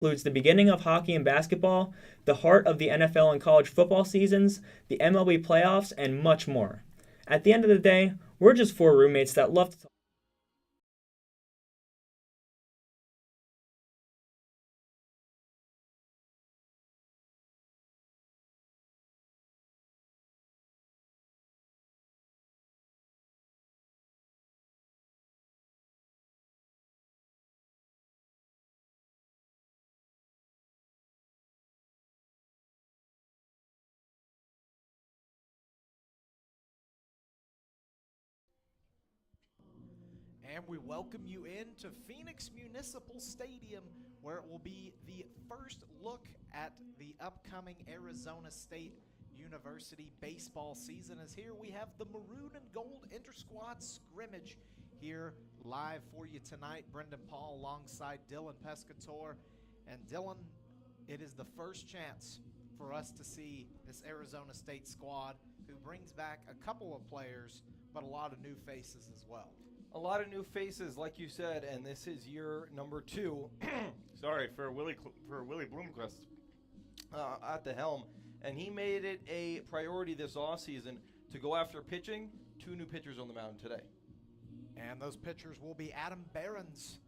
Includes the beginning of hockey and basketball, the heart of the NFL and college football seasons, the MLB playoffs, and much more. At the end of the day, we're just four roommates that love to talk. And we welcome you into Phoenix Municipal Stadium, where it will be the first look at the upcoming Arizona State University baseball season. As here we have the Maroon and Gold Inter-Squad scrimmage here live for you tonight. Brenden Paul alongside Dylan Pescatore. And Dylan, it is the first chance for us to see this Arizona State squad, who brings back a couple of players, but a lot of new faces as well. A lot of new faces, like you said, and this is year number 2. Sorry, for Willie Bloomquist at the helm, and he made it a priority this offseason to go after pitching. 2 new pitchers on the mound today. And those pitchers will be Adam Behrens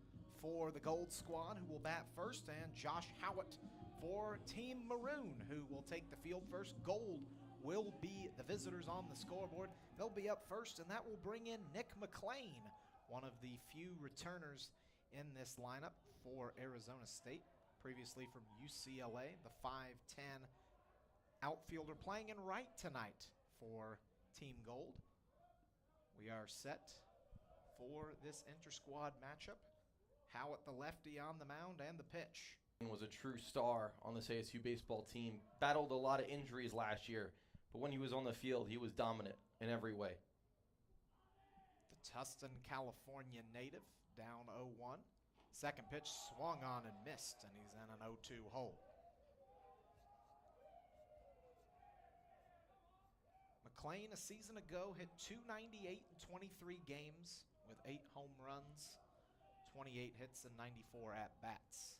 for the Gold Squad, who will bat first, and Josh Howitt for Team Maroon, who will take the field first. Gold will be the visitors on the scoreboard. They'll be up first, and that will bring in Nick McLean, one of the few returners in this lineup for Arizona State, previously from UCLA, the 5'10 outfielder playing in right tonight for Team Gold. We are set for this inter-squad matchup. Howitt, the lefty, on the mound, and the pitch. Was a true star on this ASU baseball team. Battled a lot of injuries last year, but when he was on the field, he was dominant in every way. The Tustin, California native, down 0-1. Second pitch swung on and missed, and he's in an 0-2 hole. McLean, a season ago, hit .298 in 23 games with 8 home runs, 28 hits, and 94 at-bats.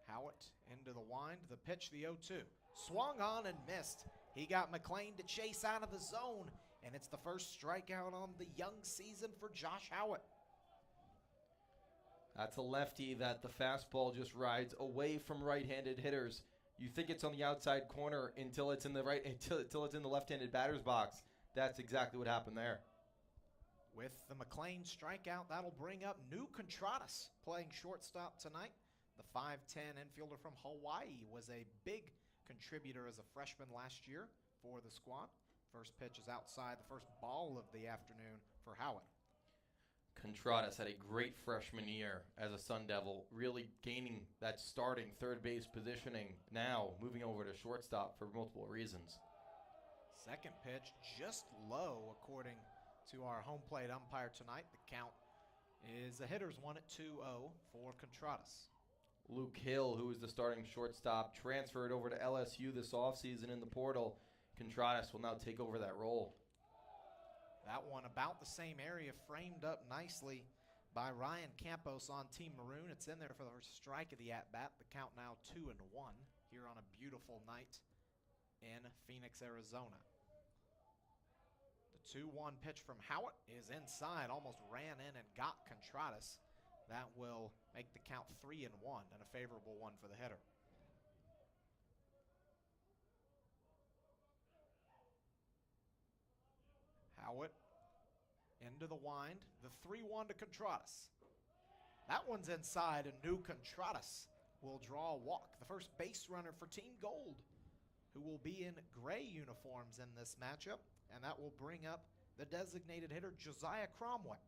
Howitt into the wind, the pitch, the 0-2. Swung on and missed. He got McLean to chase out of the zone, and it's the first strikeout on the young season for Josh Howitt. That's a lefty that the fastball just rides away from right-handed hitters. You think it's on the outside corner until it's in the until it's in the left-handed batter's box. That's exactly what happened there. With the McLean strikeout, that'll bring up New Contradas playing shortstop tonight. The 5'10 infielder from Hawaii was a big contributor as a freshman last year for the squad. First pitch is outside, the first ball of the afternoon for Howitt. Contradas had a great freshman year as a Sun Devil, really gaining that starting third base positioning, now moving over to shortstop for multiple reasons. Second pitch just low, according to our home plate umpire tonight. The count is a hitter's one at 2-0 for Contradas. Luke Hill, who is the starting shortstop, transferred over to LSU this offseason in the portal. Contradas will now take over that role. That one about the same area, framed up nicely by Ryan Campos on Team Maroon. It's in there for the first strike of the at-bat. The count now 2-1 here on a beautiful night in Phoenix, Arizona. The 2-1 pitch from Howitt is inside, almost ran in and got Contradas. That will make the count 3-1 and a favorable one for the hitter. Howitt into the wind, the 3-1 to Contradas. That one's inside, and New Contradas will draw a walk. The first base runner for Team Gold, who will be in gray uniforms in this matchup, and that will bring up the designated hitter Josiah Cromwick.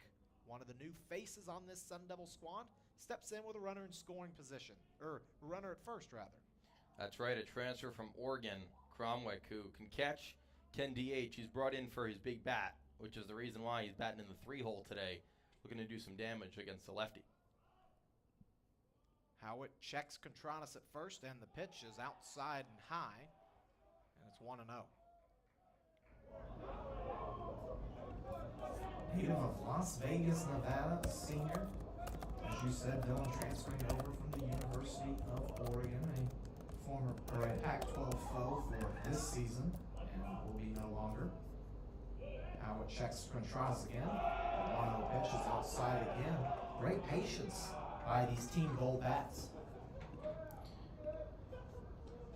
One of the new faces on this Sun Devil squad, steps in with a runner in scoring position, or runner at first, rather. That's right, a transfer from Oregon, Cromwick, who can catch, can DH. He's brought in for his big bat, which is the reason why he's batting in the 3-hole today, looking to do some damage against the lefty. Howitt checks Contradas at first, and the pitch is outside and high, and it's 1-0. Native of Las Vegas, Nevada, a senior, and as you said, Dylan transferring over from the University of Oregon, a former or a Pac-12 foe for this season, and will be no longer. Howard checks Contreras again. The 1-0 pitch is outside again. Great patience by these team gold bats.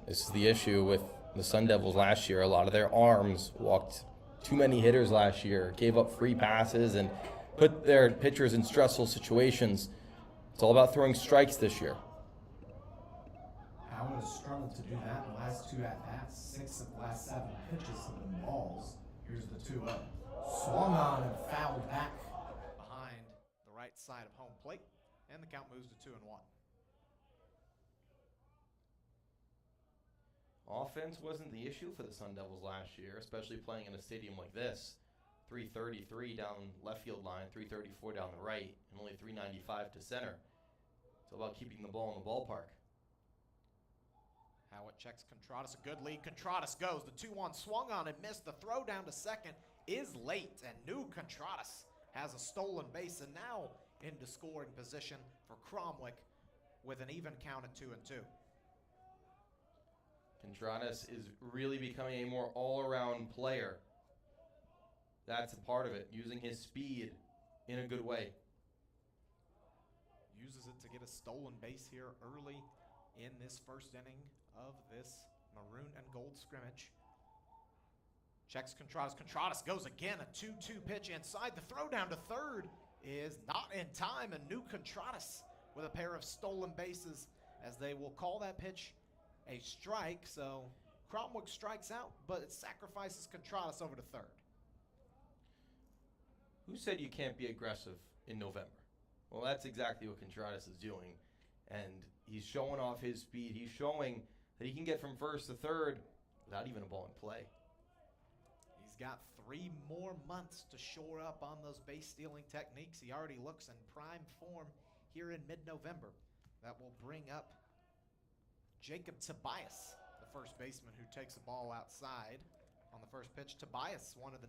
This is the issue with the Sun Devils last year. A lot of their arms walked too many hitters last year, gave up free passes, and put their pitchers in stressful situations. It's all about throwing strikes this year. Howard has struggled to do that in the last 2 at-bats. 6 of the last 7 pitches have been balls. Here's the 2-0. Swung on and fouled back behind the right side of home plate, and the count moves to 2-1. Offense wasn't the issue for the Sun Devils last year, especially playing in a stadium like this. 333 down left field line, 334 down the right, and only 395 to center. It's all about keeping the ball in the ballpark. Howard checks Contreras, a good lead. Contreras goes. The 2-1 swung on and missed. The throw down to second is late, and new Contreras has a stolen base and now into scoring position for Cromwick with an even count at 2-2. Contreras is really becoming a more all-around player. That's a part of it, using his speed in a good way. Uses it to get a stolen base here early in this first inning of this maroon and gold scrimmage. Checks Contreras. Contreras goes again, a 2-2 pitch inside. The throw down to third is not in time, and new Contreras with a pair of stolen bases, as they will call that pitch a strike. So Cromwick strikes out, but it sacrifices Contreras over to third. Who said you can't be aggressive in November? Well, that's exactly what Contreras is doing. And he's showing off his speed. He's showing that he can get from first to third without even a ball in play. He's got 3 more months to shore up on those base stealing techniques. He already looks in prime form here in mid-November. That will bring up Jacob Tobias, the first baseman who takes the ball outside on the first pitch. Tobias, one of the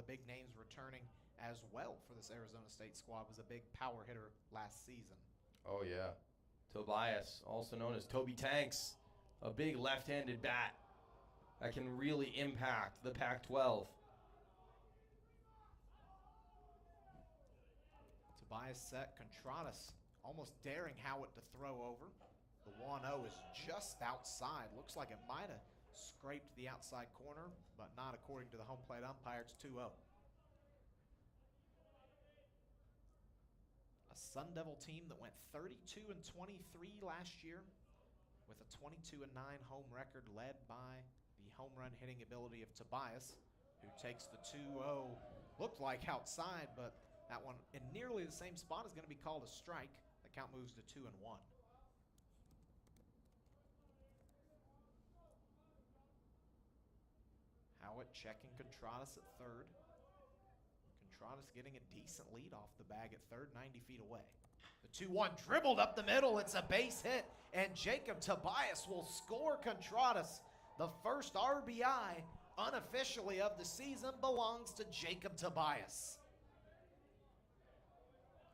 big names returning as well for this Arizona State squad, was a big power hitter last season. Oh, yeah. Tobias, also known as Toby Tanks, a big left-handed bat that can really impact the Pac-12. Tobias set. Contreras almost daring Howard to throw over. The 1-0 is just outside. Looks like it might have scraped the outside corner, but not according to the home plate umpire. It's 2-0. A Sun Devil team that went 32-23 last year with a 22-9 home record, led by the home run hitting ability of Tobias, who takes the 2-0. Looked like outside, but that one in nearly the same spot is going to be called a strike. The count moves to 2-1. Howard checking Contreras at third. Contreras getting a decent lead off the bag at third, 90 feet away. The 2-1 dribbled up the middle. It's a base hit, and Jacob Tobias will score Contreras. The first RBI unofficially of the season belongs to Jacob Tobias.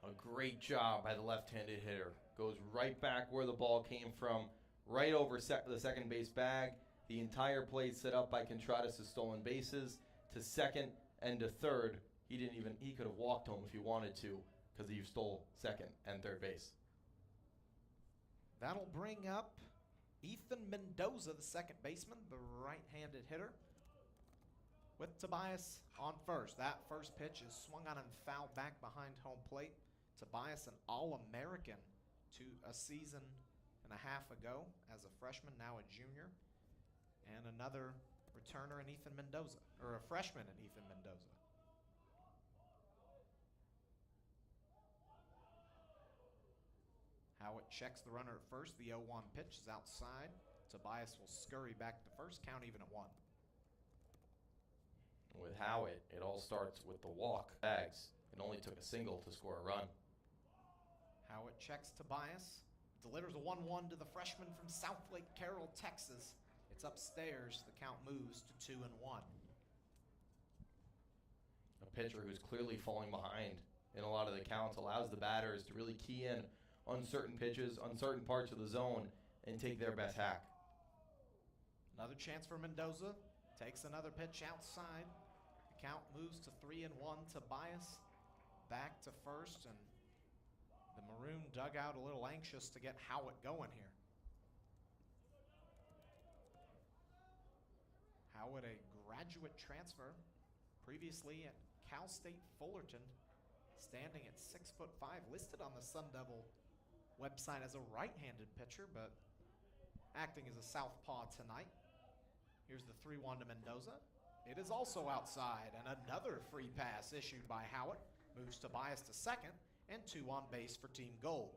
A great job by the left-handed hitter. Goes right back where the ball came from, right over the second base bag. The entire play set up by Contreras' stolen bases to second and to third. He could have walked home if he wanted to, because he stole second and third base. That'll bring up Ethan Mendoza, the second baseman, the right-handed hitter, with Tobias on first. That first pitch is swung on and fouled back behind home plate. Tobias, an All-American to a season and a half ago as a freshman, now a junior. And another returner in Ethan Mendoza, or a freshman in Ethan Mendoza. Howard checks the runner at first. The 0-1 pitch is outside. Tobias will scurry back to first, count even at 1. With Howard, it all starts with the walk. Bags. It only took a single to score a run. Howard checks Tobias. Delivers a 1-1 to the freshman from Southlake Carroll, Texas. It's upstairs. The count moves to 2-1. A pitcher who's clearly falling behind in a lot of the counts, allows the batters to really key in on certain pitches, on certain parts of the zone, and take their best hack. Another chance for Mendoza. Takes another pitch outside. The count moves to 3-1. Tobias back to first, and the Maroon dugout a little anxious to get Howitt going here. Howitt, a graduate transfer, previously at Cal State Fullerton, standing at 6'5", listed on the Sun Devil website as a right-handed pitcher, but acting as a southpaw tonight. Here's the 3-1 to Mendoza. It is also outside, and another free pass issued by Howitt. Moves Tobias to second, and 2 on base for Team Gold.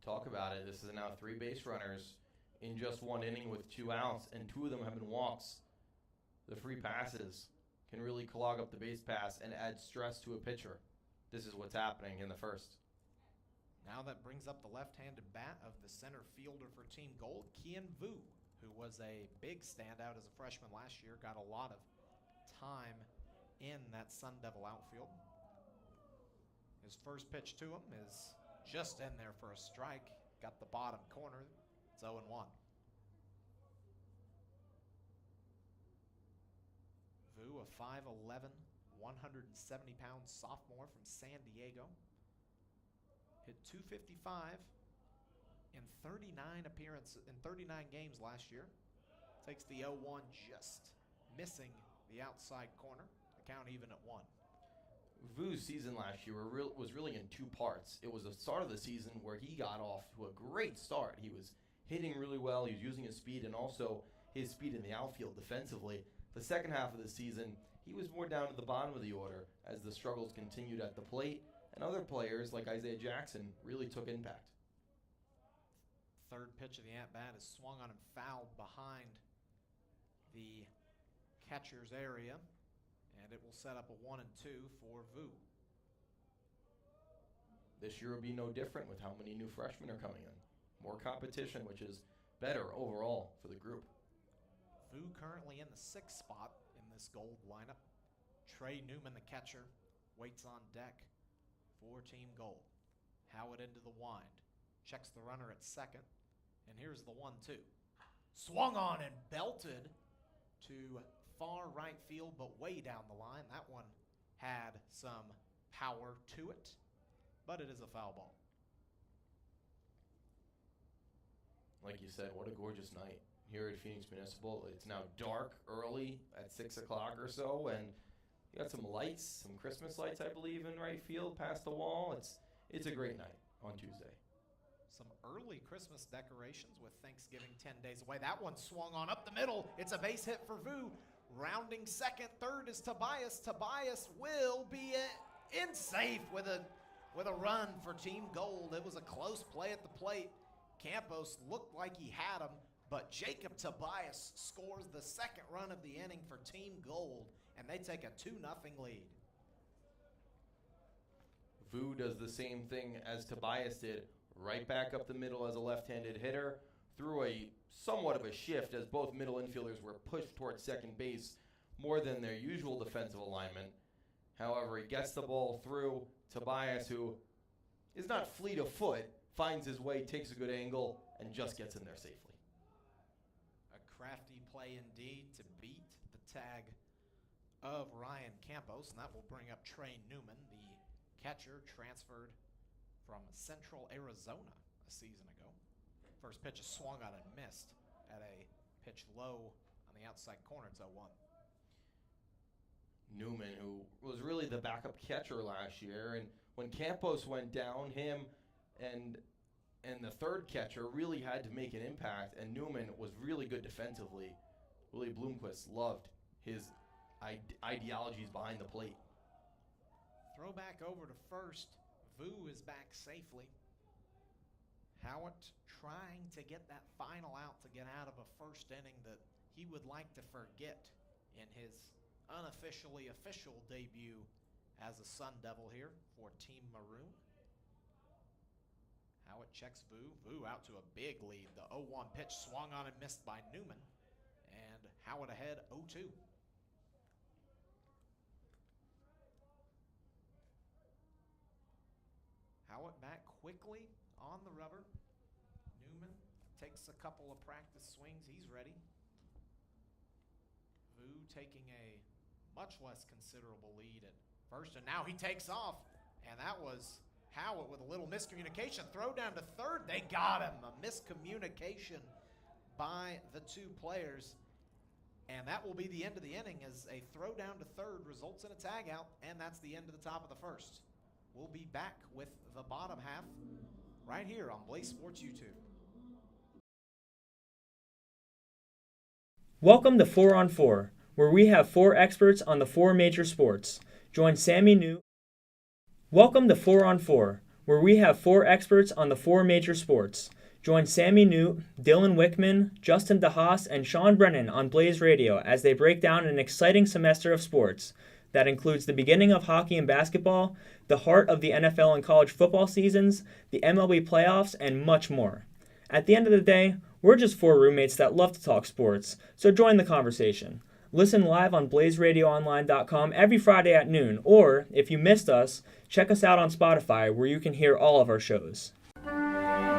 Talk about it. This is now 3 base runners in just 1 inning with 2 outs, and 2 of them have been walks. The free passes can really clog up the base pass and add stress to a pitcher. This is what's happening in the first. Now that brings up the left-handed bat of the center fielder for Team Gold, Kian Vu, who was a big standout as a freshman last year, got a lot of time in that Sun Devil outfield. His first pitch to him is just in there for a strike. Got the bottom corner. It's 0-1. Vu, a 5'11", 170-pound sophomore from San Diego. Hit .255 in 39 games last year. Takes the 0-1, just missing the outside corner. The count even at 1. Vu's season last year was really in 2 parts. It was the start of the season where he got off to a great start. He was hitting really well. He was using his speed and also his speed in the outfield defensively. The second half of the season, he was more down to the bottom of the order as the struggles continued at the plate, and other players like Isaiah Jackson really took impact. Third pitch of the at-bat is swung on and fouled behind the catcher's area, and it will set up a 1-2 for Vu. This year will be no different with how many new freshmen are coming in. More competition, which is better overall for the group. Vu currently in the 6th spot in this Gold lineup. Trey Newman, the catcher, waits on deck for Team Gold. Howitt into the wind. Checks the runner at second. And here's the 1-2. Swung on and belted to far right field, but way down the line. That one had some power to it, but it is a foul ball. Like you said, what a gorgeous night here at Phoenix Municipal. It's now dark early at 6 o'clock or so, and you got some lights, some Christmas lights, I believe, in right field past the wall. It's a great night on Tuesday. Some early Christmas decorations with Thanksgiving 10 days away. That one swung on up the middle. It's a base hit for Vu. Rounding second, third is Tobias. Tobias will be in safe with a run for Team Gold. It was a close play at the plate. Campos looked like he had him, but Jacob Tobias scores the second run of the inning for Team Gold, and they take a 2-0 lead. Vu does the same thing as Tobias did, right back up the middle as a left-handed hitter, through a somewhat of a shift as both middle infielders were pushed towards second base more than their usual defensive alignment. However, he gets the ball through. Tobias, who is not fleet of foot, finds his way, takes a good angle, and just gets in there safely. A crafty play indeed to beat the tag of Ryan Campos, and that will bring up Trey Newman, the catcher transferred from Central Arizona a season ago. First pitch is swung on and missed at a pitch low on the outside corner. It's 0-1. Newman, who was really the backup catcher last year, and when Campos went down, him and the third catcher really had to make an impact, and Newman was really good defensively. Willie Bloomquist loved his ideologies behind the plate. Throw back over to first. Vu is back safely. Howitt trying to get that final out to get out of a first inning that he would like to forget in his unofficially official debut as a Sun Devil here for Team Maroon. Howitt checks Vu. Vu out to a big lead. The 0-1 pitch swung on and missed by Newman. And Howitt ahead 0-2. back quickly on the rubber. Newman takes a couple of practice swings. He's ready. Vu taking a much less considerable lead at first, and now he takes off. And that was Howard with a little miscommunication. Throw down to third. They got him. A miscommunication by the two players. And that will be the end of the inning as a throw down to third results in a tag out, and that's the end of the top of the first. We'll be back with the bottom half right here on Blaze Sports YouTube. Welcome to 4 on 4, where we have 4 experts on the 4 major sports. Join Sammy New. Welcome to 4 on 4, where we have 4 experts on the 4 major sports. Join Sammy Newt, Dylan Wickman, Justin DeHaas, and Sean Brenden on Blaze Radio as they break down an exciting semester of sports that includes the beginning of hockey and basketball, the heart of the NFL and college football seasons, the MLB playoffs, and much more. At the end of the day, we're just 4 roommates that love to talk sports, so join the conversation. Listen live on BlazeRadioOnline.com every Friday at noon, or, if you missed us, check us out on Spotify where you can hear all of our shows.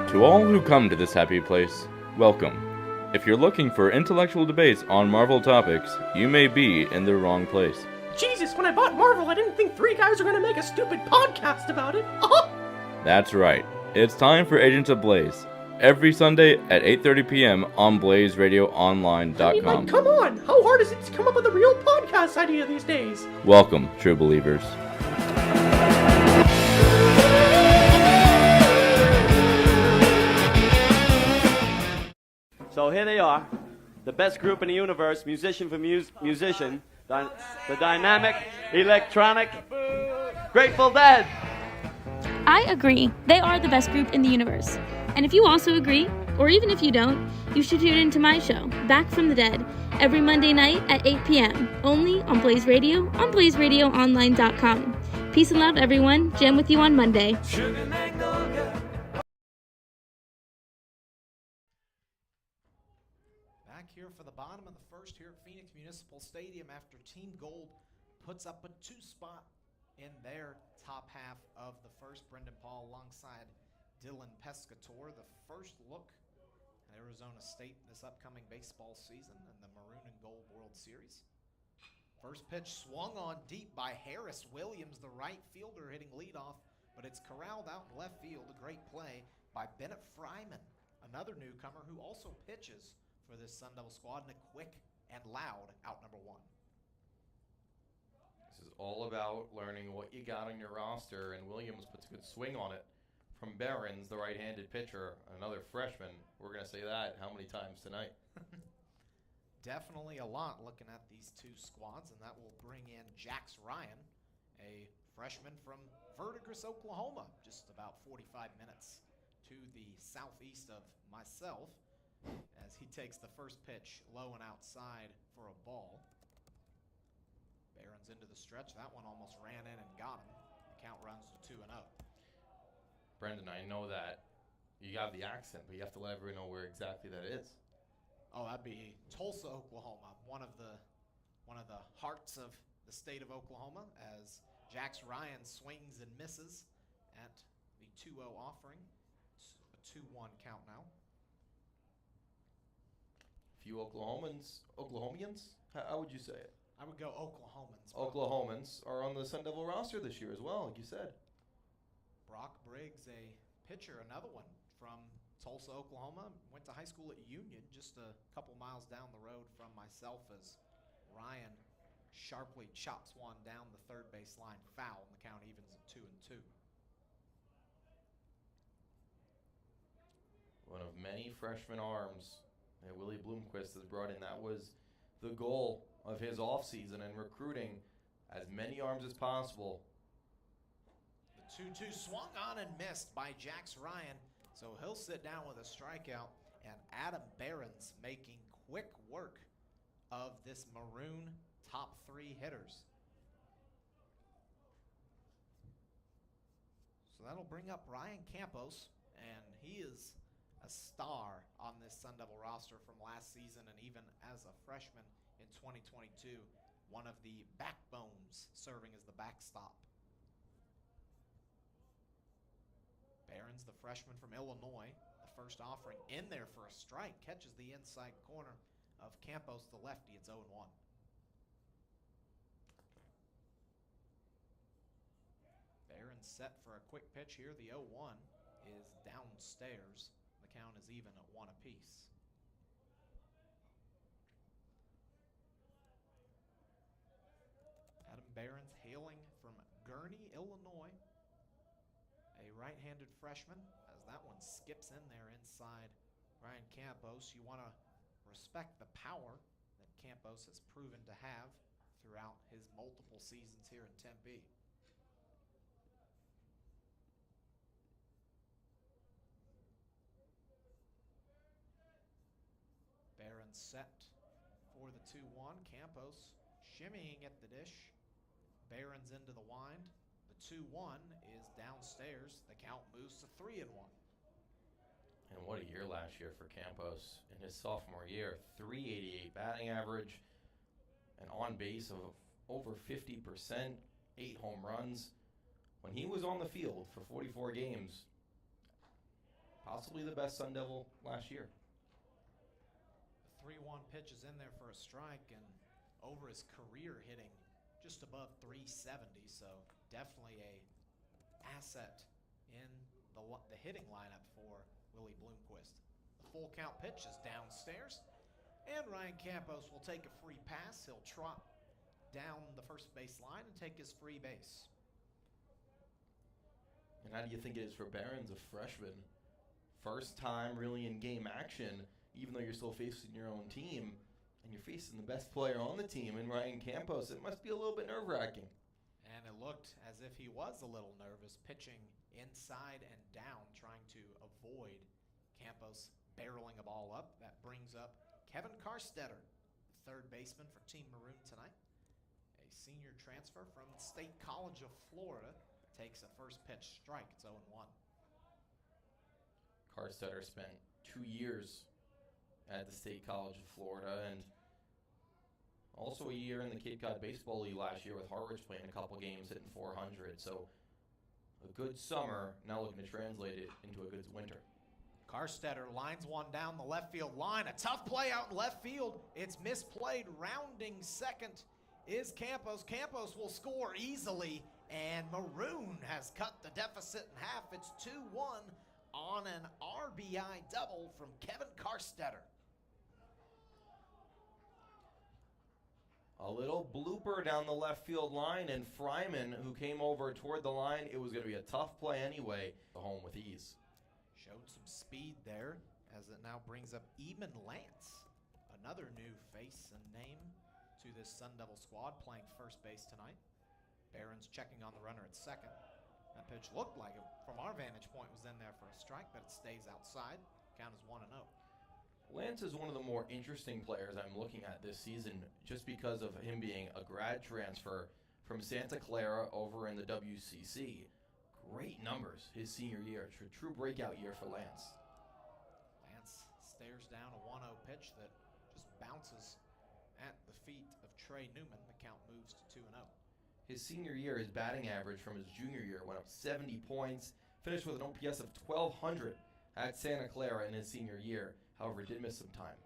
To all who come to this happy place, welcome. If you're looking for intellectual debates on Marvel topics, you may be in the wrong place. Jesus, when I bought Marvel, I didn't think 3 guys were gonna make a stupid podcast about it. That's right. It's time for Agents of Blaze. Every Sunday at 8:30 p.m. on BlazeRadioOnline.com. Come on! How hard is it to come up with a real podcast idea these days? Welcome, true believers. So here they are, the best group in the universe, musician for musician, the dynamic, electronic, Grateful Dead. I agree. They are the best group in the universe. And if you also agree, or even if you don't, you should tune into my show, Back from the Dead, every Monday night at 8 p.m., only on Blaze Radio, on BlazeRadioOnline.com. Peace and love, everyone. Jam with you on Monday. Here for the bottom of the first here at Phoenix Municipal Stadium after Team Gold puts up a 2-spot in their top half of the first. Brenden Paul alongside Dylan Pescatore. The first look at Arizona State this upcoming baseball season in the Maroon and Gold World Series. First pitch swung on deep by Harris Williams, the right fielder, hitting leadoff, but it's corralled out in left field. A great play by Bennett Fryman, another newcomer who also pitches for this Sun Devil squad, and a quick and loud out number 1. This is all about learning what you got on your roster, and Williams puts a good swing on it from Behrens, the right-handed pitcher, another freshman. We're going to say that how many times tonight? Definitely a lot looking at these 2 squads, and that will bring in Jax Ryan, a freshman from Verdigris, Oklahoma, just about 45 minutes to the southeast of myself, as he takes the first pitch low and outside for a ball. Barron's into the stretch. That one almost ran in and got him. The count runs to 2-0. Brenden, I know that you got the accent, but you have to let everyone know where exactly that is. Oh, that'd be Tulsa, Oklahoma, one of the hearts of the state of Oklahoma, as Jax Ryan swings and misses at the 2-0 offering. It's a 2-1 count now. Few Oklahomians, how would you say it? I would go Oklahomans. Oklahomans are on the Sun Devil roster this year as well, like you said. Brock Briggs, a pitcher, another one from Tulsa, Oklahoma. Went to high school at Union, just a couple miles down the road from myself, as Ryan sharply chops one down the third base line foul, and the count evens at 2-2. One of many freshman arms that Willie Bloomquist has brought in. That was the goal of his offseason and recruiting as many arms as possible. The 2-2 swung on and missed by Jax Ryan, so he'll sit down with a strikeout, and Adam Behrens making quick work of this Maroon top 3 hitters. So that'll bring up Ryan Campos, and he is a star on this Sun Devil roster from last season, and even as a freshman in 2022, one of the backbones serving as the backstop. Behrens, the freshman from Illinois, the first offering in there for a strike, catches the inside corner of Campos, the lefty. It's 0-1. Behrens set for a quick pitch here. The 0-1 is downstairs. The count is even at 1 apiece. Adam Behrens hailing from Gurnee, Illinois. A right-handed freshman, as that one skips in there inside Ryan Campos. You want to respect the power that Campos has proven to have throughout his multiple seasons here in Tempe. Behrens set for the 2-1. Campos shimmying at the dish. Behrens into the wind. The 2-1 is downstairs. The count moves to 3-1. And what a year last year for Campos in his sophomore year. .388 batting average, an on base of over 50%, 8 home runs. When he was on the field for 44 games, possibly the best Sun Devil last year. The 3-1 pitch is in there for a strike, and over his career hitting just above 370, so definitely a asset in the hitting lineup for Willie Bloomquist. The full count pitch is downstairs, and Ryan Campos will take a free pass. He'll trot down the first base line and take his free base. And how do you think it is for Behrens, a freshman? First time really in game action, even though you're still facing your own team, and you're facing the best player on the team in Ryan Campos. It must be a little bit nerve-wracking. And it looked as if he was a little nervous, pitching inside and down, trying to avoid Campos barreling a ball up. That brings up Kevin Carstetter, the third baseman for Team Maroon tonight. A senior transfer from State College of Florida takes a first pitch strike. It's 0-1. Carstetter spent 2 years at the State College of Florida, and also a year in the Cape Cod Baseball League last year with Harwich, playing a couple games, hitting .400. So a good summer, now looking to translate it into a good winter. Carstetter lines one down the left field line. A tough play out in left field. It's misplayed. Rounding second is Campos. Campos will score easily, and Maroon has cut the deficit in half. It's 2-1 on an RBI double from Kevin Carstetter. A little blooper down the left field line, and Fryman, who came over toward the line, it was going to be a tough play anyway. Home with ease. Showed some speed there, as it now brings up Eamon Lance, another new face and name to this Sun Devil squad, playing first base tonight. Behrens checking on the runner at second. That pitch looked like it, from our vantage point, was in there for a strike, but it stays outside. Count is 1-0. Lance is one of the more interesting players I'm looking at this season, just because of him being a grad transfer from Santa Clara over in the WCC. Great numbers his senior year. True breakout year for Lance. Lance stares down a 1-0 pitch that just bounces at the feet of Trey Newman. The count moves to 2-0. His senior year, his batting average from his junior year went up 70 points, finished with an OPS of 1,200 at Santa Clara in his senior year. However, did miss some time.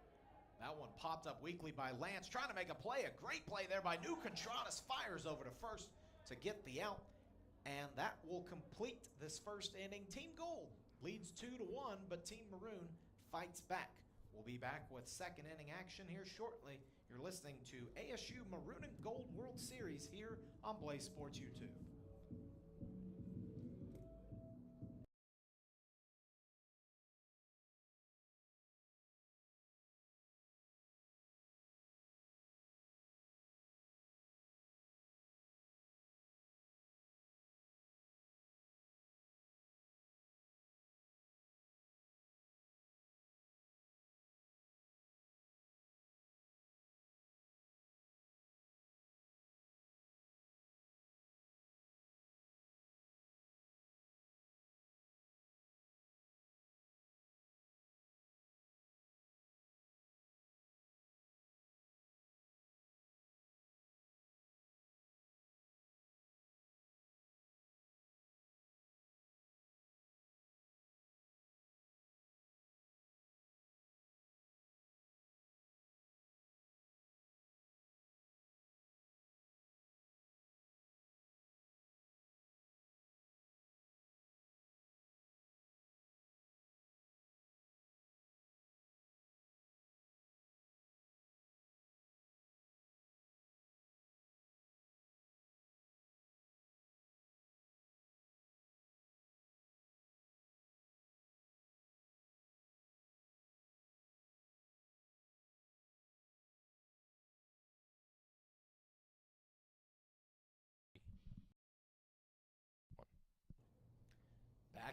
That one popped up weakly by Lance, trying to make a play. A great play there by New Contradas. Fires over to first to get the out. And that will complete this first inning. Team Gold leads 2-1, but Team Maroon fights back. We'll be back with second inning action here shortly. You're listening to ASU Maroon and Gold World Series here on Blaze Sports YouTube.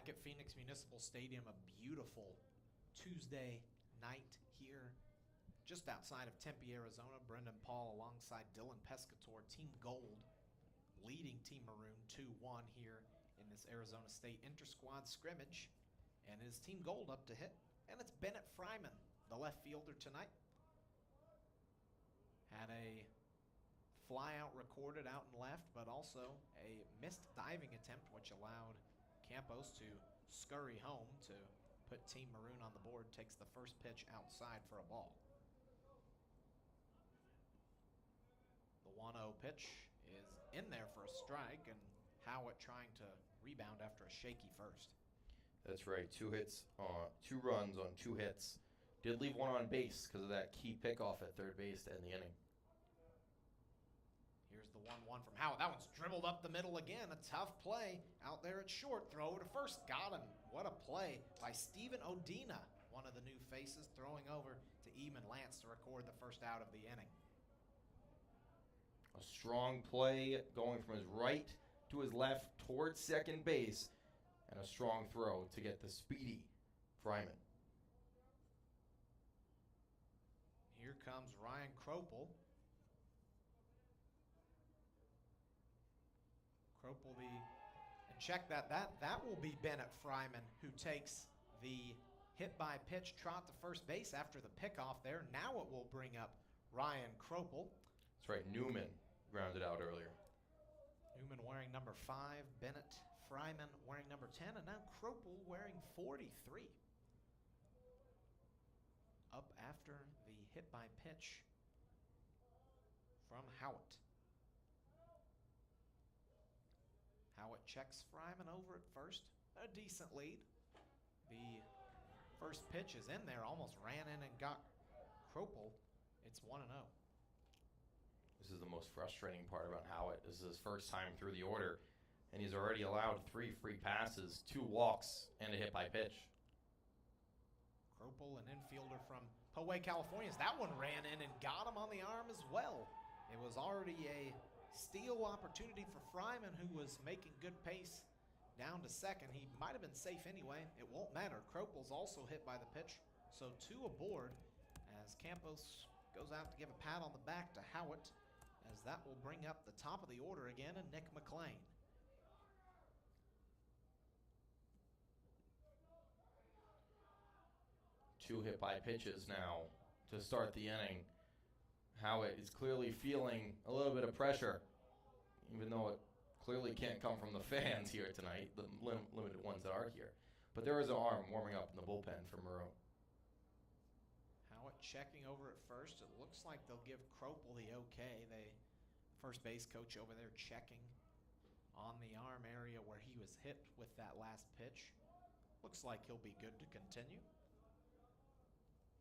Back at Phoenix Municipal Stadium, a beautiful Tuesday night here just outside of Tempe, Arizona. Brenden Paul alongside Dylan Pescatore, Team Gold, leading Team Maroon 2-1 here in this Arizona State inter-squad scrimmage. And it is Team Gold up to hit, and it's Bennett Fryman, the left fielder tonight. Had a flyout recorded out and left, but also a missed diving attempt, which allowed Campos to scurry home to put Team Maroon on the board. Takes the first pitch outside for a ball. The 1-0 pitch is in there for a strike, and Howitt trying to rebound after a shaky first. That's right. 2 hits, 2 runs on 2 hits. Did leave one on base because of that key pickoff at third base to end the inning. Here's the 1-1 from Howitt. That one's dribbled up the middle again. A tough play out there at short. Throw over to first. Got him. What a play by Steven Odina, one of the new faces, throwing over to Eamon Lance to record the first out of the inning. A strong play going from his right to his left towards second base, and a strong throw to get the speedy Fryman. Here comes Ryan Kropel. And check that will be Bennett Fryman, who takes the hit by pitch trot to first base after the pickoff there. Now it will bring up Ryan Kropel. That's right, Newman grounded out earlier. Newman wearing number 5, Bennett Fryman wearing number 10, and now Kropel wearing 43. Up after the hit by pitch from Howitt. Howitt checks Fryman over at first. A decent lead. The first pitch is in there, almost ran in and got Kropel. It's 1-0. This is the most frustrating part about Howitt. This is his first time through the order, and he's already allowed 3 free passes, 2 walks, and a hit by pitch. Kropel, an infielder from Poway, California. That one ran in and got him on the arm as well. It was already a steal opportunity for Fryman, who was making good pace down to second. He might have been safe anyway. It won't matter. Kropel's also hit by the pitch, so 2 aboard as Campos goes out to give a pat on the back to Howitt, as that will bring up the top of the order again and Nick McLean. Two hit by pitches now to start the inning. Howitt is clearly feeling a little bit of pressure, even though it clearly can't come from the fans here tonight, the limited ones that are here. But there is an arm warming up in the bullpen for Maroon. Howitt checking over at first. It looks like they'll give Kropel the okay. The first base coach over there checking on the arm area where he was hit with that last pitch. Looks like he'll be good to continue.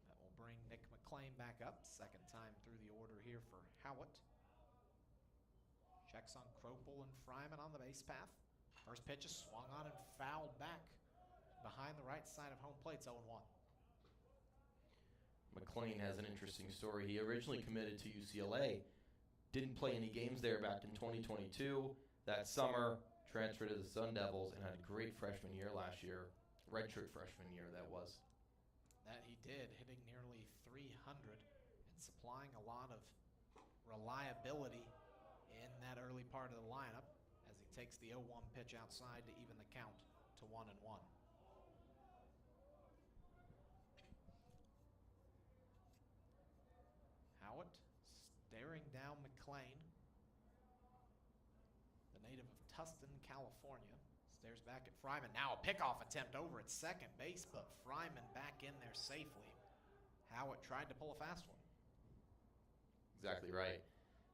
That will bring Nick McLean back up. Second time through the order here for Howitt. Checks on Kropel and Fryman on the base path. First pitch is swung on and fouled back behind the right side of home plate. It's 0-1. McLean has an interesting story. He originally committed to UCLA, didn't play any games there back in 2022. That summer, transferred to the Sun Devils and had a great freshman year last year. Redshirt freshman year, that was. That he did, hitting nearly 300 and supplying a lot of reliability in that early part of the lineup as he takes the 0-1 pitch outside to even the count to 1-1. Howitt staring down McLean, the native of Tustin, California. Stares back at Fryman. Now a pickoff attempt over at second base, but Fryman back in there safely. Howitt tried to pull a fast one. Exactly right.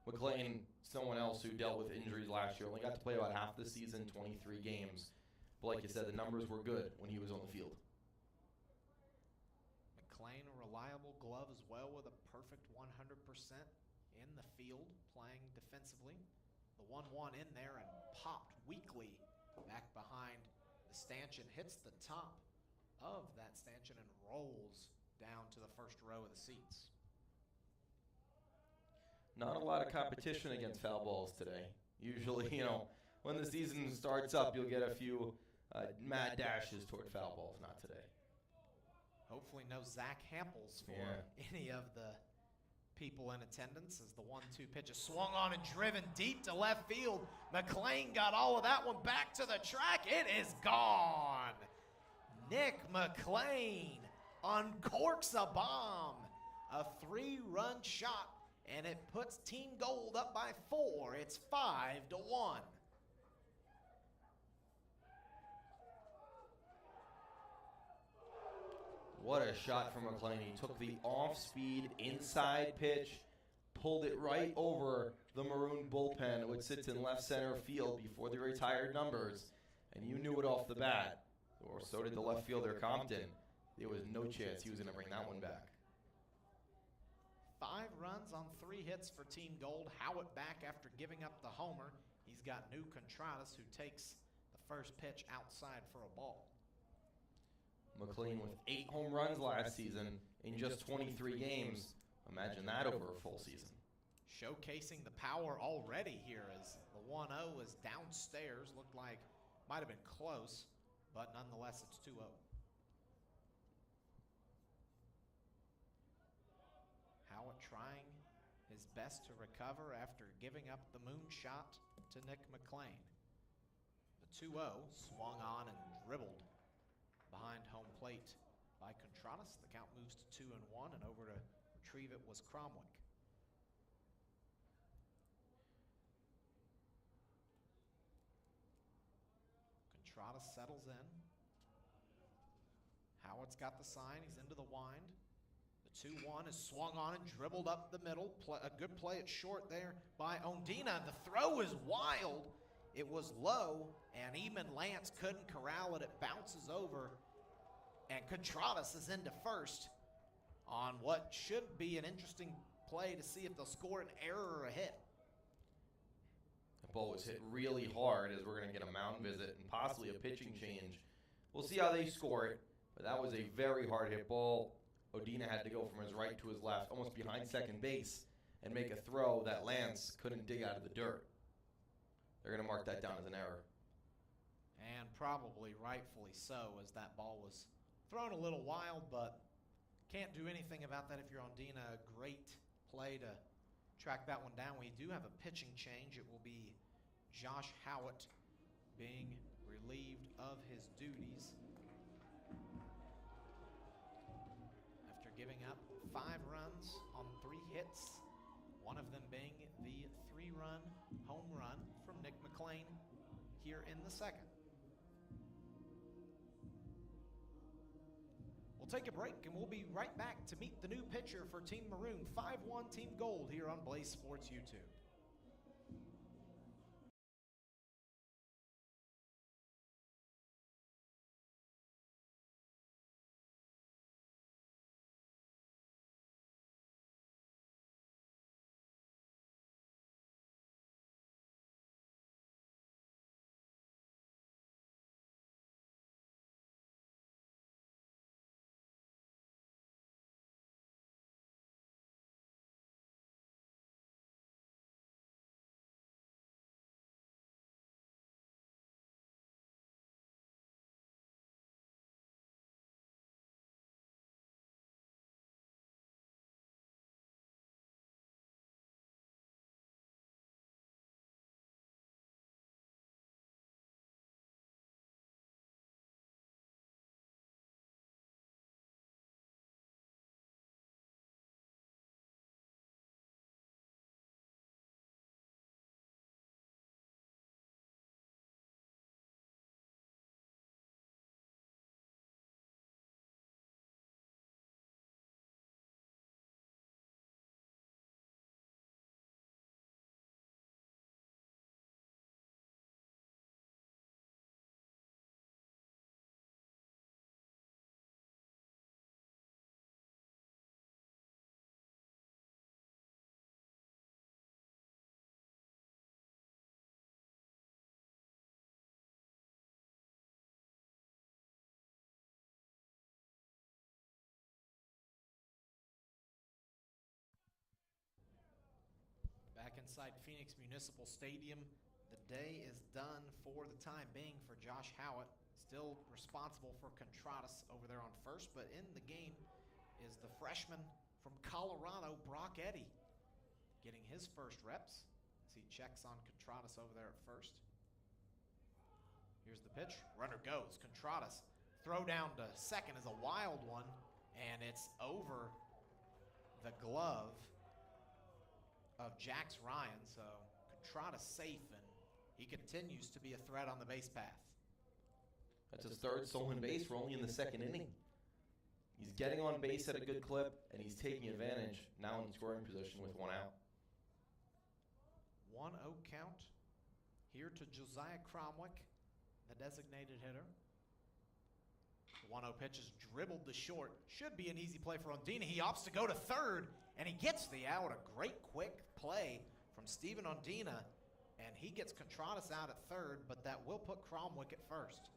McLean, someone else who dealt with injuries last year, only got to play about half the season, 23 games. But like you said, the numbers were good when he was on the field. McLean, a reliable glove as well, with a perfect 100% in the field, playing defensively. The 1-1 in there and popped weakly back behind the stanchion, hits the top of that stanchion and rolls down to the first row of the seats. Not a lot of competition against foul balls today. Usually, when the season starts up, you'll get a few mad dashes toward foul balls, not today. Hopefully no Zach Hamples for any of the people in attendance as the 1-2 pitch is swung on and driven deep to left field. McClain got all of that one back to the track. It is gone. Nick McClain uncorks a bomb. A 3-run shot, and it puts Team Gold up by 4. It's 5-1. What a shot from McClain. He took the off-speed inside pitch, pulled it right over the Maroon bullpen, which sits in left center field before the retired numbers, and you knew it off the bat, or so did the left fielder Compton. There was no chance he was going to bring that one back. 5 runs on 3 hits for Team Gold. Howitt back after giving up the homer. He's got New Contreras, who takes the first pitch outside for a ball. McClain with 8 home runs last season in just 23 games. Imagine that over a full season. Showcasing the power already here as the 1-0 is downstairs. Looked like might have been close, but nonetheless it's 2-0. Howitt trying his best to recover after giving up the moonshot to Nick McClain. The 2-0 swung on and dribbled behind home plate by Contreras. The count moves to 2-1, and over to retrieve it was Cromwick. Contreras settles in. Howard's got the sign. He's into the wind. The 2-1 is swung on and dribbled up the middle. A good play at short there by Ondina. The throw is wild. It was low, and Eamon Lance couldn't corral it. It bounces over, and Contreras is into first on what should be an interesting play to see if they'll score an error or a hit. The ball was hit really hard, as we're going to get a mound visit and possibly a pitching change. We'll see how they score it, but that was a very hard hit ball. Odina had to go from his right to his left, almost behind second base, and make a throw that Lance couldn't dig out of the dirt. They're going to mark that down as an error. And probably rightfully so, as that ball was thrown a little wild, but can't do anything about that if you're Ondina. A great play to track that one down. We do have a pitching change. It will be Josh Howitt being relieved of his duties after giving up 5 runs on 3 hits, one of them being the 3-run home run from Nick McClain here in the second. We'll take a break, and we'll be right back to meet the new pitcher for Team Maroon, 5-1 Team Gold, here on Blaze Sports YouTube. Back inside Phoenix Municipal Stadium, the day is done for the time being for Josh Howitt. still responsible for Contratus over there on first, but in the game is the freshman from Colorado, Brock Eddy, getting his first reps as he checks on Contratus over there at first. Here's the pitch. Runner goes. Contratus. Throw down to second is a wild one, and it's over the glove of Jax Ryan. So Contratus safe, and he continues to be a threat on the base path. That's his third stolen base. We're only in the second inning. He's getting on base at a good clip, and he's taking advantage now in scoring position with one out. 1-0 count here to Josiah Cromwick, the designated hitter. The 1-0 pitch is dribbled to short. Should be an easy play for Ondina. He opts to go to third, and he gets the out. A great quick play from Steven Ondina, and he gets Contratus out at third, but that will put Cromwick at first.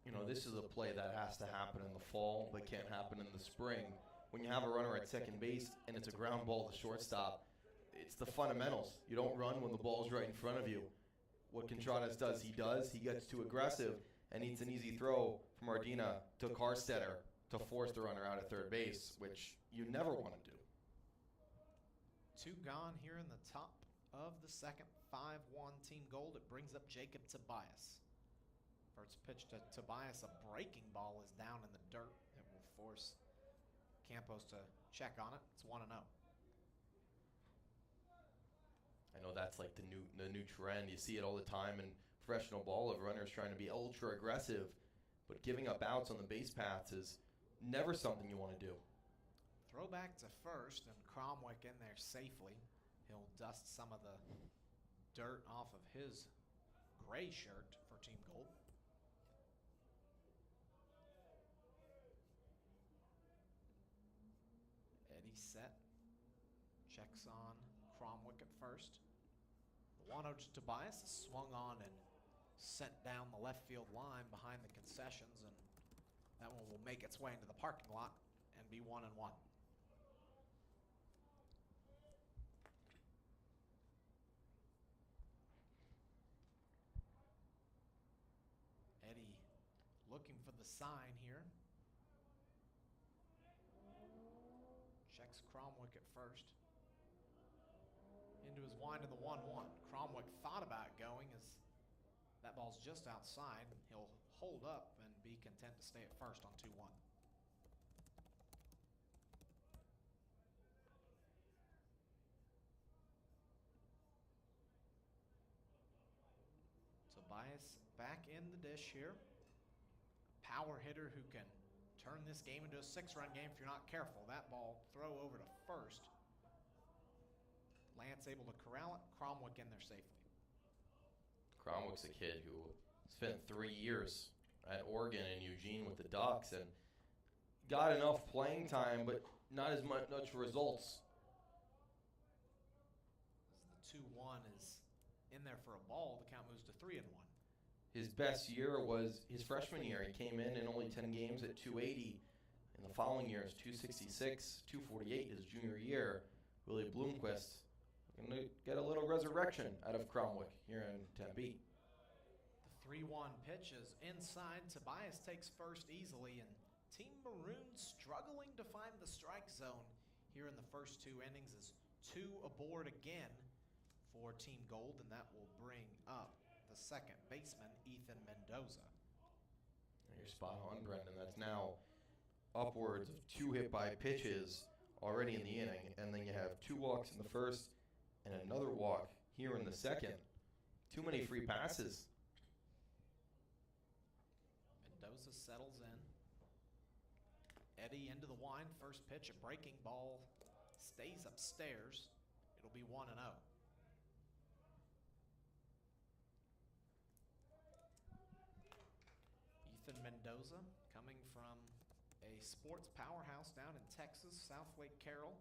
You know, this is a play that has to happen in the fall, but can't happen in the spring. When you have a runner at second base and it's a ground ball to shortstop, it's the fundamentals. You don't run when the ball's right in front of you. What Contratus does, he gets too aggressive and needs an easy throw from Ardina to Carstetter to force the runner out at third base, which you never want to do. 2 gone here in the top of the second. 5-1 Team Gold. It brings up Jacob Tobias. First pitch to Tobias, a breaking ball is down in the dirt. It will force Campos to check on it. It's 1-0. I know that's like the new trend. You see it all the time in professional ball of runners trying to be ultra aggressive, but giving up outs on the base paths is never something you want to do. Throw back to first, and Cromwick in there safely. He'll dust some of the dirt off of his gray shirt for Team Gold. Eddie set. Checks on Cromwick at first. The 1-0 to Tobias is swung on and sent down the left field line behind the concessions, and that one will make its way into the parking lot and be 1-1. Eddie looking for the sign here. Checks Cromwick at first. Into his wind in the 1-1. Cromwick thought about going as that ball's just outside. He'll hold up and be content to stay at first on 2-1. Tobias back in the dish here. A power hitter who can turn this game into a 6-run game if you're not careful. That ball throw over to first. Lance able to corral it. Cromwick in there safely. Cromwick's a kid who spent 3 years at Oregon and Eugene with the Ducks and got enough playing time, but not as much results. As the 2-1 is in there for a ball, the count moves to 3-1. His best year was his freshman year. He came in only 10 games at 280. In the following year, is 266, 248 his junior year. Willie Bloomquist going to get a little resurrection out of Cromwick here in Tempe. The 3-1 pitch is inside. Tobias takes first easily, and Team Maroon struggling to find the strike zone here in the first 2 innings as 2 aboard again for Team Gold, and that will bring up the second baseman, Ethan Mendoza. You're spot on, Brenden. That's now upwards of 2 hit-by pitches already in the inning, and then you have 2 walks in the first and another walk here in the second. Too many free passes. Mendoza settles in. Eddie into the wind. First pitch, a breaking ball, stays upstairs. It'll be 1-0. Ethan Mendoza coming from a sports powerhouse down in Texas, South Lake Carroll,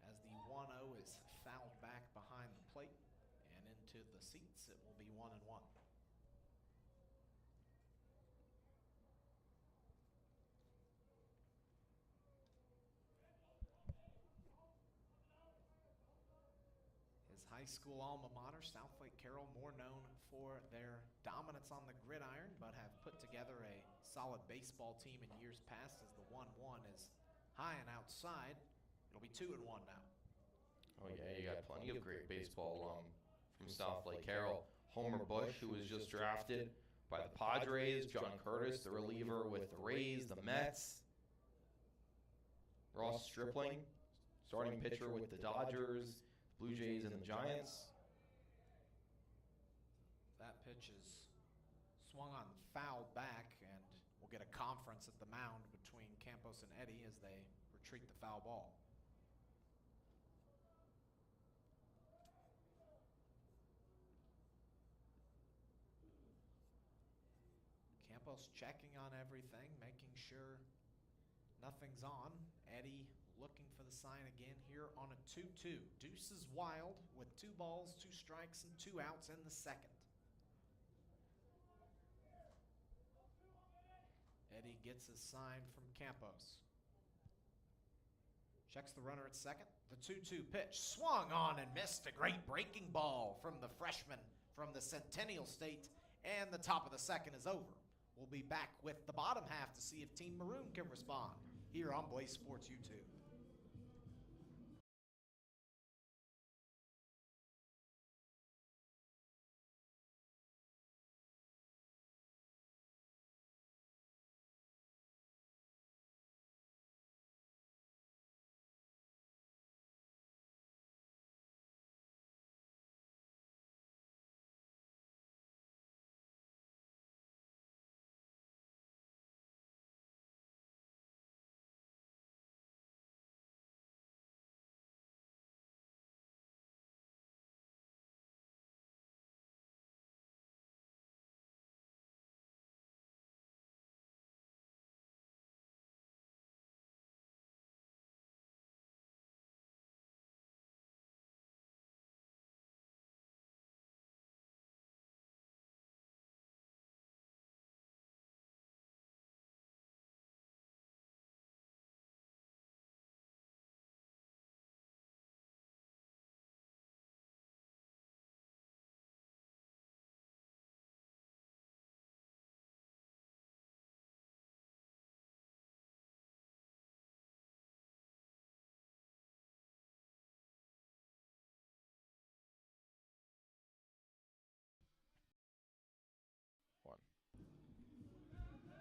as the 1-0 is fouled back behind the plate and into the seats. It will be 1-1. His high school alma mater, Southlake Carroll, more known for their dominance on the gridiron, but have put together a solid baseball team in years past as the 1-1 is high and outside. It'll be 2-1 now. Oh yeah, you got plenty of great baseball alum from Southlake Carroll. Homer Bush, who was just drafted by the Padres. John Curtis, the reliever with the Rays, the Mets. Ross Stripling, starting pitcher with the Dodgers, Blue Jays, and the Giants. That pitch is swung on foul back, and we'll get a conference at the mound between Campos and Eddy as they retreat the foul ball. Campos checking on everything, making sure nothing's on. Eddy looking for the sign again here on a 2-2. Deuce is wild with 2 balls, 2 strikes, and 2 outs in the second. Eddy gets his sign from Campos. Checks the runner at second. The 2-2 pitch swung on and missed. A great breaking ball from the freshman from the Centennial State, and the top of the second is over. We'll be back with the bottom half to see if Team Maroon can respond here on Blaze Sports YouTube.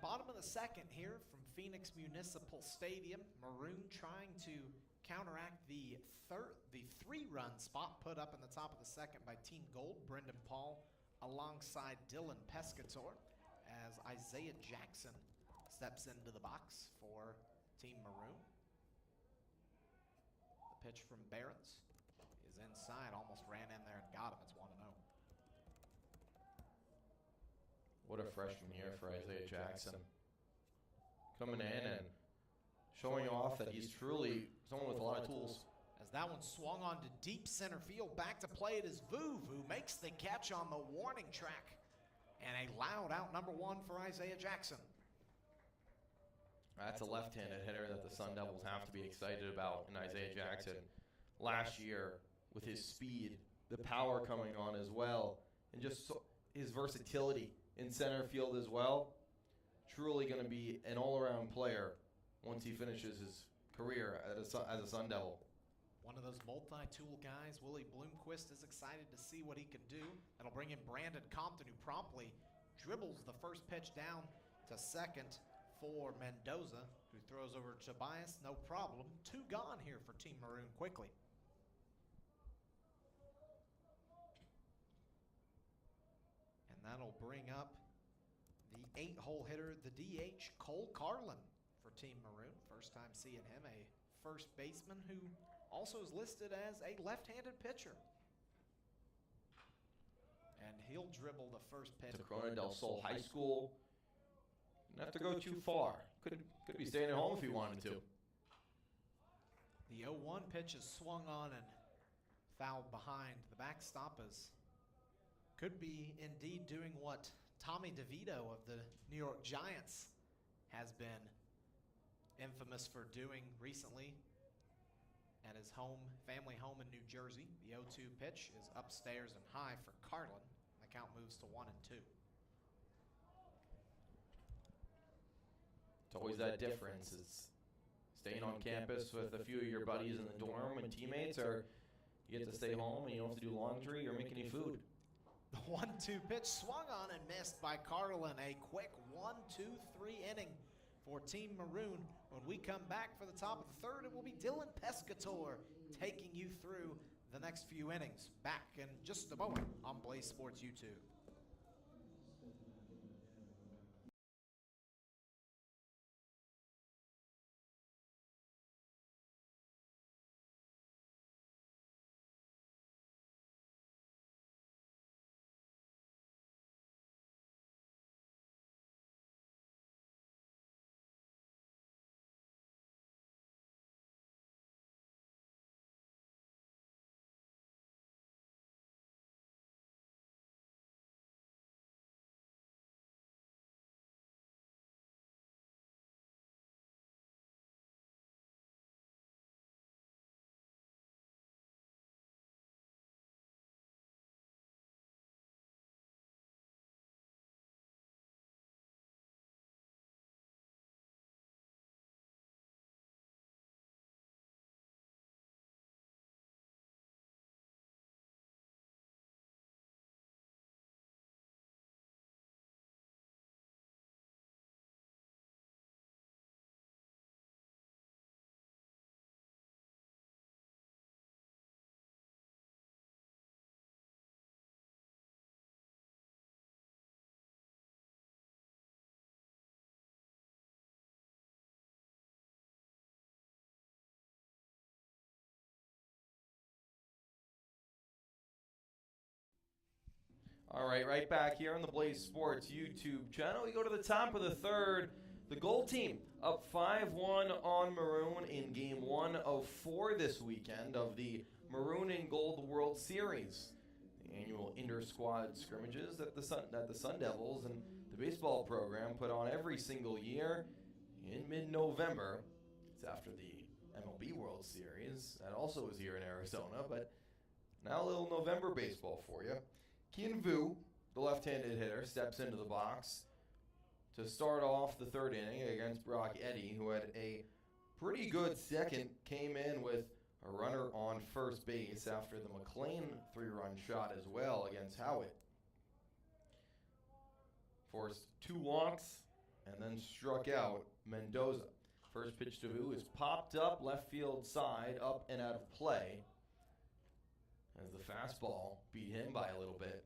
Bottom of the second here from Phoenix Municipal Stadium. Maroon trying to counteract the 3-run spot put up in the top of the second by Team Gold. Brenden Paul alongside Dylan Pescatore as Isaiah Jackson steps into the box for Team Maroon. The pitch from Behrens is inside, almost ran in there and got him. It's 1-0. What a freshman year for Isaiah Jackson. Coming in and showing off that he's truly someone with a lot of tools. As that one swung on to deep center field, back to play it is Vuv, who makes the catch on the warning track. And a loud out number 1 for Isaiah Jackson. That's a left-handed hitter that the Sun Devils have to be excited about in Isaiah Jackson. Last year, with his speed, the power coming on as well, and just his versatility in center field as well, truly going to be an all-around player once he finishes his career as a Sun Devil. One of those multi-tool guys. Willie Bloomquist is excited to see what he can do. That'll bring in Brandon Compton, who promptly dribbles the first pitch down to second for Mendoza, who throws over to Tobias. No problem. 2 gone here for Team Maroon quickly. And that'll bring up the 8-hole hitter, the DH, Cole Carlin for Team Maroon. First time seeing him, a first baseman who also is listed as a left-handed pitcher. And he'll dribble the first pitch. To Corona del Sol High School. Didn't have to go too far. Could be staying at home if he wanted to. The 0-1 pitch is swung on and fouled behind. The backstop could be indeed doing what Tommy DeVito of the New York Giants has been infamous for doing recently, at his family home in New Jersey. The 0-2 pitch is upstairs and high for Carlin. The count moves to 1-2. It's always that difference. It's staying on campus with a few of your buddies in the dorm and teammates, or you get to stay home and you don't have to do laundry or make any food. The 1-2 pitch swung on and missed by Carlin. A quick 1-2-3 inning for Team Maroon. When we come back for the top of the third, it will be Dylan Pescatore taking you through the next few innings. Back in just a moment on Blaze Sports YouTube. All right, right back here on the Blaze Sports YouTube channel. We go to the top of the third. The Gold team up 5-1 on Maroon in Game 1 of 4 this weekend of the Maroon and Gold World Series, the annual inter-squad scrimmages that the Sun Devils and the baseball program put on every single year in mid-November. It's after the MLB World Series. That also is here in Arizona, but now a little November baseball for you. Kian Vu, the left-handed hitter, steps into the box to start off the third inning against Brock Eddy, who had a pretty good second, came in with a runner on first base after the McLean 3-run shot as well against Howitt. Forced 2 walks and then struck out Mendoza. First pitch to Vu is popped up left field side, up and out of play, as the fastball beat him by a little bit.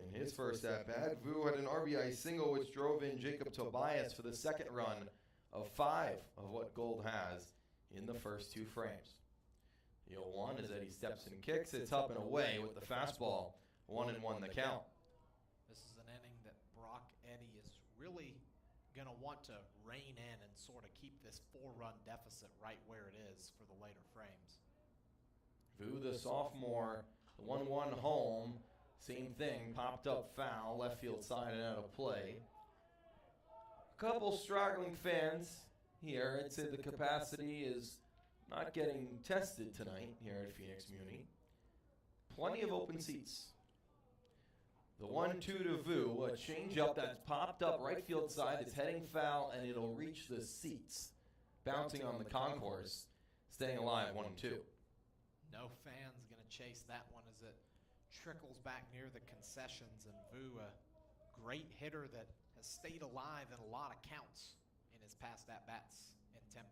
In his first at-bat, Vu had an RBI single which drove in Jacob Tobias for the second run of 5 of what Gold has in the first 2 frames. The 0-1 is Eddie steps and kicks. It's up and away with the fastball. 1-1 the count. This is an inning that Brock Eddy is really going to want to rein in and sort of keep this 4-run deficit right where it is for the later frames. Vu, the sophomore, the 1-1 home, same thing, popped up foul, left field side and out of play. A couple struggling fans here. I'd say the capacity is not getting tested tonight here at Phoenix Muni. Plenty of open seats. The 1-2 to Vu, a changeup that's popped up right field side. It's heading foul, and it'll reach the seats, bouncing on the concourse, staying alive, 1-2. No fans going to chase that one as it trickles back near the concessions, and Vu, a great hitter that has stayed alive in a lot of counts in his past at-bats in Tempe.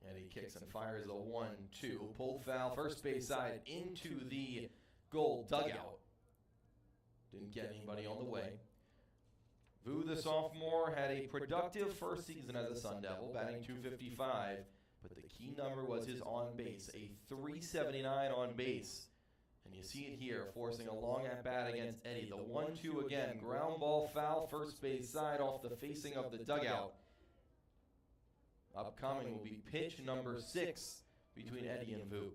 And he kicks and fires a 1-2. Pulled foul, first base side into the Gold dugout. Didn't get anybody on the way. Vu, the sophomore, had a productive first season as a Sun Devil, batting .255, but the key number was his on base, a .379 on base. And you see it here, forcing a long at-bat against Eddy. The 1-2 again, ground ball foul, first base side off the facing of the dugout. Upcoming will be pitch number 6 between Eddy and Vu.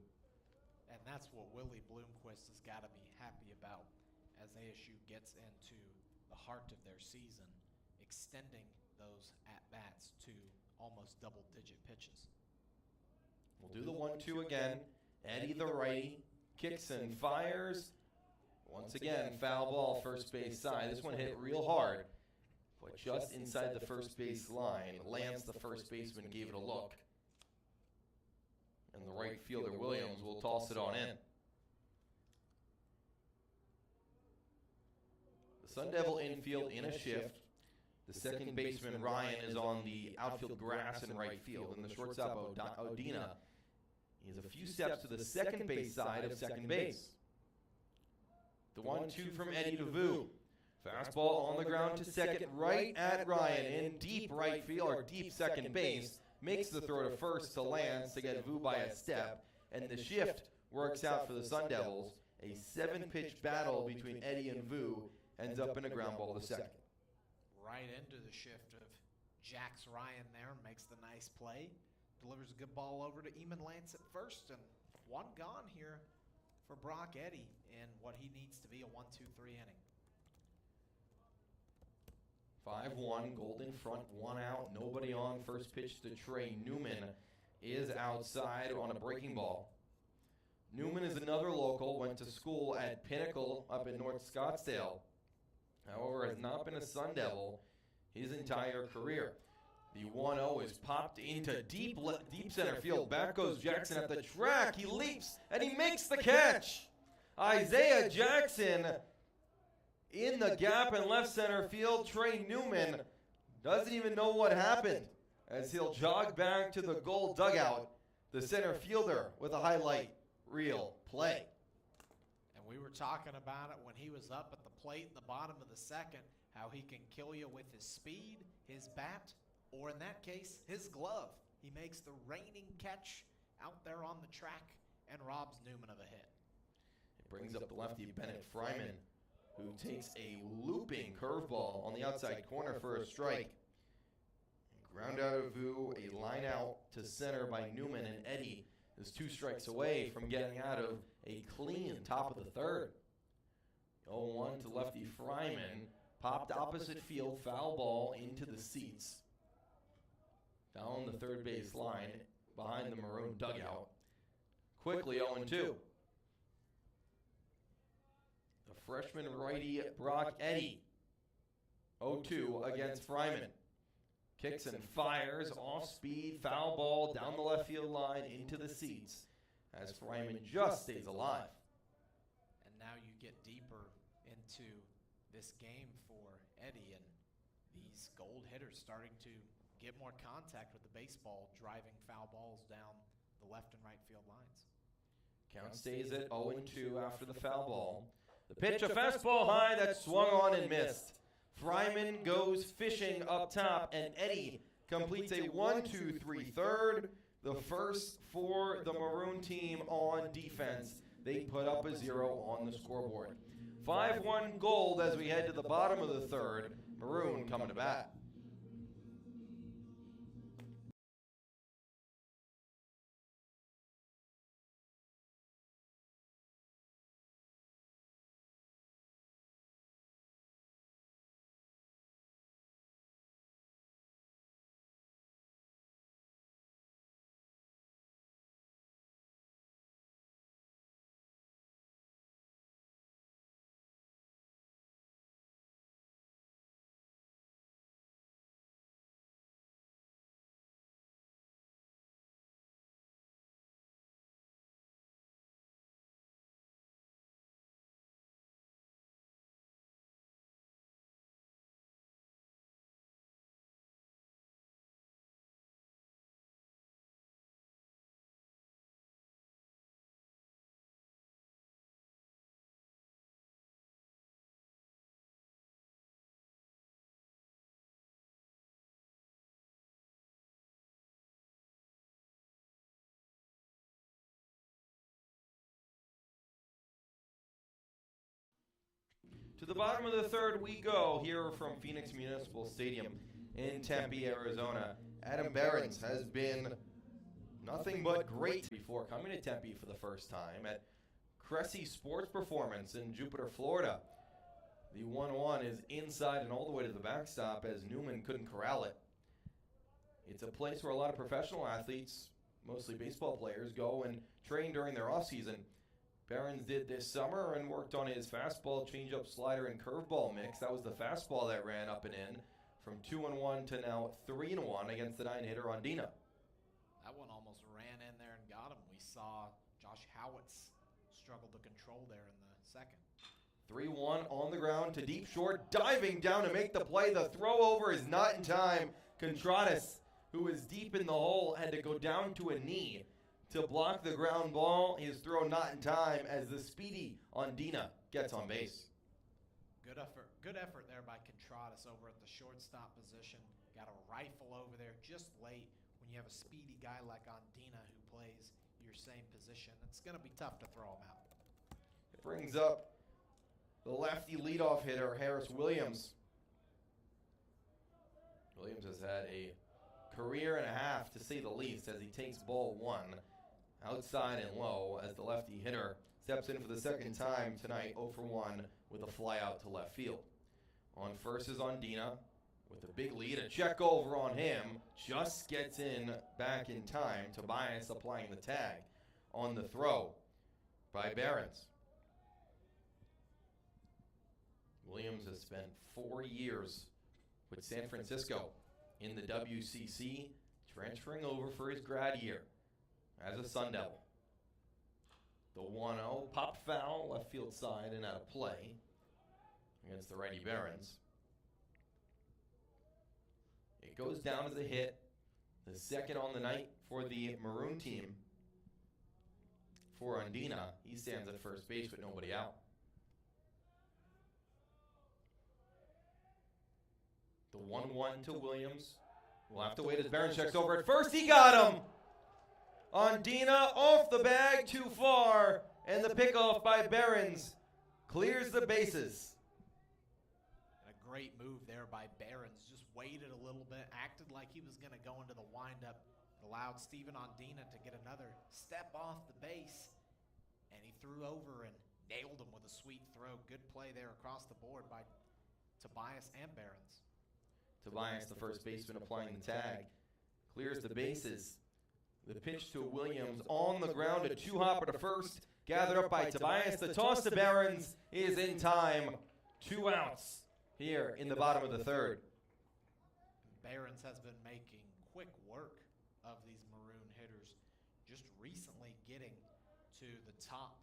And that's what Willie Bloomquist has got to be happy about as ASU gets into the heart of their season, extending those at-bats to almost double-digit pitches. We'll do the 1-2 again. Eddie the righty kicks and fires. Once again, foul ball, first base side. This one hit real hard, but just inside the first base line. Lance, the first baseman, gave it a look. And the right fielder, Williams, will toss it on in. The Sun Devil infield in a shift. The second baseman, Ryan, is on the outfield grass in right field. And the shortstop, Odina, is a few steps to the second base side of second base. The 1-2 from Eddie to Vu. Fastball on the ground to second, right at Ryan in deep right field or deep second base. Makes the throw to first to Lance to get Vu by a step. And the shift works out for the Sun Devils. A 7-pitch battle between Eddie and Vu ends up in a ground ball to second. Right into the shift of Jax Ryan there, makes the nice play. Delivers a good ball over to Eamon Lance at first, and one gone here for Brock Eddy in what he needs to be a 1-2-3 inning. 5-1, Gold in front, 1 out, nobody on. First pitch to Trey Newman is outside on a breaking ball. Newman is another local, went to school at Pinnacle up in North Scottsdale. However, has not been a Sun Devil his entire career. The 1-0 is popped into deep center field. Back goes Jackson at the track. He leaps, and he makes the catch. Isaiah Jackson in the gap in left center field. Trey Newman doesn't even know what happened as he'll jog back to the goal dugout. The center fielder with a highlight reel play. And we were talking about it when he was up at the plate in the bottom of the second, how he can kill you with his speed, his bat, or in that case, his glove. He makes the reigning catch out there on the track and robs Newman of a hit. It brings up the lefty Bennett Fryman, who takes a looping curveball on the outside corner for a strike. Ground out of Vu, a line out to center by Newman, and Eddie is 2 strikes away from getting out of a clean top of the third. 0-1 to lefty Fryman, popped opposite field, foul ball into the seats. Down the third base line, behind the Maroon dugout. Quickly 0-2. The freshman righty Brock Eddy, 0-2 against Fryman. Kicks and fires, off speed, foul ball down the left field line into the seats as Fryman just stays alive. And now you get deeper into this game for Eddie, and these Gold hitters starting to get more contact with the baseball, driving foul balls down the left and right field lines. Count stays at 0-2 after the foul ball. The pitch, a fastball high that swung on and missed. Fryman goes fishing up top, and Eddie completes a 1-2-3 third. The first for the Maroon team on defense. They put up a 0 on the scoreboard. 5-1 Gold as we head to the bottom of the third. Maroon coming to bat. To the bottom of the third we go here from Phoenix Municipal Stadium in Tempe, Arizona. Adam Behrens has been nothing but great before coming to Tempe for the first time at Cressy Sports Performance in Jupiter, Florida. The 1-1 is inside and all the way to the backstop as Newman couldn't corral it. It's a place where a lot of professional athletes mostly baseball players, go and train during their offseason. Barons did this summer and worked on his fastball, changeup, slider, and curveball mix. That was the fastball that ran up and in from 2-1 to now 3-1 against the 9-hitter Ondina. That one almost ran in there and got him. We saw Josh Howitt's struggle to control there in the second. 3-1 on the ground to deep short, diving down to make the play. The throw over is not in time. Contreras, who is deep in the hole, had to go down to a knee to block the ground ball. His throw not in time as the speedy Ondina gets on base. Good effort there by Contreras over at the shortstop position. Got a rifle over there just late. When you have a speedy guy like Ondina who plays your same position, it's going to be tough to throw him out. It brings up the lefty leadoff hitter, Harris Williams. Williams has had a career and a half, to say the least, as he takes ball one outside and low as the lefty hitter steps in for the second time tonight, 0 for 1 with a fly out to left field. On first is Ondina with a big lead. A check over on him. Just gets in back in time. Tobias applying the tag on the throw by Barons. Williams has spent 4 years with San Francisco in the WCC, transferring over for his grad year as a Sun Devil. The 1-0 pop foul left field side and out of play against the righty Barons. It goes down as a hit, the second on the night for the Maroon team. For Ondina, he stands at first base with nobody out. The 1-1 to Williams. We'll have to wait as Barron checks over at first. He got him! Ondina off the bag too far, and the pickoff by Barons clears the bases. A great move there by Barons. Just waited a little bit, acted like he was going to go into the windup. Allowed Steven Ondina to get another step off the base, and he threw over and nailed him with a sweet throw. Good play there across the board by Tobias and Barons. Tobias, the first baseman, applying the tag, clears the bases. The pitch to Williams on the ground, a two-hopper to first, gathered up by Tobias. The toss to Barons is in time. 2 outs here in the bottom of the third. Barons has been making quick work of these Maroon hitters, just recently getting to the top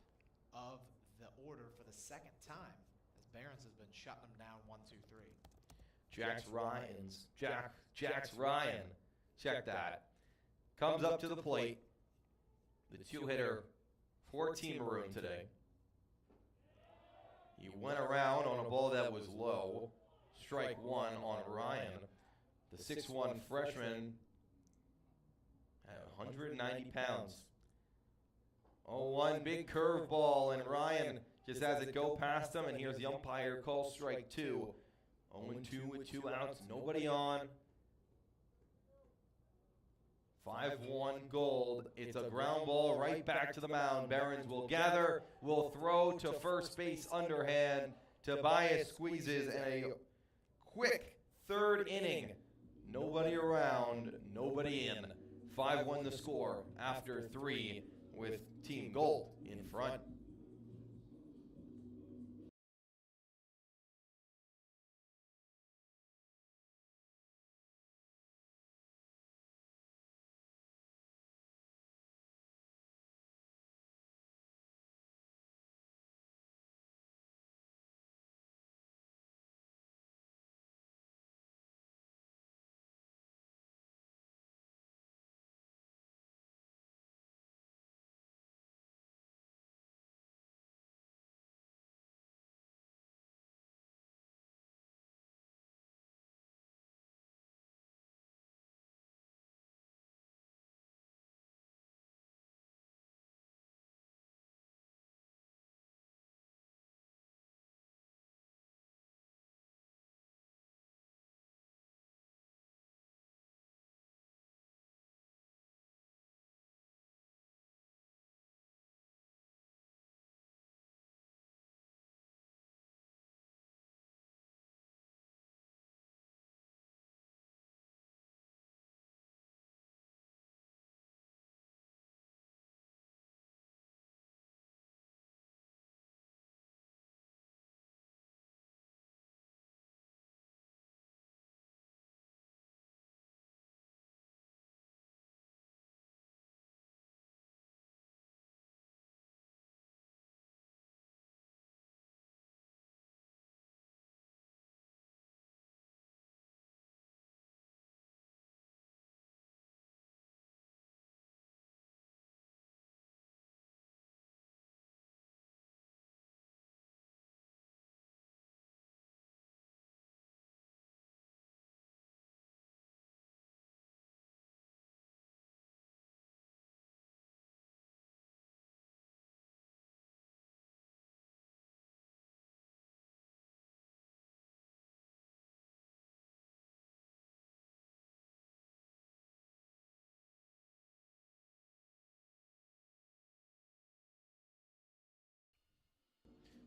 of the order for the second time, as Barons has been shutting them down 1, 2, 3. Jax Ryan, check that. Comes up to the plate. The two-hitter for Team Maroon today. He went around on a ball that was low. Strike one on Ryan. The 6'1 freshman at 190 pounds. 0-1, big curveball, and Ryan just has it go past him, and here's the umpire call strike two. 0-2 with 2 outs, nobody on. 5-1 Gold. It's a ground ball right back to the mound. Barons will gather, will throw to first base underhand. Tobias squeezes, and a quick third inning. Nobody around, nobody in. 5-1 the score after 3 with Team Gold in front.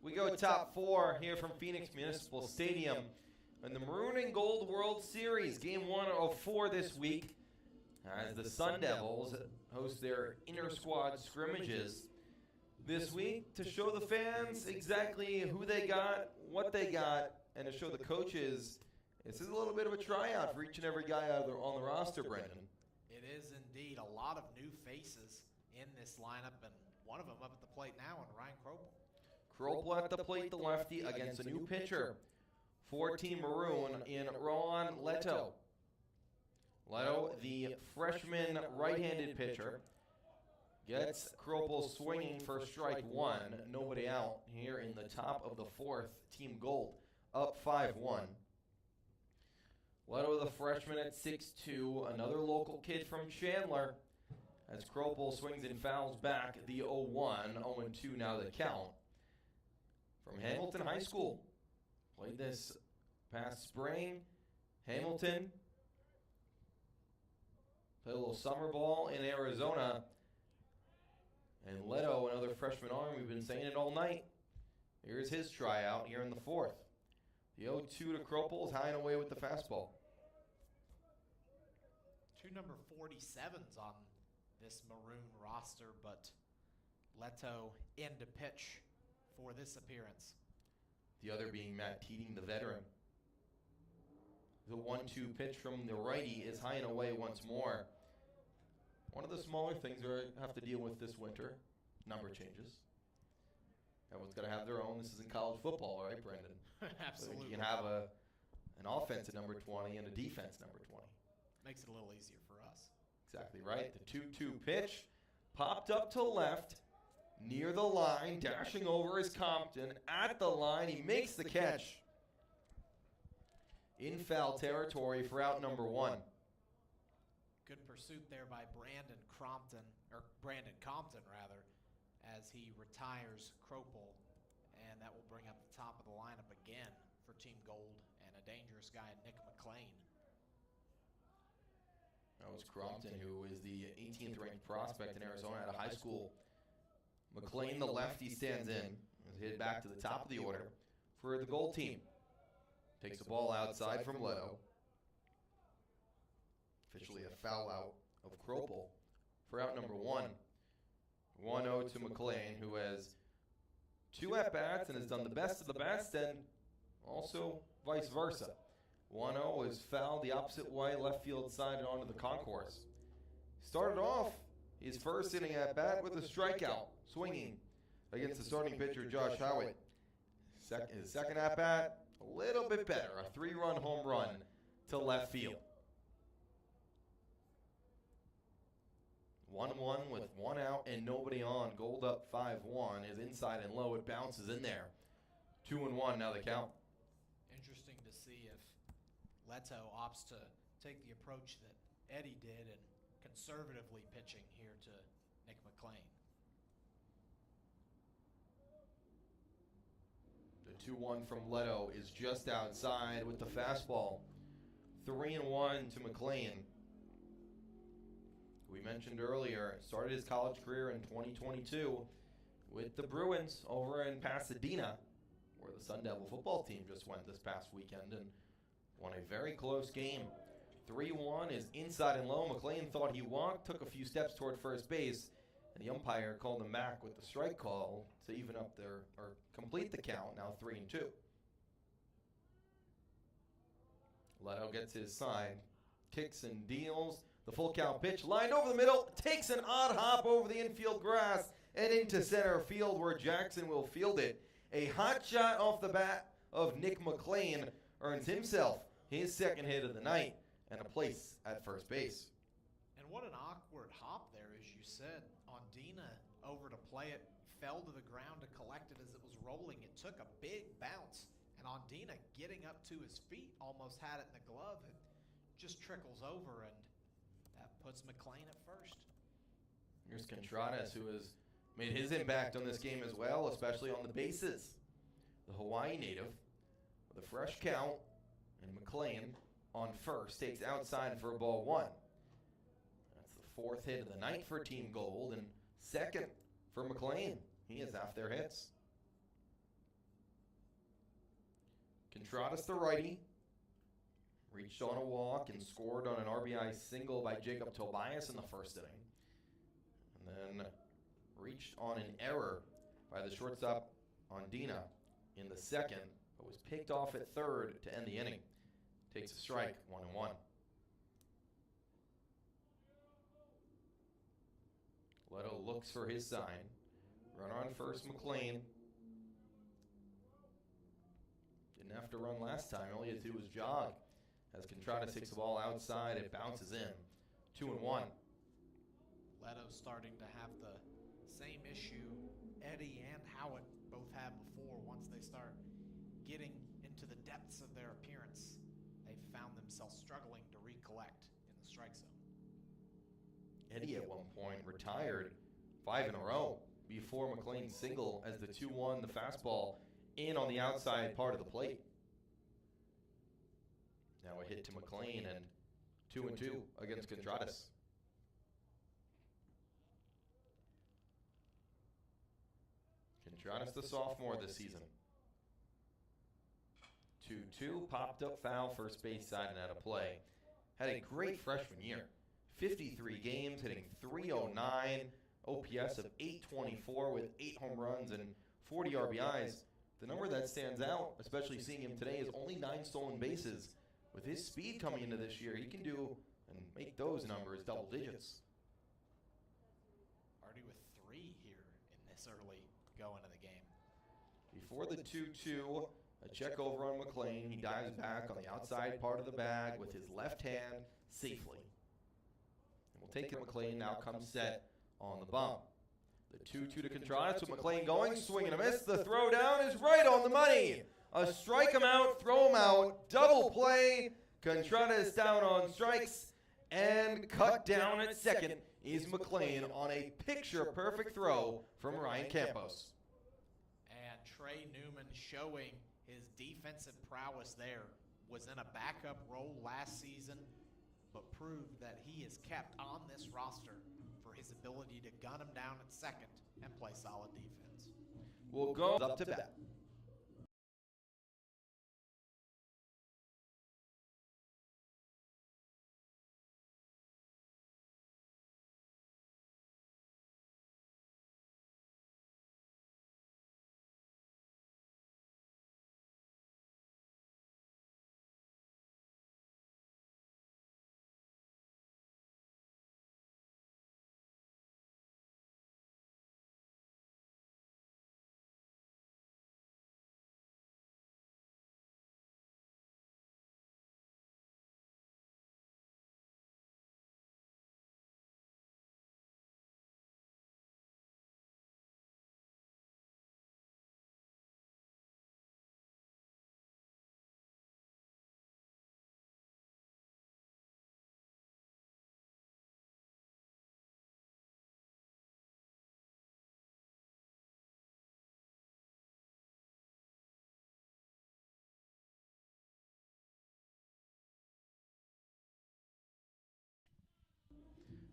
We go top 4 here from Phoenix Municipal Stadium in the Maroon and Gold World Series. Game 1 of 4 this week as the Sun Devils host their inter-squad scrimmages this week to show the fans exactly who they got, what they got, and to show the coaches this is a little bit of a tryout for each and every guy on the roster, Brenden. It is indeed a lot of new faces in this lineup, and one of them up at the plate now, and Ryan Kropel. Kropel at the plate, the lefty, against a new pitcher for Team Maroon in Ron Leto. Leto, the freshman right-handed pitcher, gets Kropel swinging for strike 1. Nobody out here in the top of the 4th. Team Gold up 5-1. Leto, the freshman at 6'2", another local kid from Chandler, as Kropel swings and fouls back the 0-1, 0-2 now the count. From Hamilton High School, played this past spring. Hamilton played a little summer ball in Arizona. And Leto, another freshman arm, we've been saying it all night. Here's his tryout here in the 4th. The 0-2 to Kropel is high and away with the fastball. 2 number 47s on this Maroon roster, but Leto in to pitch for this appearance. The other being Matt Teating, the veteran. The 1-2 pitch from the righty is high and away once more. One of the smaller things I have to deal with this winter, number changes. Everyone's got to have their own. This isn't college football, right, Brenden? Absolutely. You can have an offense at number 20 and a defense number 20. Makes it a little easier for us. Exactly right. The 2-2 pitch popped up to left, near the line, dashing over is Compton. At the line, he makes the catch. In foul territory for out number 1. Good pursuit there by Brenden Compton, as he retires Kropel, and that will bring up the top of the lineup again for Team Gold and a dangerous guy, Nick McLean. That was Crompton, who is the 18th ranked prospect in Arizona out of high school. McLean, the lefty, stands in, is hit back to the top of the order for the Gold team. Takes the ball outside from Leto. Officially a foul out of Kropel for out number 1. 1-0 to McLean, who has 2 at-bats and has done the best of the best, and also vice versa. 1-0 is fouled the opposite way, left field side and onto the concourse. Started off his first inning at-bat with a strikeout, swinging against the starting pitcher, Josh Howitt. His second at-bat, a little bit better, a 3-run home run to left field. 1-1 with 1 out and nobody on. Gold up 5-1 is inside and low. It bounces in there. 2-1 now the count. Interesting to see if Leto opts to take the approach that Eddie did and conservatively pitching here to Nick McLean. The 2-1 from Leto is just outside with the fastball. 3-1 to McLean. We mentioned earlier, started his college career in 2022 with the Bruins over in Pasadena, where the Sun Devil football team just went this past weekend and won a very close game. 3-1 is inside and low. McLean thought he walked, took a few steps toward first base, and the umpire called him back with the strike call to even up there, or complete the count, now 3-2. Leto gets his sign, kicks and deals. The full count pitch lined over the middle, takes an odd hop over the infield grass and into center field where Jackson will field it. A hot shot off the bat of Nick McLean earns himself his second hit of the night and a place at first base. And what an awkward hop there, as you said. Ondina over to play it, fell to the ground to collect it as it was rolling. It took a big bounce, and Ondina getting up to his feet almost had it in the glove. It just trickles over, and that puts McLean at first. Here's Contreras, who has made his impact on this game as well, especially on the bases. The Hawaii native with a fresh count, and McLean on first takes outside for a ball 1. That's the 4th hit of the night for Team Gold and second for McLean. He has half their hits. Contradas, the righty, reached on a walk and scored on an RBI single by Jacob Tobias in the first inning. And then reached on an error by the shortstop Ondina in the second, but was picked off at third to end the inning. Takes a strike, 1-1. Leto looks for his sign. Runner on first, McLean. Didn't have to run last time. All he had to do was jog. As Contradas takes the ball outside, it bounces in. 2-1. Leto's starting to have the same issue Eddie and Howitt both had before. Once they start getting into the depths of their appearance, they found themselves struggling to recollect in the strike zone. Eddie at one point retired 5 in a row before McLean's single as the 2-1, the fastball in on the outside part of the plate. Now a hit to McLean and 2-2 against Contradas. Contradas, the sophomore this season. 2-2, popped up foul, first base side and out of play. Had a great freshman year. 53 games, hitting .309, OPS of .824 with 8 home runs and 40 RBIs. The number that stands out, especially seeing him today, is only 9 stolen bases. With his speed coming into this year, he can do and make those numbers double digits. Already with 3 here in this early going of the game. Before the 2-2, a check over on McLean. He dives back on the outside part of the bag with his left hand safely. And we'll take it. McLean now comes set on the bump. The 2-2 to Contradas with McLean going, swing and a miss. The throw down is right on the money. A strike him out, throw him out, double play. Contradas down on strikes, and cut down at second is McLean on a picture-perfect throw from Ryan Campos. And Trey Newman showing his defensive prowess there. Was in a backup role last season, but proved that he is kept on this roster for his ability to gun him down at second and play solid defense. We'll go up to bat.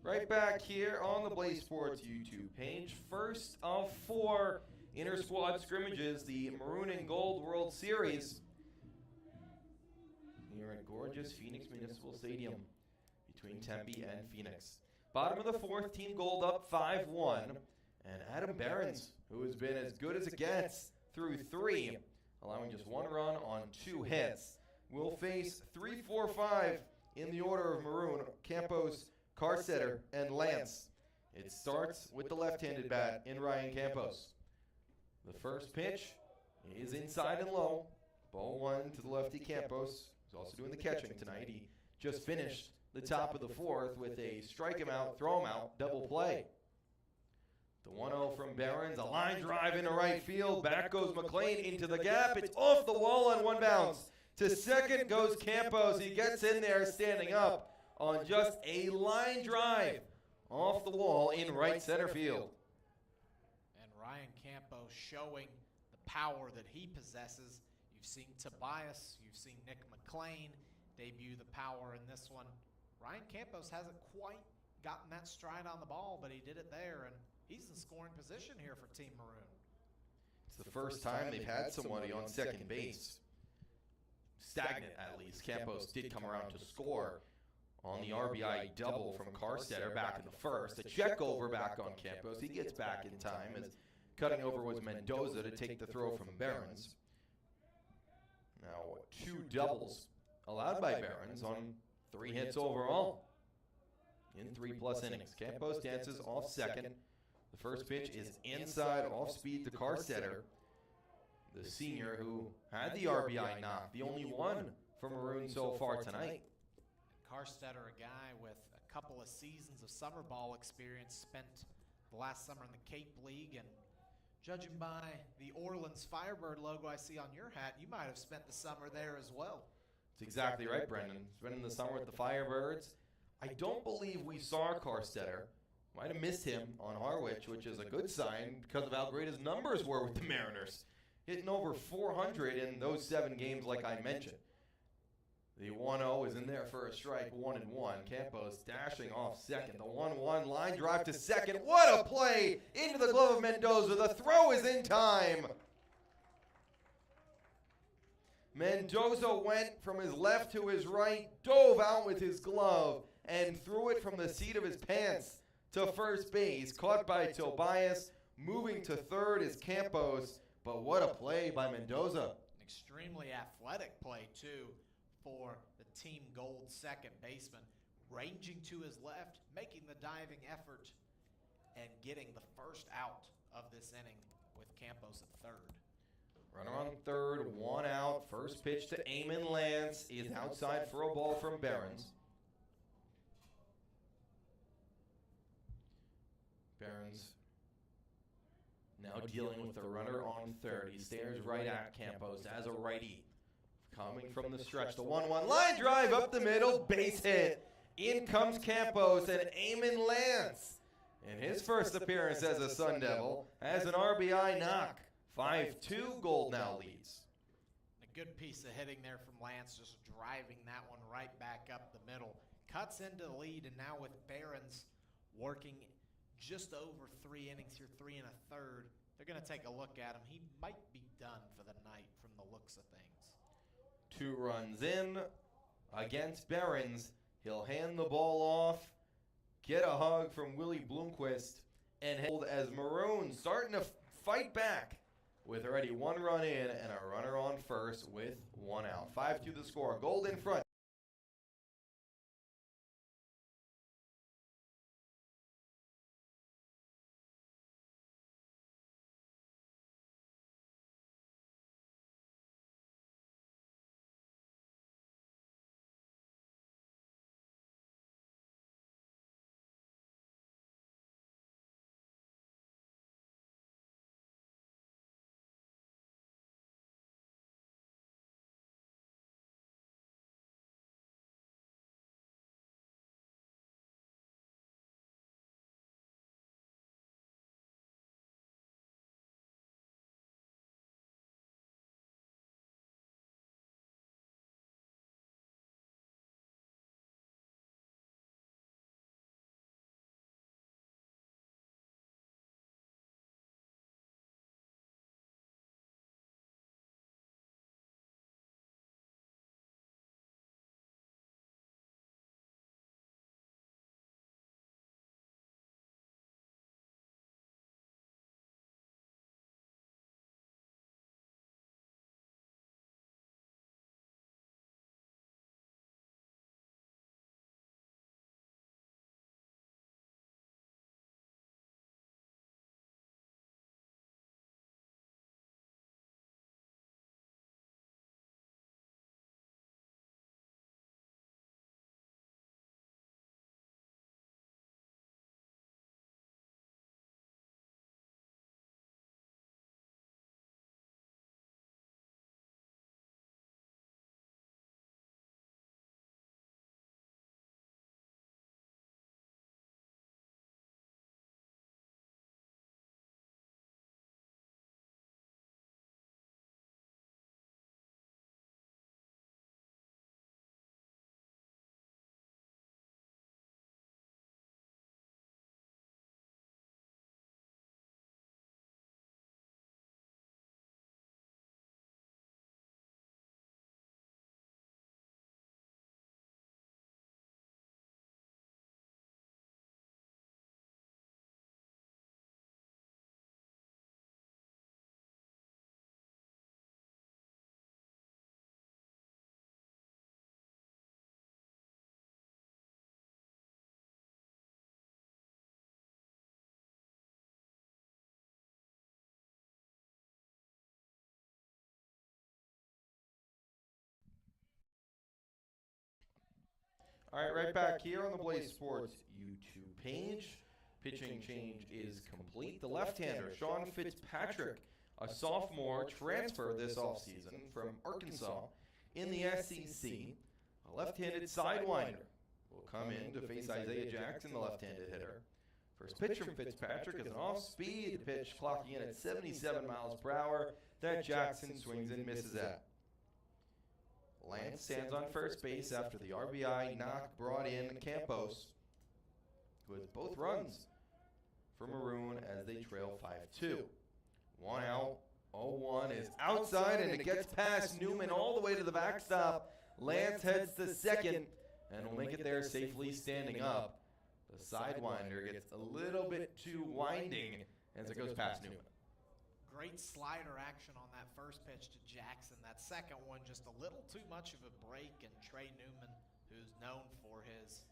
Right back here on the Blaze Sports YouTube page. First of 4 inter-squad scrimmages, the Maroon and Gold World Series here at gorgeous Phoenix Municipal Stadium between Tempe and Phoenix. Bottom of the 4th, Team Gold up 5-1, and Adam Behrens, who has been as good as it gets through 3, allowing just 1 run on 2 hits, will face 3-4-5 in the order of Maroon, Campos, Carsetter, and Lance. It starts with the left-handed bat in Ryan Campos. The first pitch is inside and low. Ball 1 to the lefty Campos, who's also doing the catching tonight. He just finished the top of the 4th with a strike him out, throw him out, double play. The 1-0 from Behrens, a line drive into right field. Back goes McLean into the gap. It's off the wall on 1 bounce. To second goes Campos. He gets in there standing up on just a line drive off the wall in right center field. And Ryan Campos showing the power that he possesses. You've seen Tobias, you've seen Nick McLean debut the power in this one. Ryan Campos hasn't quite gotten that stride on the ball, but he did it there, and he's in scoring position here for Team Maroon. It's the first time they've had somebody on second base. stagnant at least. Campos did come around to score on the RBI double from Carstetter back in the first. A check over back on Campos. He gets back in time as cutting over was Mendoza to take the throw from Behrens. Now 2 doubles allowed by Behrens on 3 hits overall in 3+ innings. Campos dances off second. The first pitch is inside, off speed to Carstetter, the senior who had the RBI knock, the only one for Maroon so far tonight. Carstetter, a guy with a couple of seasons of summer ball experience, spent the last summer in the Cape League, and judging by the Orleans Firebird logo I see on your hat, you might have spent the summer there as well. That's exactly right, Brenden. Spending the summer with the Firebirds. I don't believe we saw Carstetter. Might have missed him on Harwich, which is a good sign because of how great his numbers were with the Mariners. Hitting over 400 in those 7 games like I mentioned. The 1-0 is in there for a strike, 1-1. Campos dashing off second. The 1-1 line drive to second. What a play into the glove of Mendoza. The throw is in time. Mendoza went from his left to his right, dove out with his glove, and threw it from the seat of his pants to first base. Caught by Tobias. Moving to third is Campos. But what a play by Mendoza. An extremely athletic play, too, for the team gold second baseman. Ranging to his left, making the diving effort, and getting the first out of this inning with Campos at third. Runner on third, 1 out. First pitch to Eamon Lance is outside for a ball from Behrens. Behrens now dealing with the runner on third. He stares right at Campos as a righty. Coming from the stretch, the 1-1 line drive up the middle, base hit. In comes Campos and Eamon Lance. In his first appearance as a Sun Devil, has an RBI knock. 5-2, Gold now leads. A good piece of hitting there from Lance, just driving that one right back up the middle. Cuts into the lead, and now with Behrens working just over 3 innings here, 3 1/3, they're going to take a look at him. He might be done for the night from the looks of things. 2 runs in against Behrens. He'll hand the ball off, get a hug from Willie Bloomquist, and hold as Maroon starting to fight back with already 1 run in and a runner on first with 1 out. 5-2 the score. Gold in front. All right, right back here on the Blaze Sports YouTube page. Pitching change is complete. The left-hander, Sean Fitzpatrick, a sophomore transfer this offseason from Arkansas in the SEC. A left-handed sidewinder will come in to face Isaiah Jackson, the left-handed hitter. First pitch from Fitzpatrick is an off-speed pitch, clocking in at 77 miles per hour that Jackson swings and misses at. Lance stands on first base after the RBI knock brought in Campos, who has both runs for Maroon as they trail 5-2. One out, 0-1 is outside, and it gets past Newman all the way to the backstop. Lance heads to second and will make it there safely standing up. The sidewinder gets a little bit too winding as it goes past Newman. Great slider action on that first pitch to Jackson. That second one, just a little too much of a break, and Trey Newman, who's known for his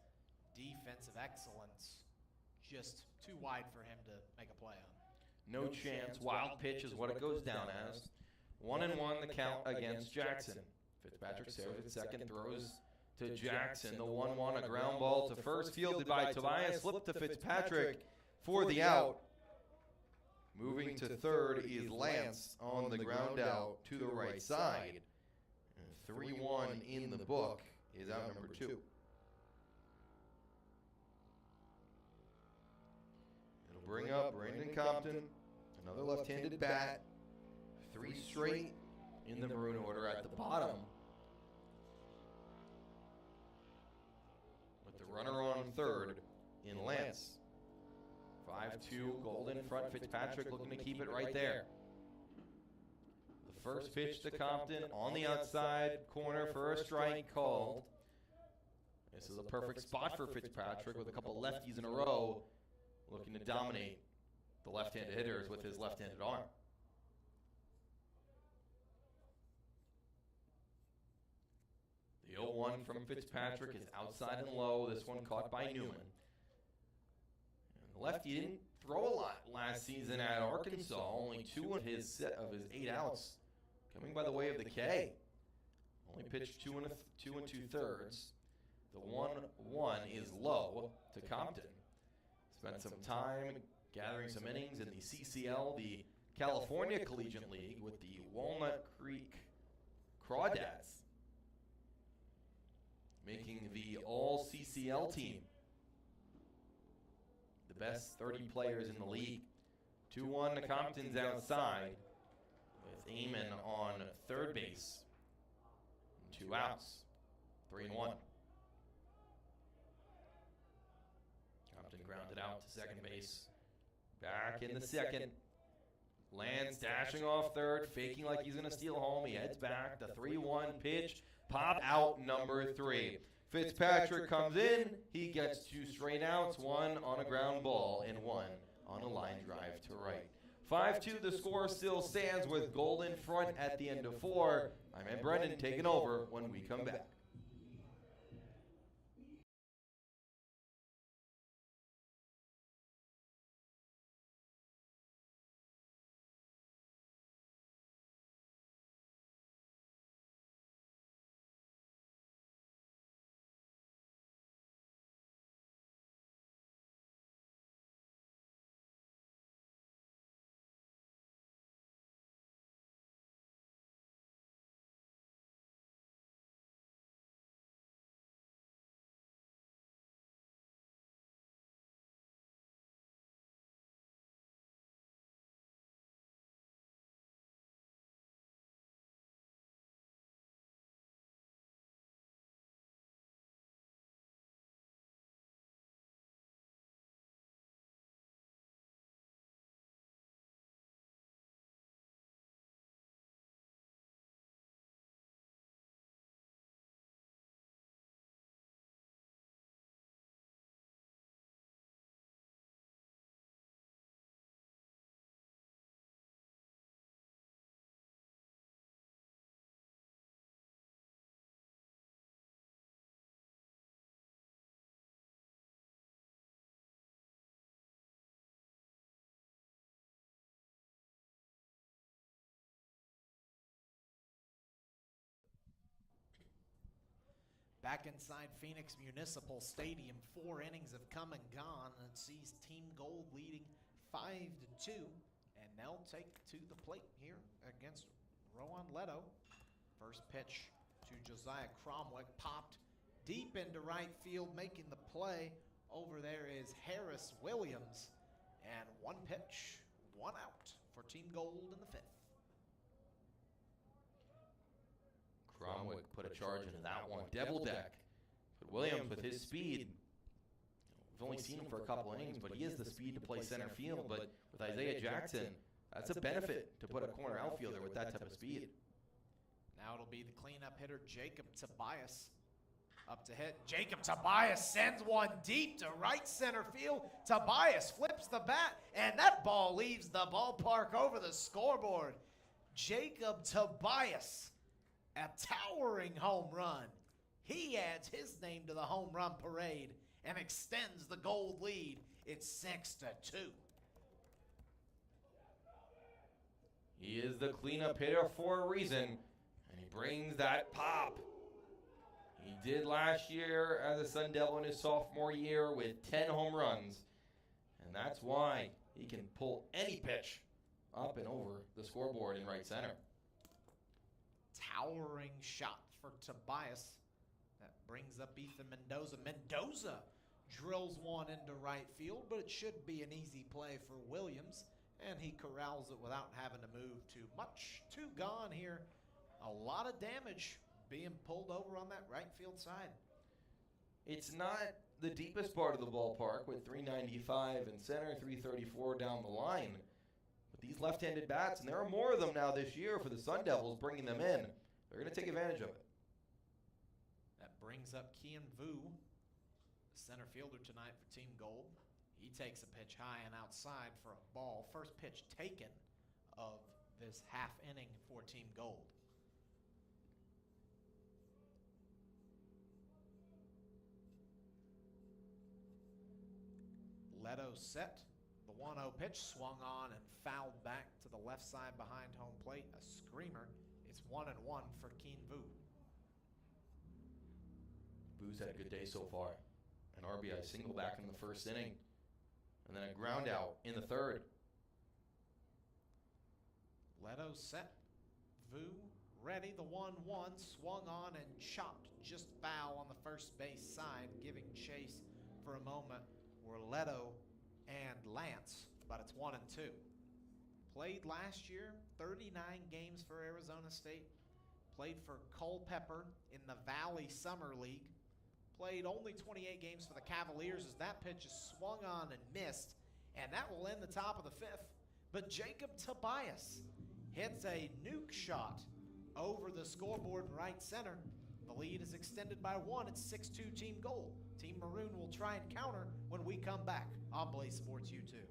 defensive excellence, just too wide for him to make a play on. No chance. Wild pitch is what it goes down as. 1-1 the count against Jackson. Fitzpatrick serves at second, throws to Jackson. The 1-1, a ground ball to first, fielded by Tobias. Flip to Fitzpatrick for the out. Moving to third is Lance on the ground out to the right side. 3-1 in the book is out number 2. It'll bring up Brenden Compton, another left-handed bat. 3 straight in the Maroon order at the bottom. With the runner on third in Lance. 5-2, Golden front. Fitzpatrick looking to keep it right there. The first pitch to Compton on the outside corner for a strike called. This is a perfect spot for Fitzpatrick with a couple lefties in a row, looking to dominate the left-handed hitters with his left-handed arm. The 0-1 from Fitzpatrick is outside and low. This one caught by Newman. Lefty didn't throw a lot last season at Arkansas. Only 2 of his 8 outs coming by the way of the K. Only pitched 2 2/3. The 1-1 is low to Compton. Spent some time gathering some innings in the CCL, the California Collegiate League, with the Walnut Creek Crawdads, making the all-CCL team. The best 30 players in the league. 2-1 to Compton's outside with Eamon on third base. 2 outs. 3-1. Compton grounded out to second base. Back in the second. Lance dashing off third, faking like he's going to steal home. He heads back. The 3-1 pitch. Pop out number 3. Fitzpatrick comes in, he gets 2 straight outs, 1 on a ground ball and 1 on a line drive to right. 5-2, the score still stands with Golden front at the end of 4. I'm Ed Brenden taking over when we come back. Back inside Phoenix Municipal Stadium, 4 innings have come and gone, and it sees Team Gold leading 5-2, and they'll take to the plate here against Rowan Leto. First pitch to Josiah Cromwell, popped deep into right field, making the play. Over there is Harris Williams, and 1 pitch, 1 out for Team Gold in the 5th. Cromwick put a charge into that one. Devil deck. But Williams with his speed. We've only seen him for a couple innings, but he has the speed to play center field. But with Isaiah Jackson, that's a benefit to put a corner outfielder with that type of speed. Now it'll be the cleanup hitter, Jacob Tobias. Up to hit. Jacob Tobias sends one deep to right center field. Tobias flips the bat, and that ball leaves the ballpark over the scoreboard. Jacob Tobias, a towering home run. He adds his name to the home run parade and extends the Gold lead. It's 6-2. He is the cleanup hitter for a reason, and he brings that pop. He did last year as a Sun Devil in his sophomore year with 10 home runs, and that's why he can pull any pitch up and over the scoreboard in right center. Towering shot for Tobias. That brings up Ethan Mendoza. Mendoza drills one into right field, but it should be an easy play for Williams, and he corrals it without having to move too much. 2 gone here. A lot of damage being pulled over on that right field side. It's not the deepest part of the ballpark with 395 in center, 334 down the line. But these left-handed bats, and there are more of them now this year for the Sun Devils, bringing them in. They're going to take advantage of it. That brings up Kian Vu, the center fielder tonight for Team Gold. He takes a pitch high and outside for a ball. First pitch taken of this half inning for Team Gold. Leto set. The 1-0 pitch swung on and fouled back to the left side behind home plate. A screamer. It's 1-1 for Keen Vu. Vu's had a good day so far. An RBI single back in the first inning, and then a ground out in the third. Leto set. Vu ready. The 1-1 swung on and chopped just foul on the first base side, giving chase for a moment were Leto and Lance, but it's 1-2. Played last year, 39 games for Arizona State. Played for Culpeper in the Valley Summer League. Played only 28 games for the Cavaliers as that pitch is swung on and missed, and that will end the top of the 5th. But Jacob Tobias hits a nuke shot over the scoreboard in right center. The lead is extended by 1. It's 6-2 Team Gold. Team Maroon will try and counter when we come back on Blaze Sports YouTube.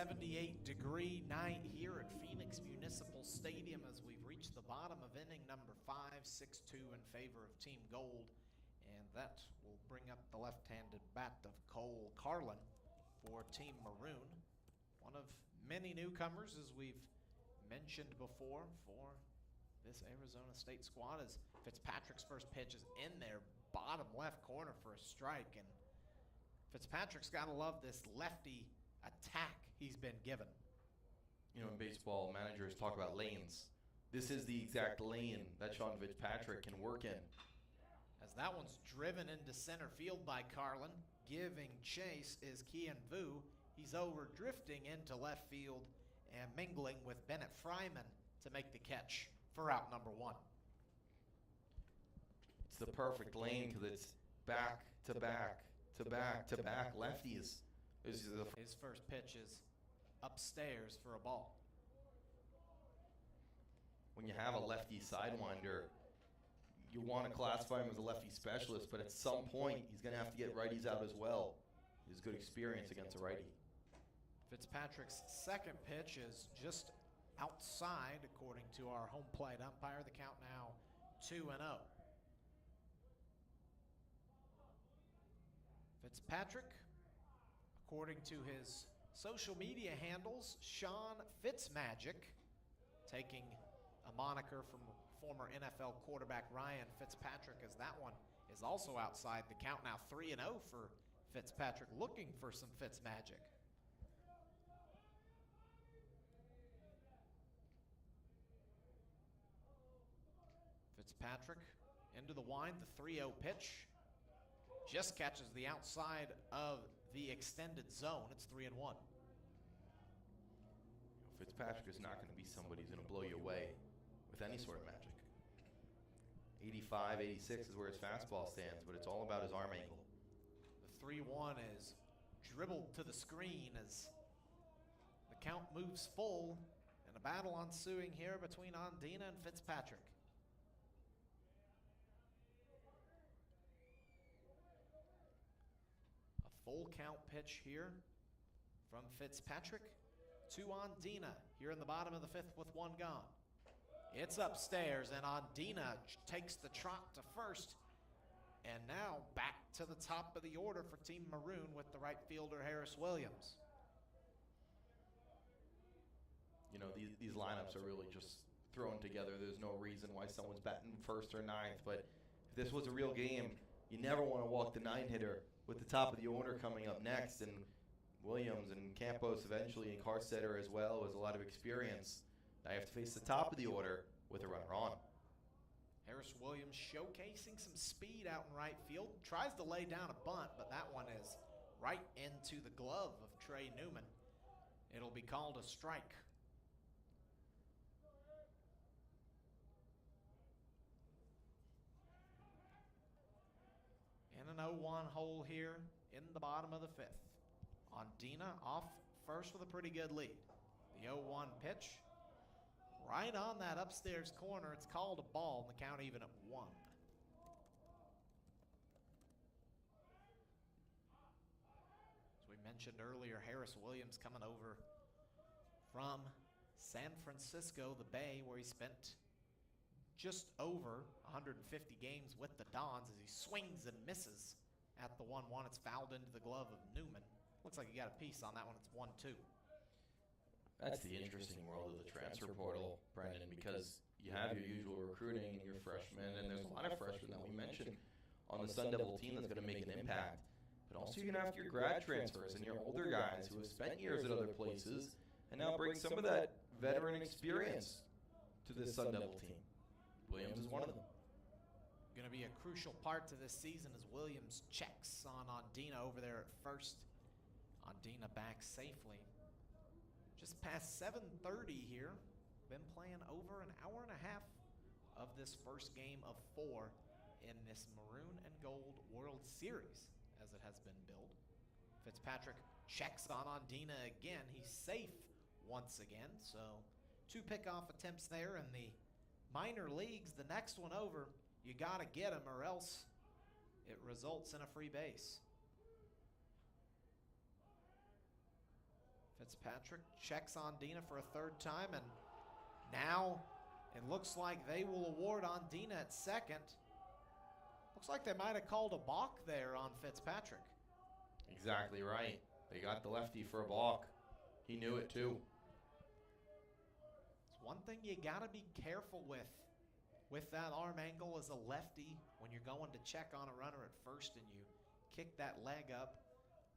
78-degree night here at Phoenix Municipal Stadium as we've reached the bottom of inning number 5, 6-2 in favor of Team Gold. And that will bring up the left-handed bat of Cole Carlin for Team Maroon. One of many newcomers, as we've mentioned before, for this Arizona State squad, as Fitzpatrick's first pitch is in there, bottom left corner for a strike. And Fitzpatrick's got to love this lefty attack he's been given. You know, in baseball, managers talk about lanes. This is the exact lane that Sean Fitzpatrick can work in. As that one's driven into center field by Carlin. Giving chase is Kian Vu. He's over drifting into left field and mingling with Bennett Fryman to make the catch for out number 1. It's the perfect lane because it's back to back to back to back lefties. His first pitch is upstairs for a ball. When you have a lefty sidewinder, you want to classify him as a lefty specialist, but at some point he's going to have to get righties out as well. He has good experience against a righty. Fitzpatrick's second pitch is just outside, according to our home plate umpire. The count now 2-0. Fitzpatrick, according to his social media handles, Sean Fitzmagic, taking a moniker from former NFL quarterback Ryan Fitzpatrick, as that one is also outside. The count now 3-0 for Fitzpatrick, looking for some Fitzmagic. Fitzpatrick into the wind, the 3-0 pitch. Just catches the outside of the extended zone. It's 3-1. Fitzpatrick is not going to be somebody who's going to blow you away with any sort of magic. 85, 86 is where his fastball stands, but it's all about his arm angle. The 3-1 is dribbled to the screen as the count moves full, and a battle ensuing here between Andina and Fitzpatrick. A full count pitch here from Fitzpatrick to Andina here in the bottom of the 5th with 1 gone. It's upstairs, and Andina takes the trot to first. And now back to the top of the order for Team Maroon with the right fielder Harris Williams. You know, these lineups are really just thrown together. There's no reason why someone's batting first or ninth, but if this was a real game, you never want to walk the 9-hitter with the top of the order coming up next. And Williams and Campos eventually, and Carstetter as well, has a lot of experience. Now you have to face the top of the order with a runner on. Harris Williams showcasing some speed out in right field. Tries to lay down a bunt, but that one is right into the glove of Trey Newman. It'll be called a strike. In an 0-1 hole here in the bottom of the 5th. Andina off first with a pretty good lead. The 0-1 pitch. Right on that upstairs corner. It's called a ball, and the count even at 1. As we mentioned earlier, Harris Williams coming over from San Francisco, the Bay, where he spent just over 150 games with the Dons, as he swings and misses at the 1-1. It's fouled into the glove of Newman. Looks like he got a piece on that one. It's 1-2. That's the interesting world of the transfer portal, Brenden, because you have your usual recruiting and your freshmen, and there's a lot of freshmen that we mentioned on the Sun Devil team that's going to make an impact. But also you're going to have your grad transfers and your older guys who have spent years at other places and now bring some of that veteran experience to this Sun Devil team. Williams is one of them. Going to be a crucial part to this season as Williams checks on Andina over there at first. Andina back safely. Just past 7:30 here. Been playing over an hour and a half of this first game of 4 in this Maroon and Gold World Series, as it has been billed. Fitzpatrick checks on Andina again. He's safe once again. So 2 pickoff attempts there in the minor leagues. The next one over, you got to get him, or else it results in a free base. Fitzpatrick checks on Dina for a third time, and now it looks like they will award on Dina at second. Looks like they might have called a balk there on Fitzpatrick. Exactly right. They got the lefty for a balk. He knew it too. It's one thing you gotta be careful with that arm angle as a lefty when you're going to check on a runner at first and you kick that leg up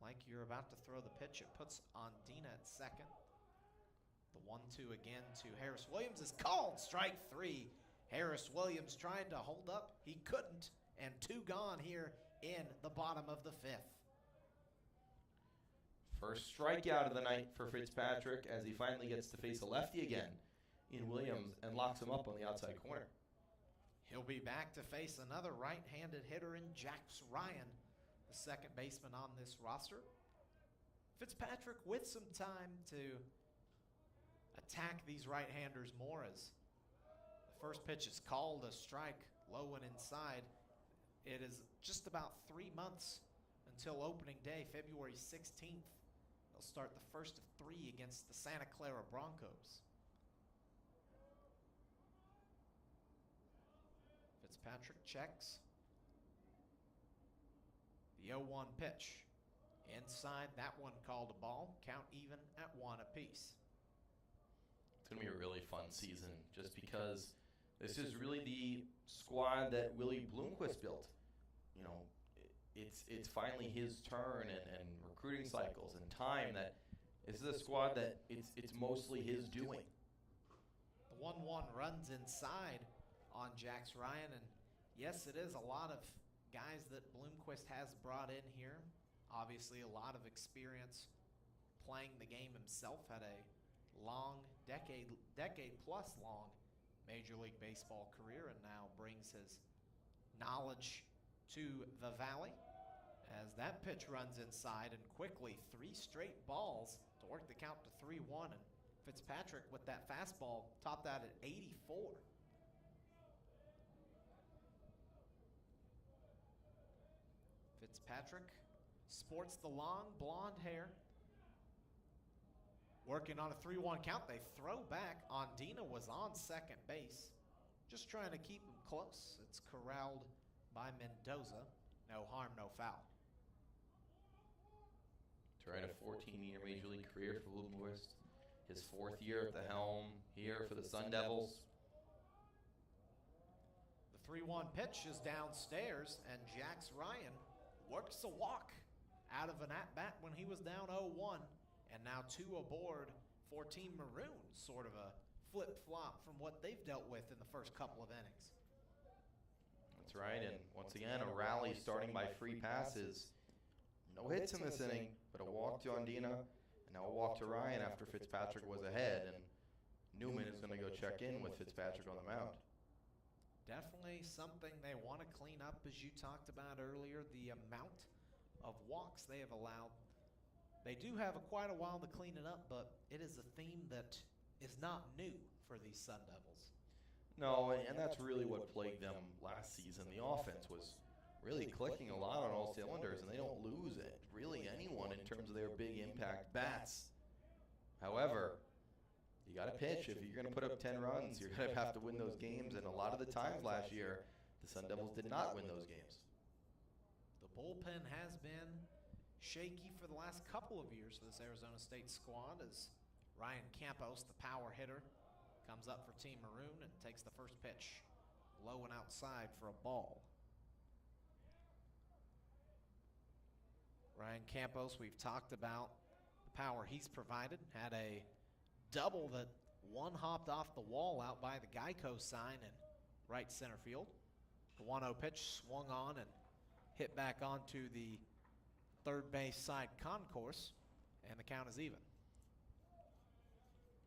like you're about to throw the pitch. It puts on Dina at second. The 1-2 again to Harris Williams is called. Strike 3. Harris Williams trying to hold up. He couldn't. And 2 gone here in the bottom of the 5th. First strikeout of the night for Fitzpatrick as he finally gets to face a lefty again in Williams and locks him up on the outside corner. He'll be back to face another right-handed hitter in Jax Ryan, the second baseman on this roster. Fitzpatrick with some time to attack these right-handers more as the first pitch is called a strike, low and inside. It is just about 3 months until opening day, February 16th. They'll start the first of 3 against the Santa Clara Broncos. Fitzpatrick checks. The 0-1 pitch. Inside, that one called a ball. Count even at 1 apiece. It's going to be a really fun season just because this is really the squad that Willie Bloomquist built. You know, it's finally his turn and recruiting cycles and time that this is a squad that it's mostly his doing. The 1-1 runs inside on Jax Ryan, and yes, it is a lot of guys that Bloomquist has brought in here. Obviously a lot of experience playing the game himself, had a long, decade plus long Major League Baseball career, and now brings his knowledge to the Valley. As that pitch runs inside, and quickly 3 straight balls to work the count to 3-1, and Fitzpatrick with that fastball topped out at 84. Fitzpatrick sports the long blonde hair. Working on a 3-1 count. They throw back. Ondina was on second base. Just trying to keep him close. It's corralled by Mendoza. No harm, no foul. Tried a 14-year Major League career for Bloomquist. His 4th year at the helm here for the Sun Devils. The 3-1 pitch is downstairs, and Jax Ryan works a walk out of an at-bat when he was down 0-1. And now 2 aboard for Team Maroon. Sort of a flip-flop from what they've dealt with in the first couple of innings. That's right, and once again, a rally starting by free passes. No hits in this inning, but a walk to Ondina, and now a walk to Ryan after Fitzpatrick was ahead, and Newman is going to go check in with Fitzpatrick on the mound. Definitely something they want to clean up, as you talked about earlier, the amount of walks they have allowed. They do have quite a while to clean it up, but it is a theme that is not new for these Sun Devils. No, and that's really what plagued them last season. The offense was really clicking a lot on all cylinders, and they don't lose it, really anyone in terms of their big impact bats. However, you got to pitch. If you're going to put up 10 runs, you're going to have to win those games, and a lot of the times last year, the Sun Devils did not win those games. The bullpen has been shaky for the last couple of years for this Arizona State squad, as Ryan Campos, the power hitter, comes up for Team Maroon and takes the first pitch low and outside for a ball. Ryan Campos, we've talked about the power he's provided. Had a double that one hopped off the wall out by the Geico sign in right center field. The 1-0 pitch swung on and hit back onto the third base side concourse, and the count is even.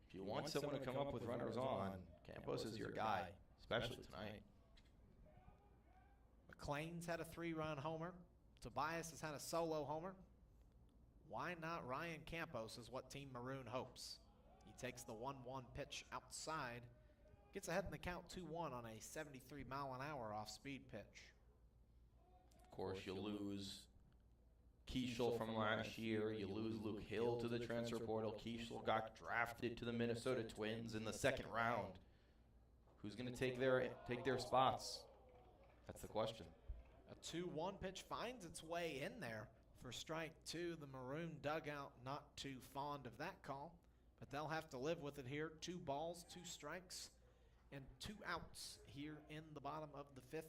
If you want someone to come up with runners on, Campos is your guy, especially tonight. McClain's had a 3-run homer. Tobias has had a solo homer. Why not Ryan Campos is what Team Maroon hopes. He takes the 1-1 pitch outside, gets ahead in the count 2-1 on a 73-mile-an-hour off-speed pitch. Of course, you lose Keishel from last year. You lose Luke Hill to the transfer portal. Keishel got drafted to the Minnesota Twins in the second round. Who's going to take their spots? That's the question. A 2-1 pitch finds its way in there for strike two. The Maroon dugout not too fond of that call, but they'll have to live with it here. 2 balls, 2 strikes, and 2 outs here in the bottom of the 5th.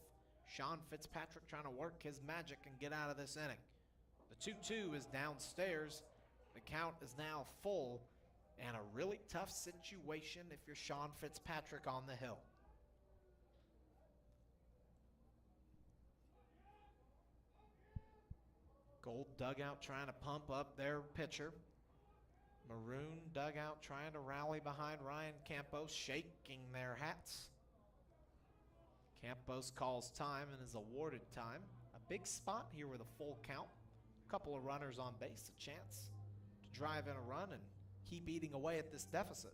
Sean Fitzpatrick trying to work his magic and get out of this inning. The 2-2 is downstairs. The count is now full, and a really tough situation if you're Sean Fitzpatrick on the hill. Gold dugout trying to pump up their pitcher. Maroon dugout trying to rally behind Ryan Campos, shaking their hats. Campos calls time and is awarded time. A big spot here with a full count. A couple of runners on base, a chance to drive in a run and keep eating away at this deficit.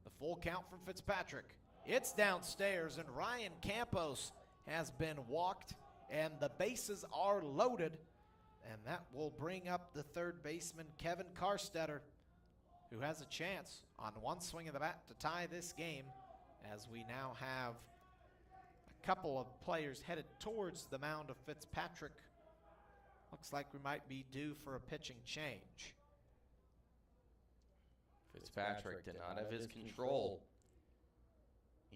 The full count from Fitzpatrick. It's downstairs, and Ryan Campos has been walked, and the bases are loaded, and that will bring up the third baseman, Kevin Karstetter, who has a chance on one swing of the bat to tie this game, as we now have a couple of players headed towards the mound of Fitzpatrick. Looks like we might be due for a pitching change. Fitzpatrick did not have his control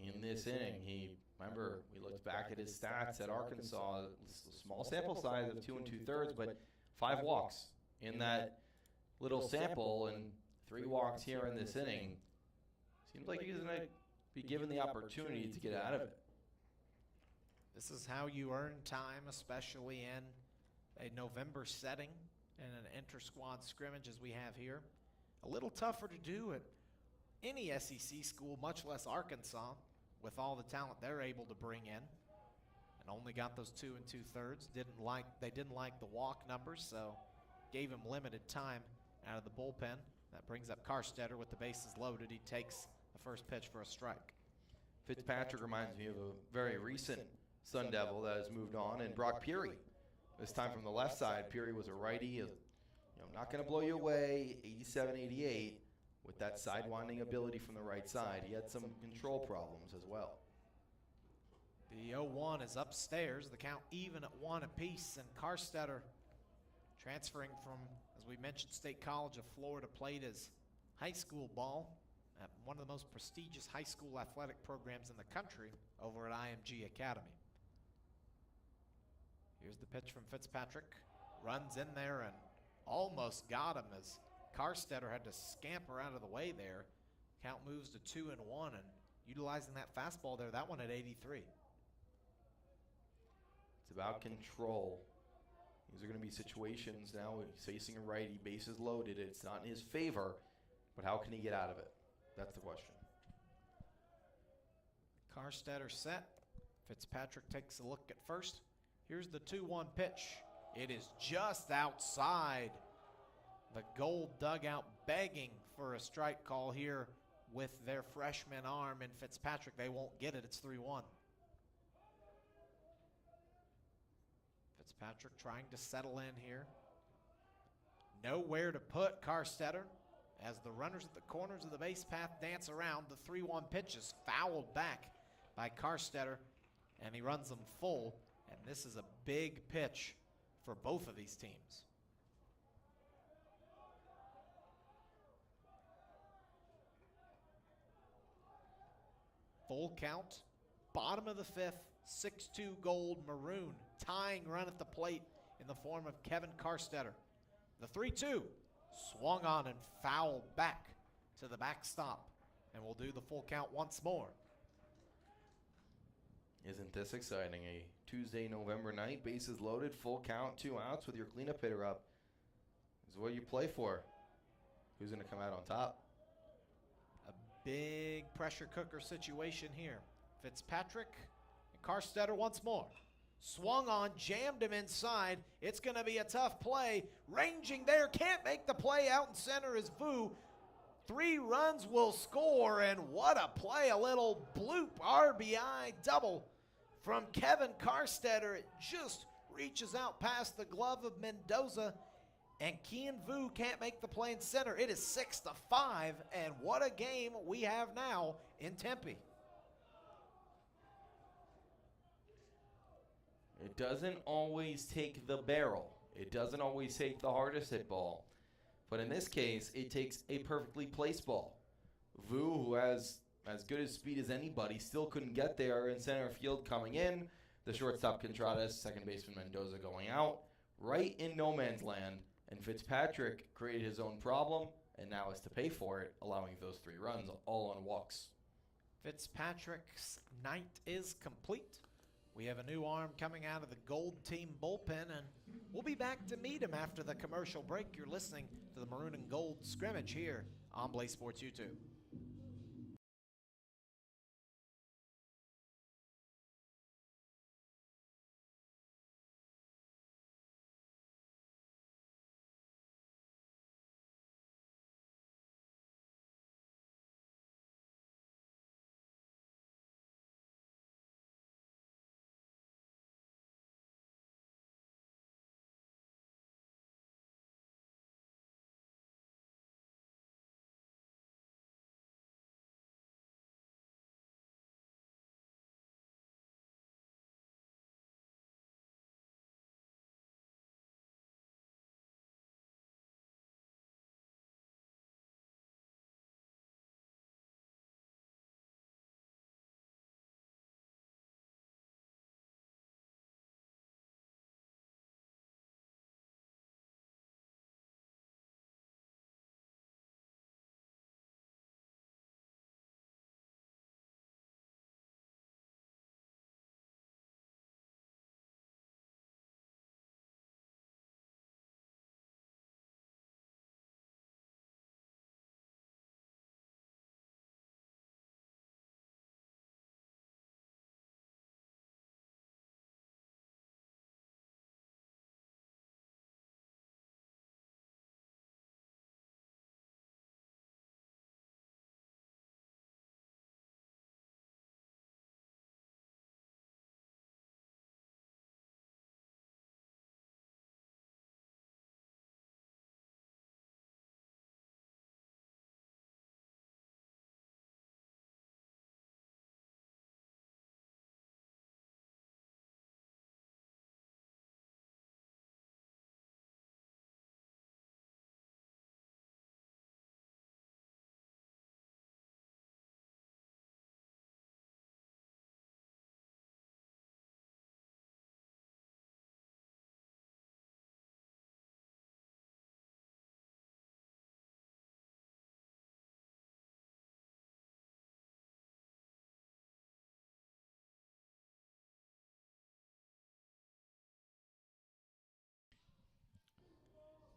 in this inning. Remember, we looked back at his stats at Arkansas, small sample size of 2 2/3, but 5 walks in that little sample and 3 walks here in this inning. Seems like he's going to be given the opportunity to get out of it. This is how you earn time, especially in a November setting and an inter-squad scrimmage as we have here. A little tougher to do at any SEC school, much less Arkansas, with all the talent they're able to bring in. And only got those 2 2/3. They didn't like the walk numbers, so gave him limited time out of the bullpen. That brings up Karstetter with the bases loaded. He takes the first pitch for a strike. Fitzpatrick reminds me of a very recent Sun Devil that has moved on, and Brock Peary. This time from the left side. Peary was a righty, not going to blow you away, 87, 88. With that sidewinding ability from the right side, he had some control problems as well. The 0-1 is upstairs. The count even at 1 apiece, and Karstetter, transferring from, as we mentioned, State College of Florida, played his high school ball at one of the most prestigious high school athletic programs in the country over at IMG Academy. Here's the pitch from Fitzpatrick. Runs in there and almost got him as Karstetter had to scamper out of the way there. Count moves to 2-1, and utilizing that fastball there, that one at 83. It's about control. These are going to be situations now. He's facing a righty, bases loaded. It's not in his favor, but how can he get out of it? That's the question. Karstetter set. Fitzpatrick takes a look at first. Here's the 2-1 pitch. It is just outside. The Gold dugout begging for a strike call here with their freshman arm, and Fitzpatrick, they won't get it. It's 3-1. Fitzpatrick trying to settle in here. Nowhere to put Karstetter as the runners at the corners of the base path dance around. The 3-1 pitch is fouled back by Karstetter, and he runs them full. And this is a big pitch for both of these teams. Full count, bottom of the 5th, 6-2 Gold, Maroon, tying run at the plate in the form of Kevin Karstetter. The 3-2 swung on and fouled back to the backstop, and we'll do the full count once more. Isn't this exciting? A Tuesday, November night, bases loaded, full count, 2 outs with your cleanup hitter up. This is what you play for. Who's going to come out on top? Big pressure cooker situation here. Fitzpatrick and Karstetter once more. Swung on, jammed him inside. It's going to be a tough play. Ranging there, can't make the play. Out in center is Vu. 3 runs will score, and what a play. A little bloop RBI double from Kevin Carstetter. It just reaches out past the glove of Mendoza, and Kian Vu can't make the play in center. It is 6-5, and what a game we have now in Tempe. It doesn't always take the barrel. It doesn't always take the hardest hit ball. But in this case, it takes a perfectly placed ball. Vu, who has as good as speed as anybody, still couldn't get there in center field coming in. The shortstop Contradas, second baseman Mendoza going out. Right in no man's land. And Fitzpatrick created his own problem and now has to pay for it, allowing those 3 runs all on walks. Fitzpatrick's night is complete. We have a new arm coming out of the Gold Team bullpen, and we'll be back to meet him after the commercial break. You're listening to the Maroon and Gold scrimmage here on Blaze Sports YouTube.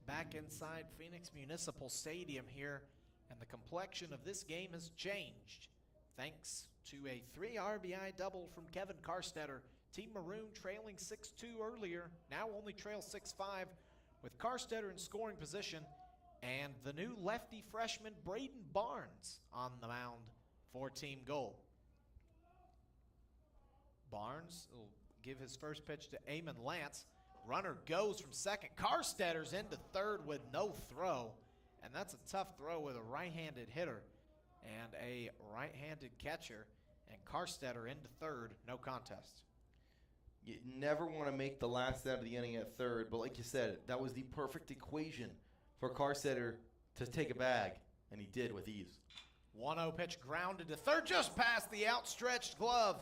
Back inside Phoenix Municipal Stadium here, and the complexion of this game has changed thanks to a 3 RBI double from Kevin Carstetter. Team Maroon trailing 6-2 earlier, now only trail 6-5 with Carstetter in scoring position, and the new lefty freshman Brenden Barnes on the mound for Team Gold. Barnes will give his first pitch to Eamon Lance. Runner goes from second. Carstetter's into third with no throw, and that's a tough throw with a right-handed hitter and a right-handed catcher, and Carstetter into third, no contest. You never want to make the last out of the inning at third, but like you said, that was the perfect equation for Carstetter to take a bag, and he did with ease. 1-0 pitch grounded to third, just past the outstretched glove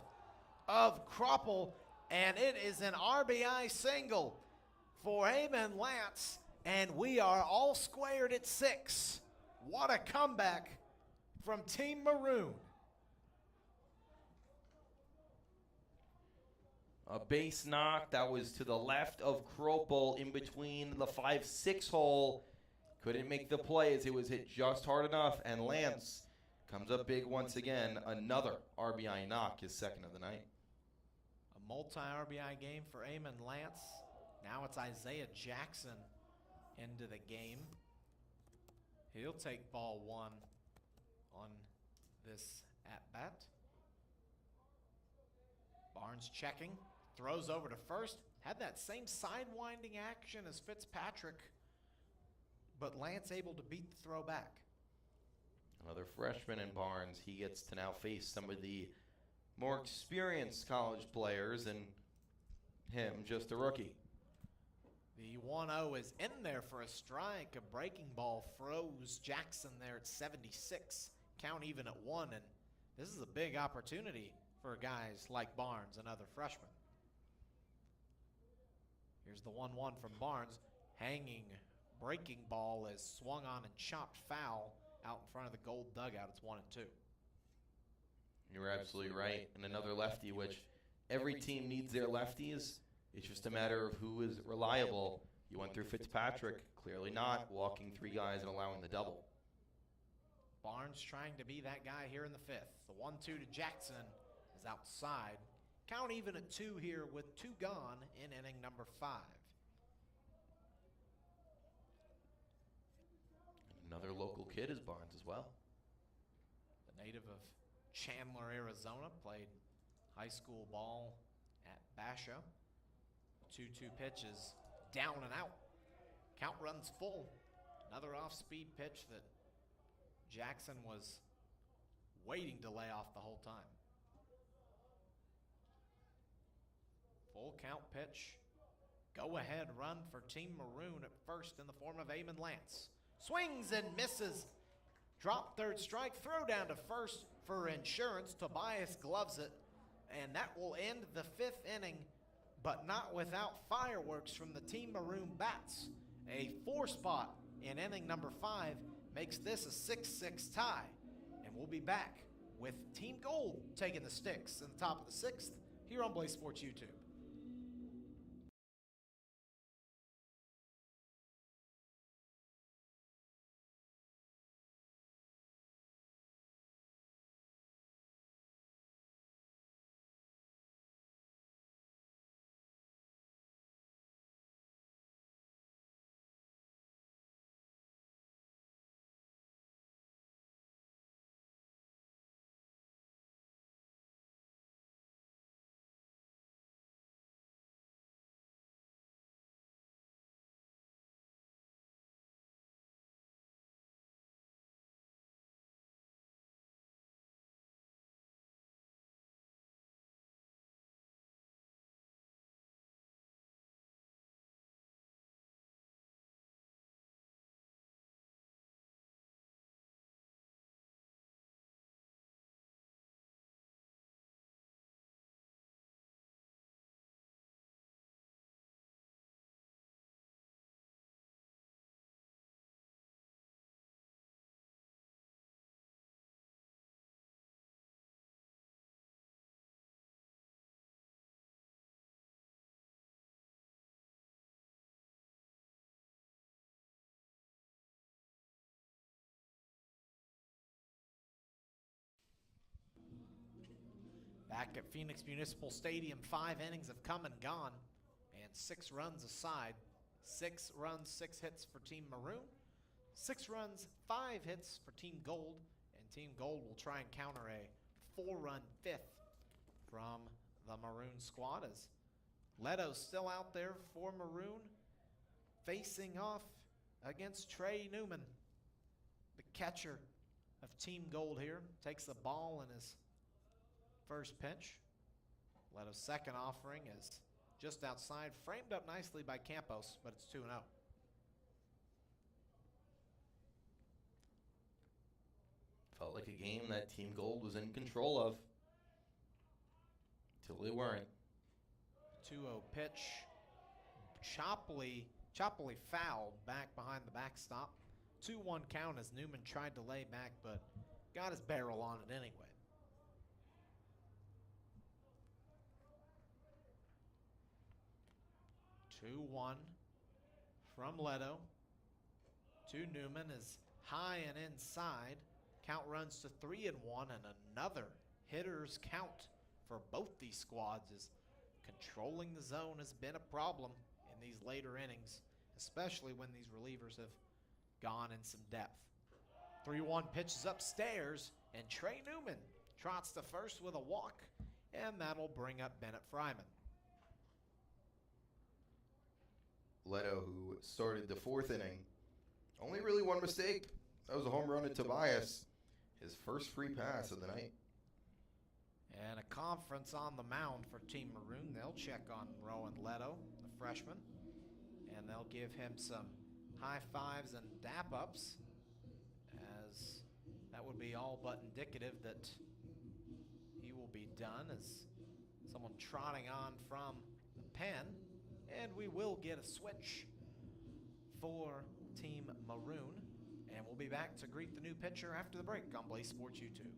of Kroppel, and it is an RBI single for Eamon Lance, and we are all squared at 6. What a comeback from Team Maroon. A base knock that was to the left of Kroppel in between the 5-6 hole. Couldn't make the play as it was hit just hard enough, and Lance comes up big once again. Another RBI knock, his second of the night. A multi-RBI game for Eamon Lance. Now it's Isaiah Jackson into the game. He'll take ball 1 on this at-bat. Barnes checking, throws over to first. Had that same sidewinding action as Fitzpatrick, but Lance able to beat the throw back. Another freshman in Barnes. He gets to now face some of the more experienced college players, and him just a rookie. The 1-0 is in there for a strike. A breaking ball froze Jackson there at 76. Count even at 1, and this is a big opportunity for guys like Barnes and other freshmen. Here's the 1-1 from Barnes. Hanging breaking ball is swung on and chopped foul out in front of the Gold dugout. It's 1-2. You're absolutely right. And another lefty, which every team needs their lefties. It's just a matter of who is reliable. You went through Fitzpatrick, clearly not, walking 3 guys and allowing the double. Barnes trying to be that guy here in the 5th. The 1-2 to Jackson is outside. Count even at 2 here with 2 gone in inning number 5. Another local kid is Barnes as well. The native of Chandler, Arizona, played high school ball at Basho. 2-2 pitches, down and out. Count runs full. Another off-speed pitch that Jackson was waiting to lay off the whole time. Full count pitch. Go ahead run for Team Maroon at first in the form of Eamon Lance. Swings and misses. Drop third strike, throw down to first for insurance. Tobias gloves it, and that will end the 5th inning, but not without fireworks from the Team Maroon bats. A 4 spot in inning number 5 makes this a 6-6 tie, and we'll be back with Team Gold taking the sticks in the top of the 6th here on Blaze Sports YouTube. Back at Phoenix Municipal Stadium, 5 innings have come and gone, and 6 runs aside. 6 runs, 6 hits for Team Maroon. 6 runs, 5 hits for Team Gold, and Team Gold will try and counter a 4-run 5th from the Maroon squad as Leto's still out there for Maroon, facing off against Trey Newman. The catcher of Team Gold here takes the ball in his first pitch. Leto's second offering is just outside, framed up nicely by Campos, but it's 2-0. Felt like a game that Team Gold was in control of until they weren't. 2-0 pitch, choppily fouled back behind the backstop. 2-1 count as Newman tried to lay back, but got his barrel on it anyway. 2-1 from Leto to Newman is high and inside. Count runs to 3-1, and another hitter's count for both these squads as controlling the zone has been a problem in these later innings, especially when these relievers have gone in some depth. 3-1 pitches upstairs, and Trey Newman trots to first with a walk, and that'll bring up Bennett Fryman. Leto, who started the 4th inning, only really one mistake. That was a home run to Tobias, his first free pass of the night. And a conference on the mound for Team Maroon. They'll check on Rowan Leto, the freshman, and they'll give him some high fives and dap ups, as that would be all but indicative that he will be done, as someone trotting on from the pen. And we will get a switch for Team Maroon, and we'll be back to greet the new pitcher after the break on Blaze Sports YouTube.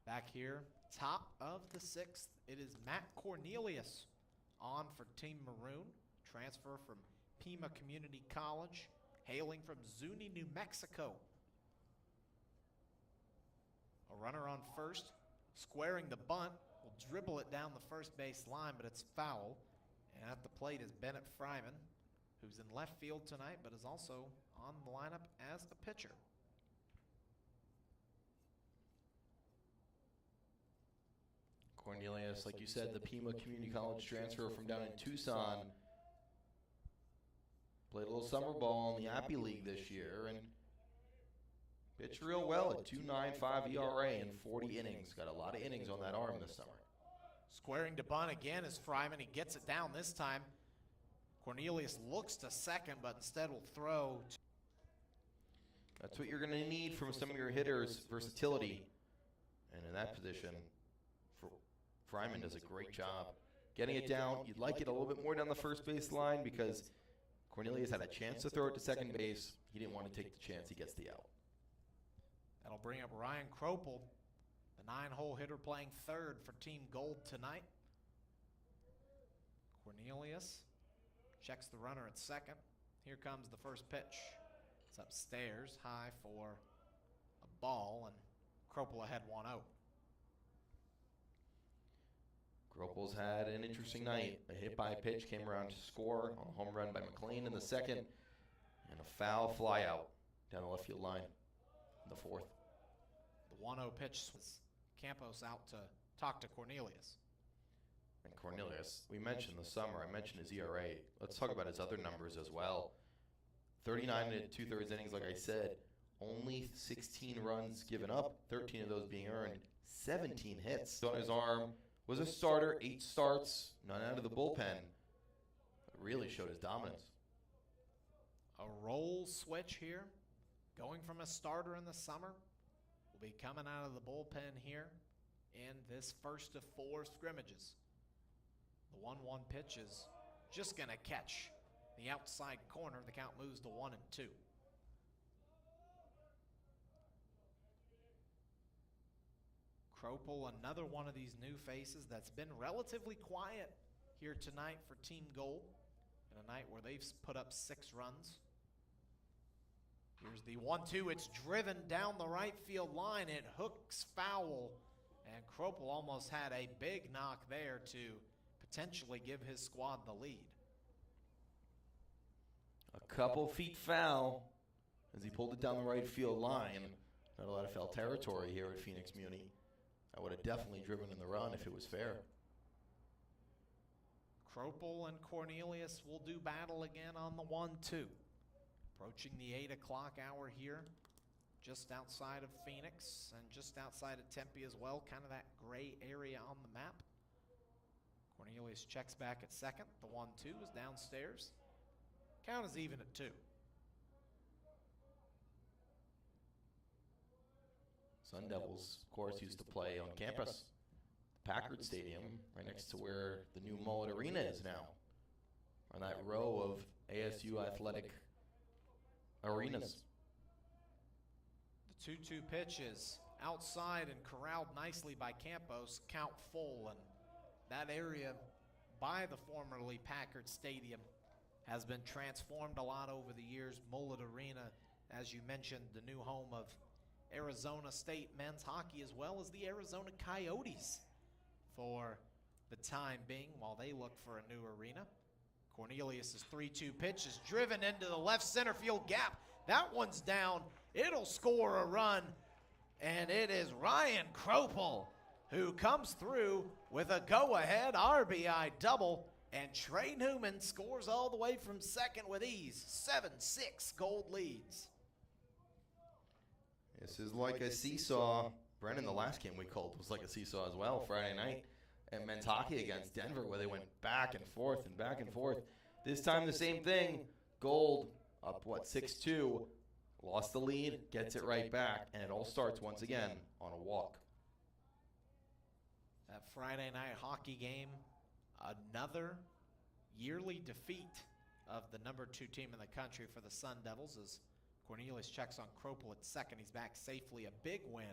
Back here, top of the 6th, it is Matt Cornelius on for Team Maroon. Transfer from Pima Community College, hailing from Zuni, New Mexico. A runner on first, squaring the bunt, will dribble it down the first base line, but it's foul. And at the plate is Bennett Fryman, who's in left field tonight, but is also on the lineup as a pitcher. Cornelius, like you said, the Pima Community College transfer from down in Tucson. Played a little summer ball in the Appy League this year and pitched real well at 2.95 ERA in 40 innings. Got a lot of innings on that arm this summer. Squaring to bunt again is Fryman. He gets it down this time. Cornelius looks to second, but instead will throw. That's what you're going to need from some of your hitters, versatility. And in that position, Fryman does a great job getting it down. You'd like it a little bit more down the first base line because Cornelius had a chance to throw it to second base. He didn't want to take the chance. He gets the out. That'll bring up Ryan Kropel, the 9-hole hitter playing third for Team Gold tonight. Cornelius checks the runner at second. Here comes the first pitch. It's upstairs, high for a ball, and Kropel ahead 1-0. Gropel's had an interesting night. A hit by pitch came around to score on a home run by McLean in the second, and a foul fly out down the left field line in the fourth. The 1-0 pitch was Campos out to talk to Cornelius. And Cornelius, we mentioned the summer, I mentioned his ERA. Let's talk about his other numbers as well. 39 and 2/3 innings, like I said. Only 16 runs given up, 13 of those being earned, 17 hits on his arm. Was a starter, 8 starts, none out of the bullpen. really showed his dominance. A roll switch here. Going from a starter in the summer, will be coming out of the bullpen here in this first of 4 scrimmages. The 1-1 pitch is just going to catch the outside corner. The count moves to 1-2. Kropel, another one of these new faces that's been relatively quiet here tonight for Team Gold, in a night where they've put up 6 runs. Here's the 1-2. It's driven down the right field line. It hooks foul, and Kropel almost had a big knock there to potentially give his squad the lead. A couple feet foul as he pulled it down the right field line. Not a lot of foul territory here at Phoenix Muni. I would have definitely driven in the run if it was fair. Kropel and Cornelius will do battle again on the 1-2. Approaching the 8 o'clock hour here, just outside of Phoenix and just outside of Tempe as well, kind of that gray area on the map. Cornelius checks back at second. The 1-2 is downstairs. Count is even at 2. Sun Devils, of course, used to play on campus, the Packard Stadium, right next to where the new Mullet Arena is now, on that row of ASU athletic arenas. The 2-2 pitch is outside and corralled nicely by Campos, count full, and that area by the formerly Packard Stadium has been transformed a lot over the years. Mullet Arena, as you mentioned, the new home of Arizona State men's hockey as well as the Arizona Coyotes for the time being while they look for a new arena. Cornelius' 3-2 pitch is driven into the left center field gap. That one's down. It'll score a run, and it is Ryan Kropel who comes through with a go-ahead RBI double, and Trey Newman scores all the way from second with ease. 7-6 Gold leads. This is like a seesaw. Brenden, the last game we called was like a seesaw as well, Friday night at men's hockey against Denver, where they went back and forth and back and forth. This time the same thing. Gold up, 6-2. Lost the lead, gets it right back, and it all starts once again on a walk. That Friday night hockey game, another yearly defeat of the number 2 team in the country for the Sun Devils as Cornelius checks on Kropel at second. He's back safely. A big win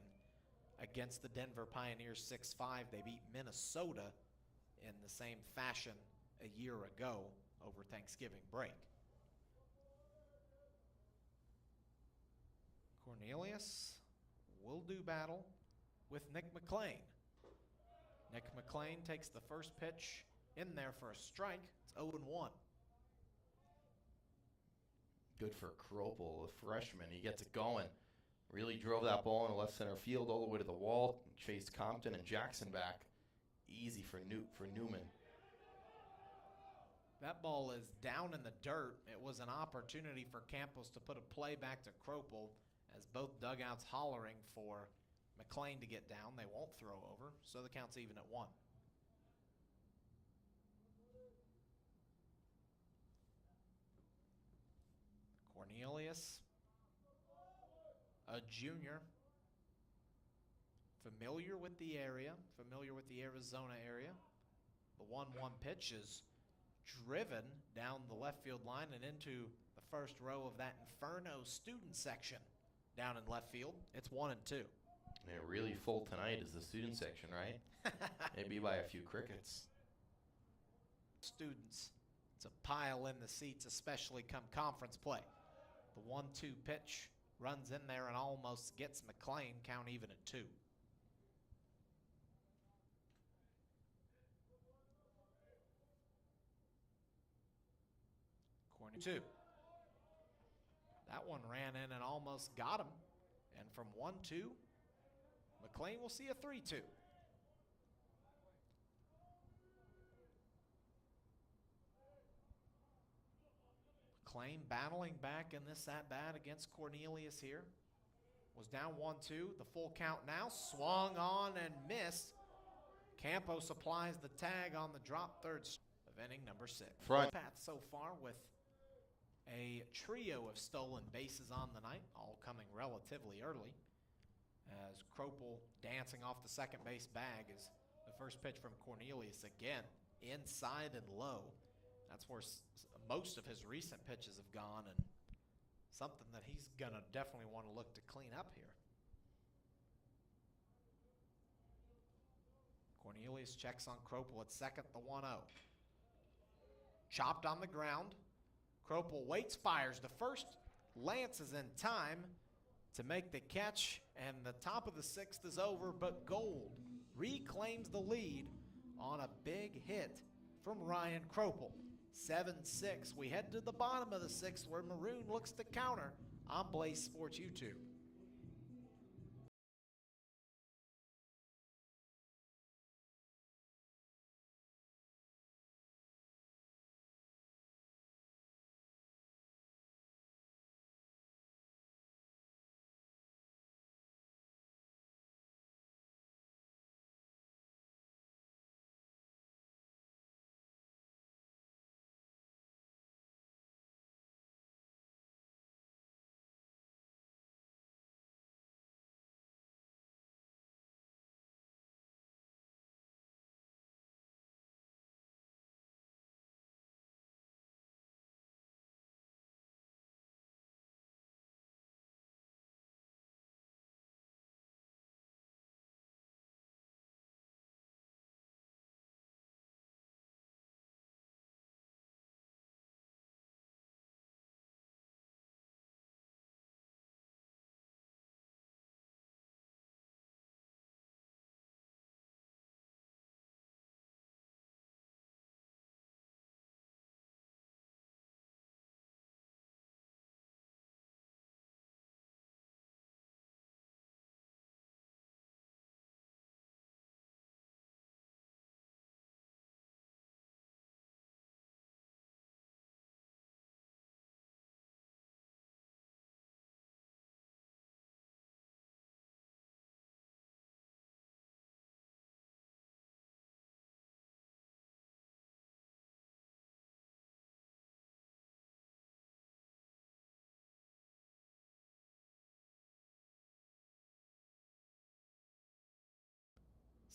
against the Denver Pioneers 6-5. They beat Minnesota in the same fashion a year ago over Thanksgiving break. Cornelius will do battle with Nick McLean. Nick McLean takes the first pitch in there for a strike. It's 0-1. Good for Kropel, the freshman. He gets it going. Really drove that ball in the left center field all the way to the wall. Chased Compton and Jackson back. Easy for Newman. That ball is down in the dirt. It was an opportunity for Campos to put a play back to Kropel as both dugouts hollering for McLean to get down. They won't throw over, so the count's even at 1. Cornelius, a junior, familiar with the area, familiar with the Arizona area. The 1-1 pitch is driven down the left field line and into the first row of that Inferno student section down in left field. It's 1-2. Yeah, really full tonight is the student section, right? Maybe by a few crickets. Students to pile in the seats, especially come conference play. The 1-2 pitch runs in there and almost gets McLean, count even at 2. Corner 2. That one ran in and almost got him. And from 1-2, McLean will see a 3-2. McLean battling back in this at-bat against Cornelius here. Was down 1-2. The full count now. Swung on and missed. Campos applies the tag on the drop third. of inning number 6. Front. Path so far with a trio of stolen bases on the night, all coming relatively early. As Kropel dancing off the second base bag is the first pitch from Cornelius, again inside and low. That's where most of his recent pitches have gone, and something that he's gonna definitely want to look to clean up here. Cornelius checks on Kropel at second, the 1-0. Chopped on the ground. Kropel waits, fires to first. Lance is in time to make the catch, and the top of the 6th is over, but Gold reclaims the lead on a big hit from Ryan Kropel. 7-6. We head to the bottom of the 6th where Maroon looks to counter on Blaze Sports YouTube.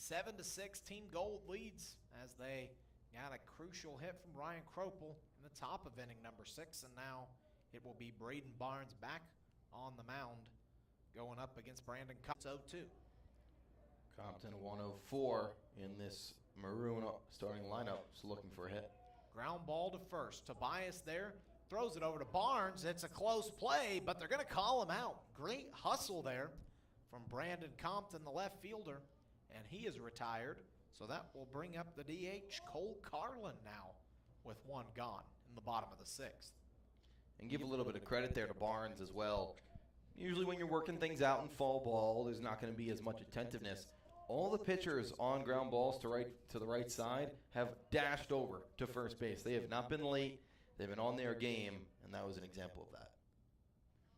Seven to 6, Team Gold leads as they got a crucial hit from Ryan Kropel in the top of inning number 6, and now it will be Braden Barnes back on the mound going up against Brenden. 0-2. Compton 104 in this Maroon starting lineup, is looking for a hit. Ground ball to first. Tobias there throws it over to Barnes. It's a close play, but they're going to call him out. Great hustle there from Brandon Compton, the left fielder, and he is retired. So that will bring up the DH, Cole Carlin, now with one gone in the bottom of the 6th. And give a little bit of credit there to Barnes as well. Usually when you're working things out in fall ball, there's not going to be as much attentiveness. All the pitchers on ground balls to the right side have dashed over to first base. They have not been late. They've been on their game, and that was an example of that.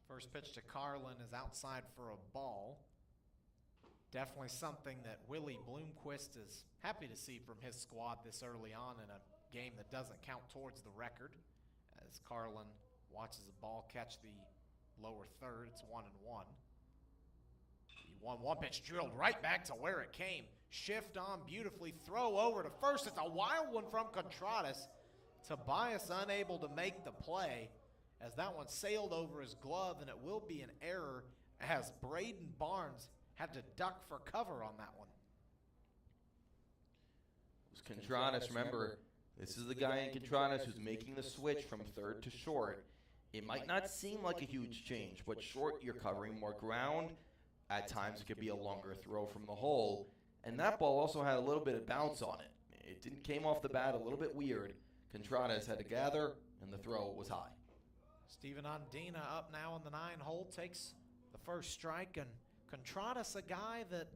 First pitch to Carlin is outside for a ball. Definitely something that Willie Bloomquist is happy to see from his squad this early on in a game that doesn't count towards the record. As Carlin watches the ball catch the lower third, it's 1-1. The 1-1 pitch drilled right back to where it came. Shift on beautifully, throw over to first. It's a wild one from Contreras. Tobias unable to make the play as that one sailed over his glove, and it will be an error as Braden Barnes had to duck for cover on that one. It was Contreras, remember, this is the guy in Contreras who's making the switch from third to short. It might not seem like a huge change, but short, you're covering more ground. At times, it could be a longer throw from the hole. And that ball also had a little bit of bounce on it. It came off the bat a little bit weird. Contreras had to gather, and the throw was high. Steven Andina up now in the 9 hole, takes the first strike, and Contreras, a guy that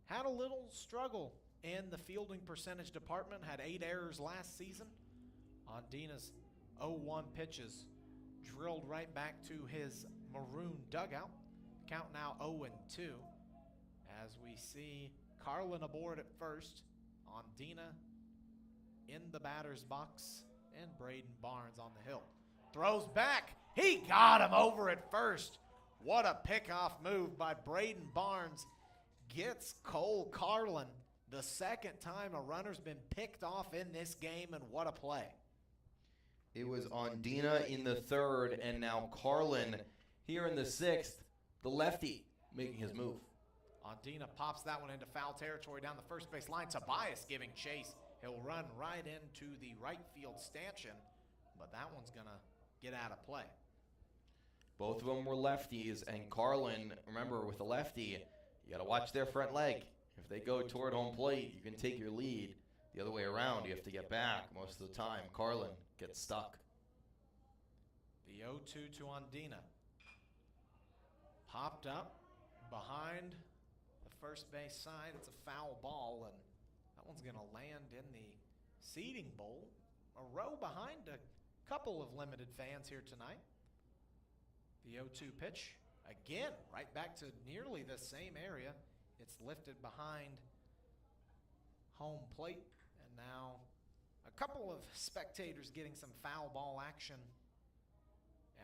had a little struggle in the fielding percentage department, had 8 errors last season. Andina's 0-1 pitches drilled right back to his Maroon dugout. Count now 0-2 as we see Carlin aboard at first. Andina in the batter's box, and Brenden Barnes on the hill. Throws back. He got him over at first. What a pickoff move by Brenden Barnes. Gets Cole Carlin the second time a runner's been picked off in this game, and what a play. It was Ondina in the third, and now Carlin here in the sixth, the lefty making his move. Ondina pops that one into foul territory down the first base line. Tobias giving chase. He'll run right into the right field stanchion, but that one's going to get out of play. Both of them were lefties, and Carlin, remember, with the lefty, you got to watch their front leg. If they go toward home plate, you can take your lead. The other way around, you have to get back most of the time. Carlin gets stuck. The 0-2 to Ondina. Popped up behind the first base side. It's a foul ball, and that one's going to land in the seating bowl. A row behind a couple of limited fans here tonight. The 0-2 pitch, again, right back to nearly the same area. It's lifted behind home plate, and now a couple of spectators getting some foul ball action,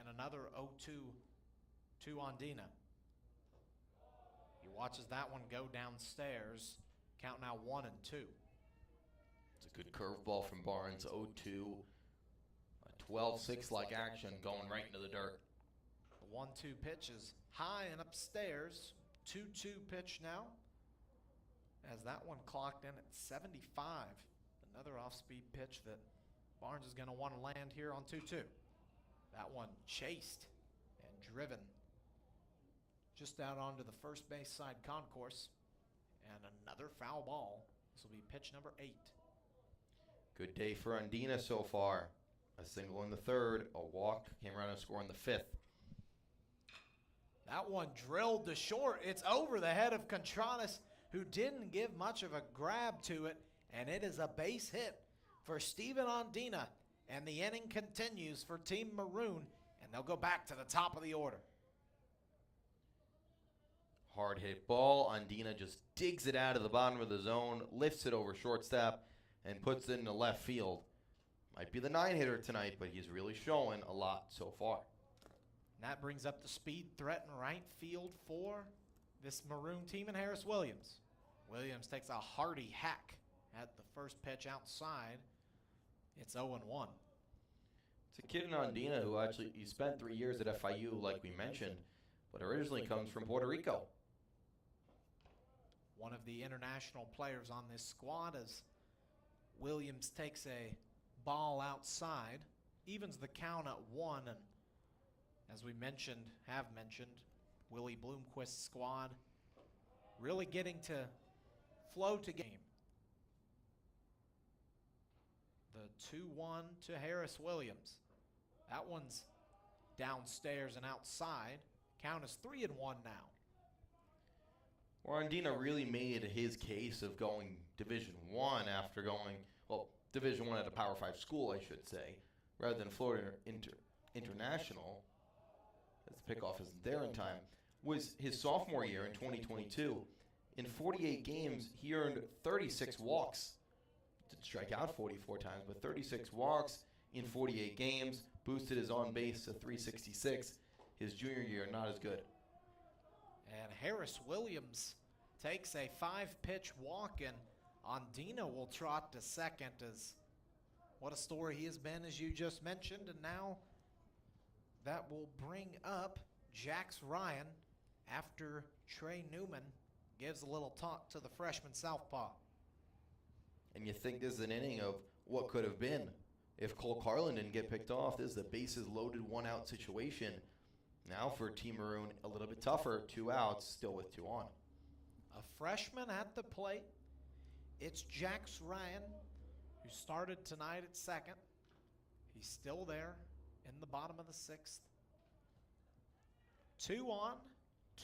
and another 0-2 to Ondina. He watches that one go downstairs. Count now 1-2. It's a good curveball from Barnes, 0-2. A 12-6 like action going right into the dirt. The 1-2 pitch is high and upstairs. 2-2 pitch now, as that one clocked in at 75. Another off-speed pitch that Barnes is going to want to land here on 2-2. That one chased and driven just out onto the first base side concourse. And another foul ball. This will be pitch number 8. Good day for Ondina so far. A single in the third, a walk, came around and scored in the fifth. That one drilled to short. It's over the head of Contreras, who didn't give much of a grab to it, and it is a base hit for Steven Ondina, and the inning continues for Team Maroon, and they'll go back to the top of the order. Hard hit ball. Ondina just digs it out of the bottom of the zone, lifts it over shortstop, and puts it into left field. Might be the 9-hitter tonight, but he's really showing a lot so far. And that brings up the speed threat in right field for this Maroon team and Harris Williams. Williams takes a hearty hack at the first pitch outside. It's 0-1. It's a kid in Ondina who actually he spent 3 years at FIU, like we mentioned, but originally comes from Puerto Rico. One of the international players on this squad as Williams takes a ball outside, evens the count at 1, and as we have mentioned, Willie Bloomquist's squad really getting to flow to game. The 2-1 to Harris Williams. That one's downstairs and outside. Count is 3-1 now. Well, Ondina really made his case of going Division I after going, Division I at a Power 5 school, I should say, rather than Florida International. As the pickoff isn't there in time, was his sophomore year in 2022. In 48 games, he earned 36 walks. Didn't strike out 44 times, but 36 walks in 48 games, boosted his on base to 366. His junior year, not as good. And Harris Williams takes a 5-pitch walk, and Ondina will trot to second. As what a story he has been, as you just mentioned, and now that will bring up Jax Ryan after Trey Newman gives a little talk to the freshman southpaw. And you think this is an inning of what could have been. If Cole Carlin didn't get picked off, this is a bases loaded 1-out situation. Now for Team Maroon, a little bit tougher, 2 outs, still with 2 on. A freshman at the plate. It's Jax Ryan, who started tonight at second. He's still there in the bottom of the 6th. 2 on,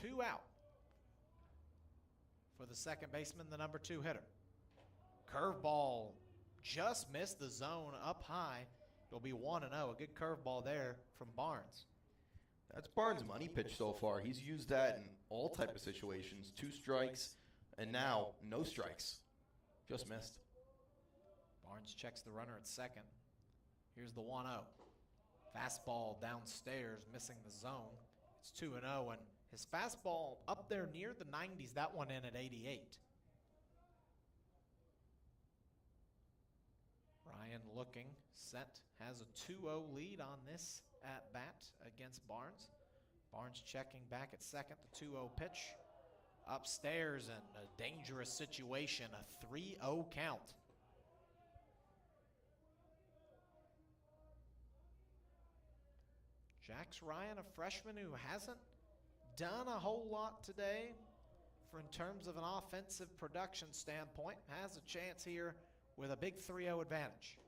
2 out for the second baseman, the number 2 hitter. Curveball just missed the zone up high. It'll be 1-0. A good curveball there from Barnes. That's Barnes' money pitch so far. He's used that in all type of situations. 2 strikes, and now no strikes. Just missed. Barnes checks the runner at second. Here's the 1-0. Fastball downstairs, missing the zone. It's 2-0, and his fastball up there near the 90s, that one in at 88. Ryan looking, set, has a 2-0 lead on this at-bat against Barnes. Barnes checking back at second, the 2-0 pitch. Upstairs in a dangerous situation, a 3-0 count. Jax Ryan, a freshman who hasn't done a whole lot today in terms of an offensive production standpoint, has a chance here with a big 3-0 advantage.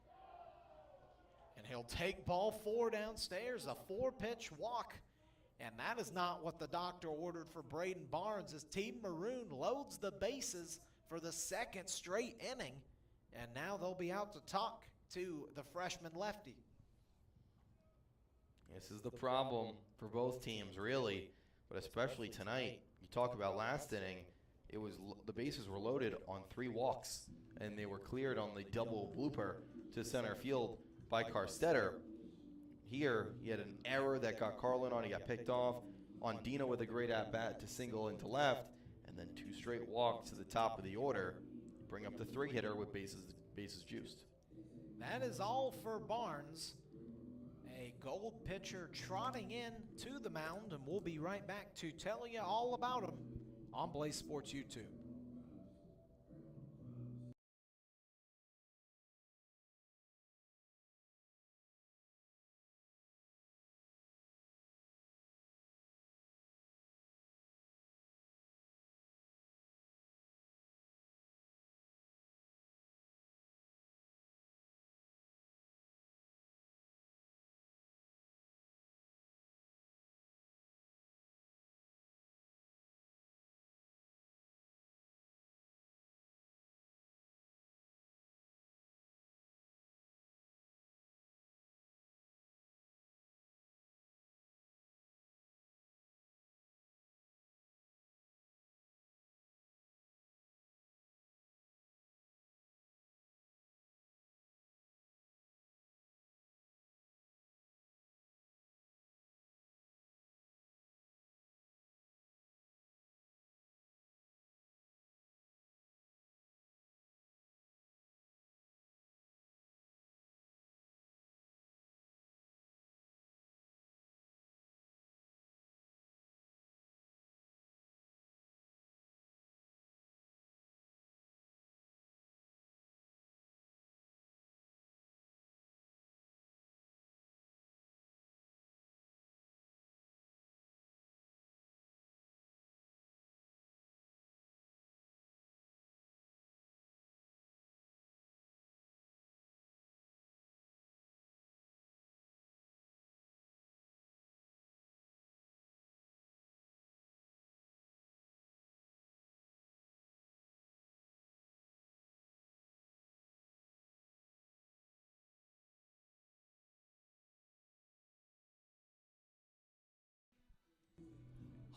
And he'll take ball 4 downstairs, a 4-pitch walk. And that is not what the doctor ordered for Brenden Barnes, as Team Maroon loads the bases for the second straight inning. And now they'll be out to talk to the freshman lefty. This is the problem for both teams, really, but especially tonight. You talk about last inning, it was the bases were loaded on 3 walks, and they were cleared on the double blooper to center field by Carstetter. Here, he had an error that got Carlin on. He got picked off. On Dino with a great at-bat to single into left, and then 2 straight walks to the top of the order. Bring up the 3-hitter with bases juiced. That is all for Barnes. A Gold pitcher trotting in to the mound, and we'll be right back to tell you all about him on Blaze Sports YouTube.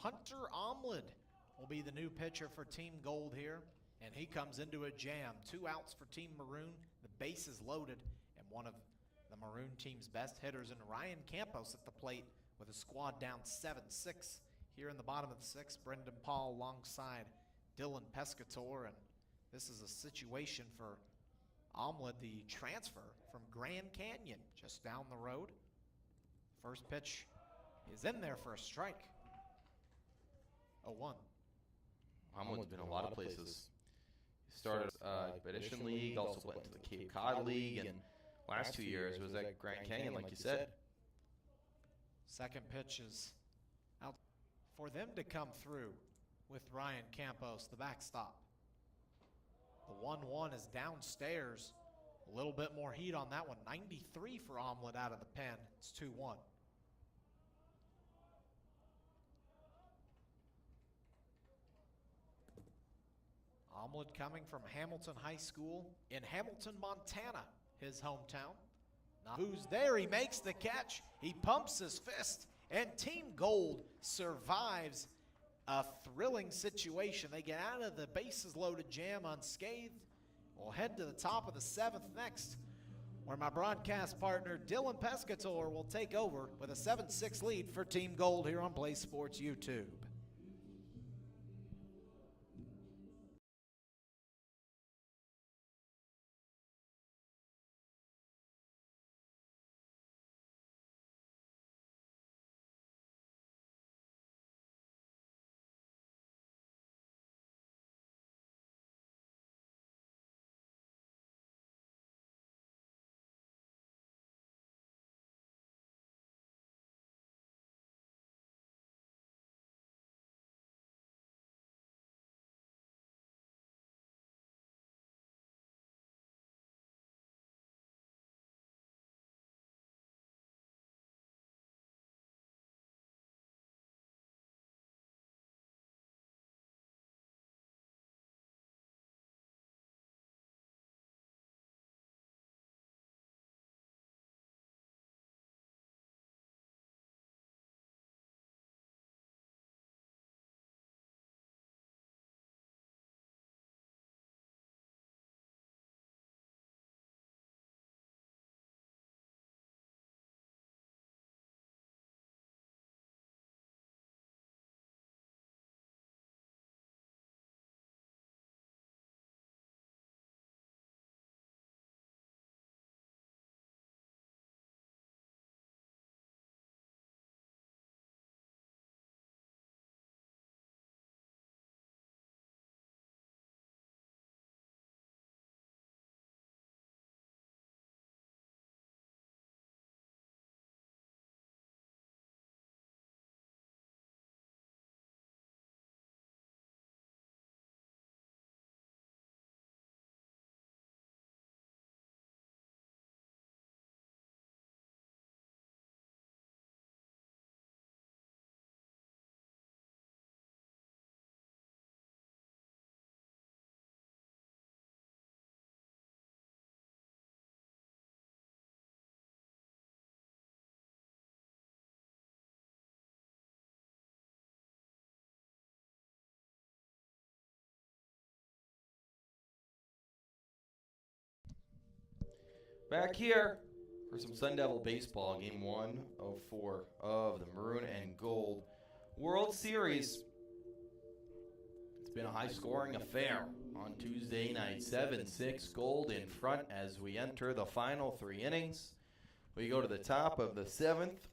Hunter Omlid will be the new pitcher for Team Gold here, and he comes into a jam. 2 outs for Team Maroon, the bases loaded, and one of the Maroon team's best hitters in Ryan Campos at the plate with a squad down 7-6. Here in the bottom of the 6th, Brendan Paul alongside Dylan Pescatore, and this is a situation for Omlid, the transfer from Grand Canyon, just down the road. First pitch is in there for a strike. 0-1. Omlid's been a lot of places. He started Expedition League, also went to the Cape Cod League, and last 2 years was at Grand Canyon, like you said. Second pitch is out for them to come through with Ryan Campos, the backstop. The 1-1 is downstairs. A little bit more heat on that one. 93 for Omlid out of the pen. It's 2-1. Omlid coming from Hamilton High School in Hamilton, Montana, his hometown. Who's there? He makes the catch. He pumps his fist, and Team Gold survives a thrilling situation. They get out of the bases loaded jam unscathed We'll head to the top of the 7th next, where my broadcast partner Dylan Pescatore will take over with a 7-6 lead for Team Gold here on Blaze Sports YouTube. Back here for some Sun Devil baseball, game 1 of 4 of the Maroon and Gold World Series. It's been a high-scoring affair on Tuesday night. 7-6 Gold in front as we enter the final 3 innings. We go to the top of the 7th,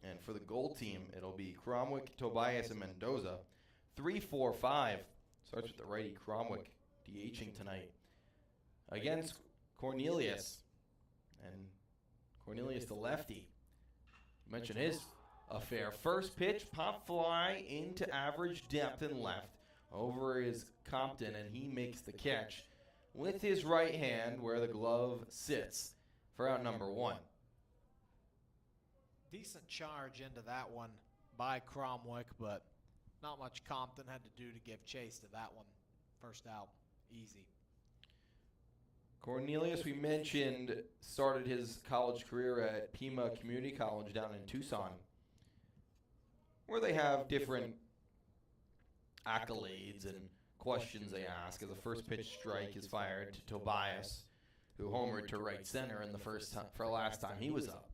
and for the Gold team, it'll be Cromwick, Tobias, and Mendoza. 3-4-5 starts with the righty Cromwick DHing tonight against Cornelius, and Cornelius the lefty. You mentioned his affair. First pitch, pop fly into average depth and left over his Compton, and he makes the catch with his right hand where the glove sits for out number 1. Decent charge into that one by Cromwick, but not much Compton had to do to give chase to that one. First out, easy. Cornelius, we mentioned, started his college career at Pima Community College down in Tucson, where they have different accolades and questions they ask as a first pitch strike is fired to Tobias, who homered to right center in the first time for the last time he was up.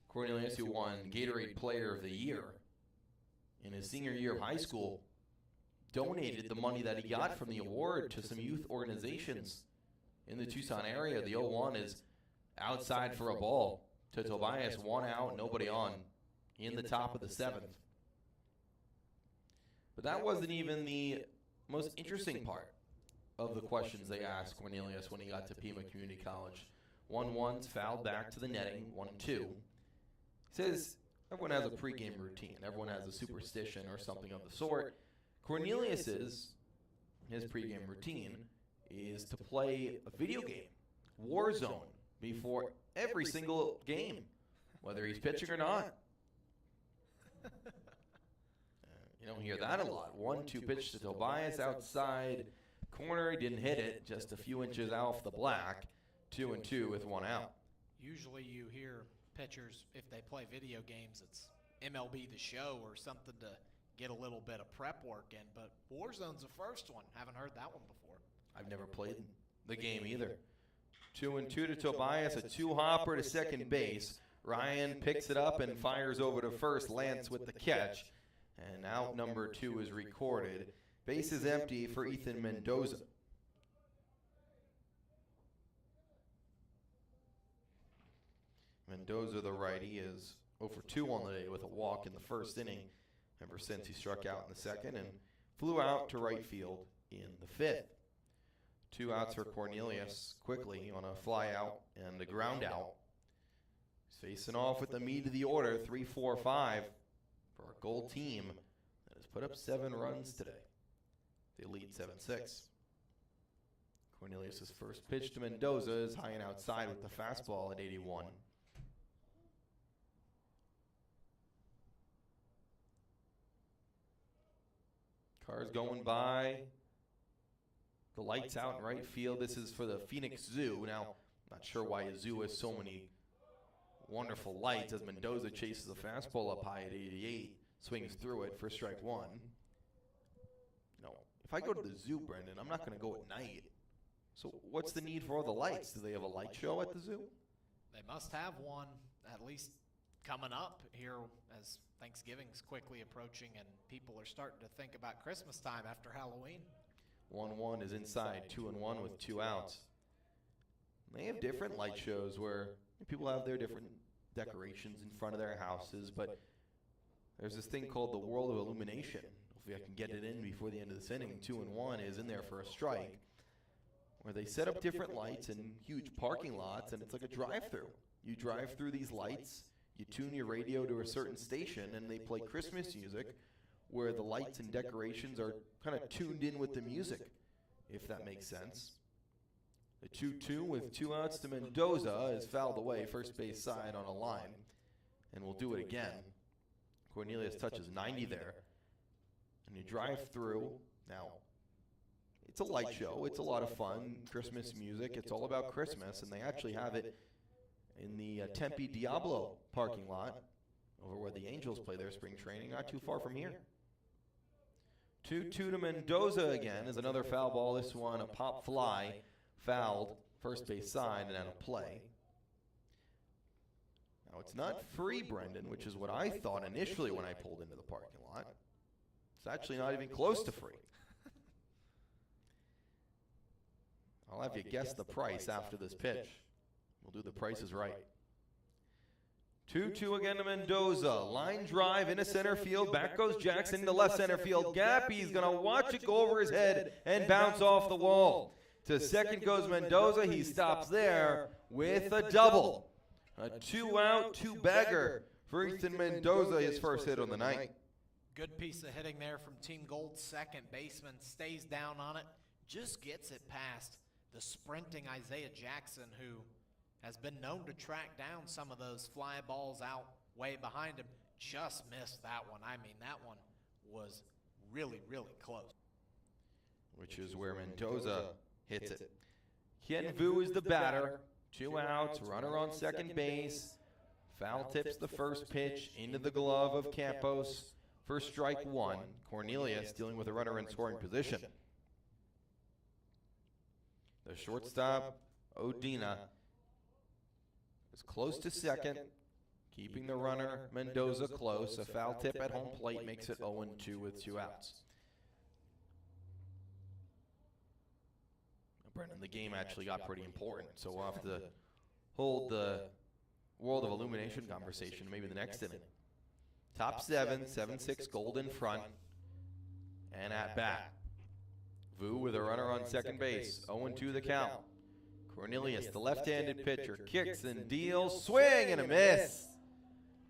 Cornelius, who won Gatorade Player of the Year in his senior year of high school, donated the money that he got from the award to some youth organizations in the Tucson area. The 0-1 is outside for a ball to Tobias, 1 out, nobody on, in the top of the 7th. But that wasn't even the most interesting part of the questions they asked Cornelius when he got to Pima Community College. 1-1's fouled back to the netting, 1-2. He says everyone has a pregame routine. Everyone has a superstition or something of the sort. Cornelius's, his pregame routine is to play a video game, Warzone, before every single game, whether he's pitching or not. You don't hear that a lot. 1-2 pitch to Tobias outside corner. He didn't hit it, just a few inches off the black. 2-2 with 1 out. Usually you hear pitchers, if they play video games, it's MLB The Show or something to get a little bit of prep work in. But Warzone's the first one. Haven't heard that one before. I've never played the game either. 2-2 to Tobias, a two-hopper to second base. Ryan picks it up and fires over to first. Lance with the catch. And out number 2 is recorded. Base is empty for Ethan Mendoza. Mendoza, the righty, is 0 for 2 on the day with a walk in the first inning ever since he struck out in the second and flew out to right field in the fifth. 2 outs for Cornelius quickly on a fly out and a ground out. He's facing off with the meat of the order, 3-4-5 for our gold team that has put up 7 runs today. They lead 7-6. Cornelius' first pitch to Mendoza is high and outside with the fastball at 81. Cars going by. The lights out in right field. This is for the Phoenix Zoo. Now, not sure why a zoo has so many wonderful lights as Mendoza chases a fastball up high at 88, swings through it for strike 1. No, if I go to the zoo, Brenden, I'm not going to go at night. So what's the need for all the lights? Do they have a light show at the zoo? They must have one, at least coming up here as Thanksgiving's quickly approaching and people are starting to think about Christmas time after Halloween. 1-1 is inside, 2-1 with 2 outs. They have different light shows where people have their different decorations in front of their houses, but there's this thing called the World of Illumination. Hopefully I can get it in before the end of this inning. 2-1 is in there for a strike, where they set up different lights in huge parking lots, and it's like a drive-through. You drive through these lights, you tune your radio to a certain station, and they play Christmas music where the lights and decorations are kind of tuned in with the music, if that makes sense. The 2-2 with 2 outs to Mendoza is fouled away, first base side on a line, and we'll do it again. Cornelius touches 90 there, and you drive through. Now, it's a light show. It's a lot of fun. Christmas music. It's all about Christmas, and they actually have it in the Tempe Diablo parking lot over where the Angels play their spring training, not too far from here. 2-2 to Mendoza again is another foul ball. This one a pop fly, fouled, first base side, and out of play. Now it's not free, Brenden, which is what I thought initially when I pulled into the parking lot. It's actually not even close to free. I'll have you guess the price after this pitch. We'll do the prices right. 2-2 again to Mendoza. Line drive into center field. Back goes Jackson to left center field gap. He's going to watch it go over his head and bounce off the wall. To second goes Mendoza. He stops there with a double. A 2-out, 2-bagger for Ethan Mendoza, his first hit on the night. Good piece of hitting there from Team Gold's second baseman. Stays down on it. Just gets it past the sprinting Isaiah Jackson, who has been known to track down some of those fly balls out way behind him. Just missed that one. I mean, that one was really, really close. Which is where Mendoza hits it. Ken Vu is the batter. 2 outs, runner on second base. Foul tips the first pitch into the glove of Campos for strike 1. Cornelius dealing with a runner in scoring position. The shortstop, Odina, is close to second, keeping the runner, Mendoza, close. A foul tip at home plate makes it 0-2 with 2 outs. Brenden, the game actually got pretty important, so we'll have to hold the World of Illumination conversation maybe the next inning. Top 7, 7-6 Gold in front, and at bat. Vu with a runner on second base, 0-2 the count. Cornelius, the left-handed pitcher, kicks and deals, swing and a miss.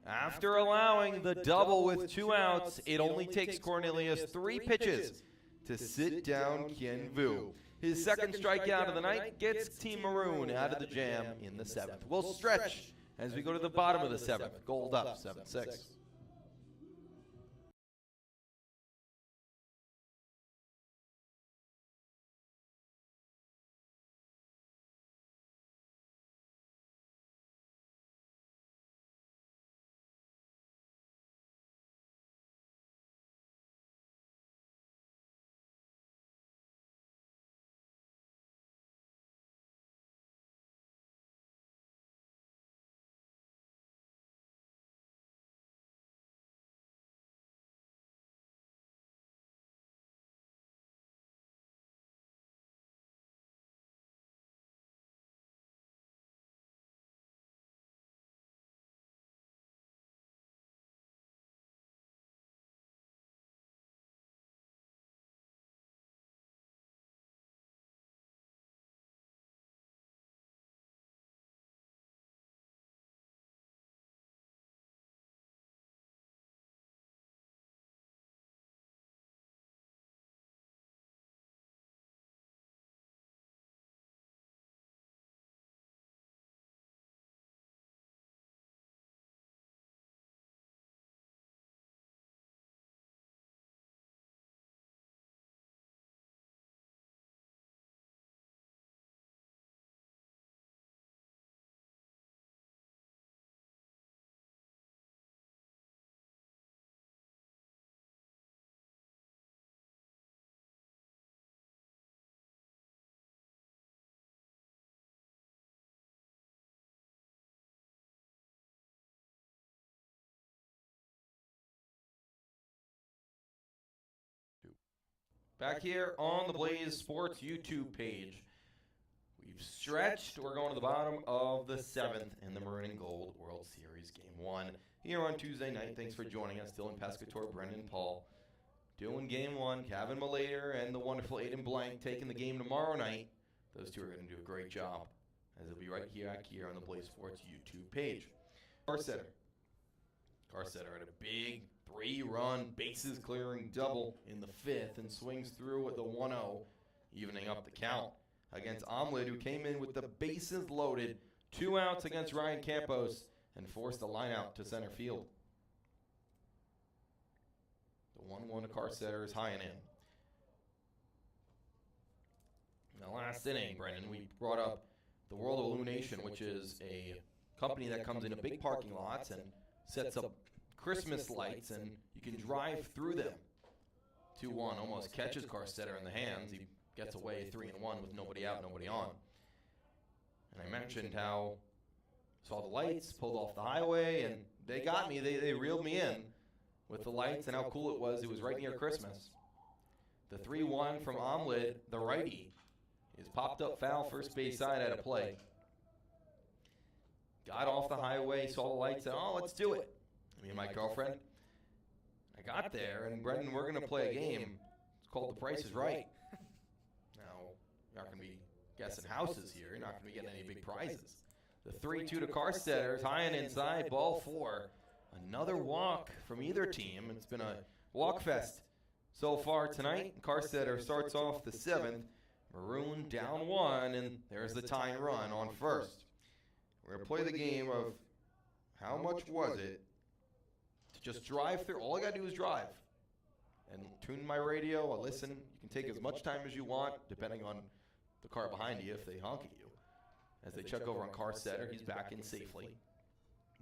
After allowing the double with 2 outs, it only takes Cornelius 3 pitches to sit down Ken Vu. His second strikeout of the night gets Team Maroon out of the jam in the 7th. We'll stretch as we go to the bottom of the 7th. Gold up, 7-6. Back here on the Blaze Sports YouTube page, we've stretched. We're going to the bottom of the 7th in the Maroon and Gold World Series Game 1 here on Tuesday night. Thanks for joining us. Still in Pescatore, Brenden, Paul. Doing Game 1, Kevin Malater and the wonderful Aiden Blank taking the game tomorrow night. Those two are going to do a great job, as it'll be right here on the Blaze Sports YouTube page. Carsetter had a big 3-run bases clearing double in the 5th and swings through with a 1-0, evening up the count against Omelet, who came in with the bases loaded, 2 outs against Ryan Campos, and forced a line out to center field. The 1-1 to Carsetter is high and in. In the last inning, Brenden, we brought up the World of Illumination, which is a company that comes into big parking lots and sets up Christmas lights, and you can drive through them. 2-1 almost catches Carsetter in the hands. He gets away 3-1 with nobody out, nobody on. And I mentioned how saw the lights, pulled off the highway, and they got me. They reeled me in with the lights and how cool it was. It was right near Christmas. The 3-1 from Omelet, the righty, is popped up foul first base side at a play. Got off the highway, saw the lights, said, oh, let's do it. Me and my girlfriend. I got there, and Brenden, we're going to play a game. It's called The Price is Right. Now, you're not going to be guessing houses here. You're not going to be getting any big prizes. The 3-2 to Carsetter is high and inside, ball 4. Another walk from either team. It's been a walk fest so far tonight. Carsetter starts off the 7th. Maroon down 1, and there's the tying run on first. We're going to play the game of how much was it to just drive through. All I got to do is drive and tune my radio. I listen. You can take as much time as you want, depending on the car behind you if they honk at you. As they check over on Carsetter, he's back in safely.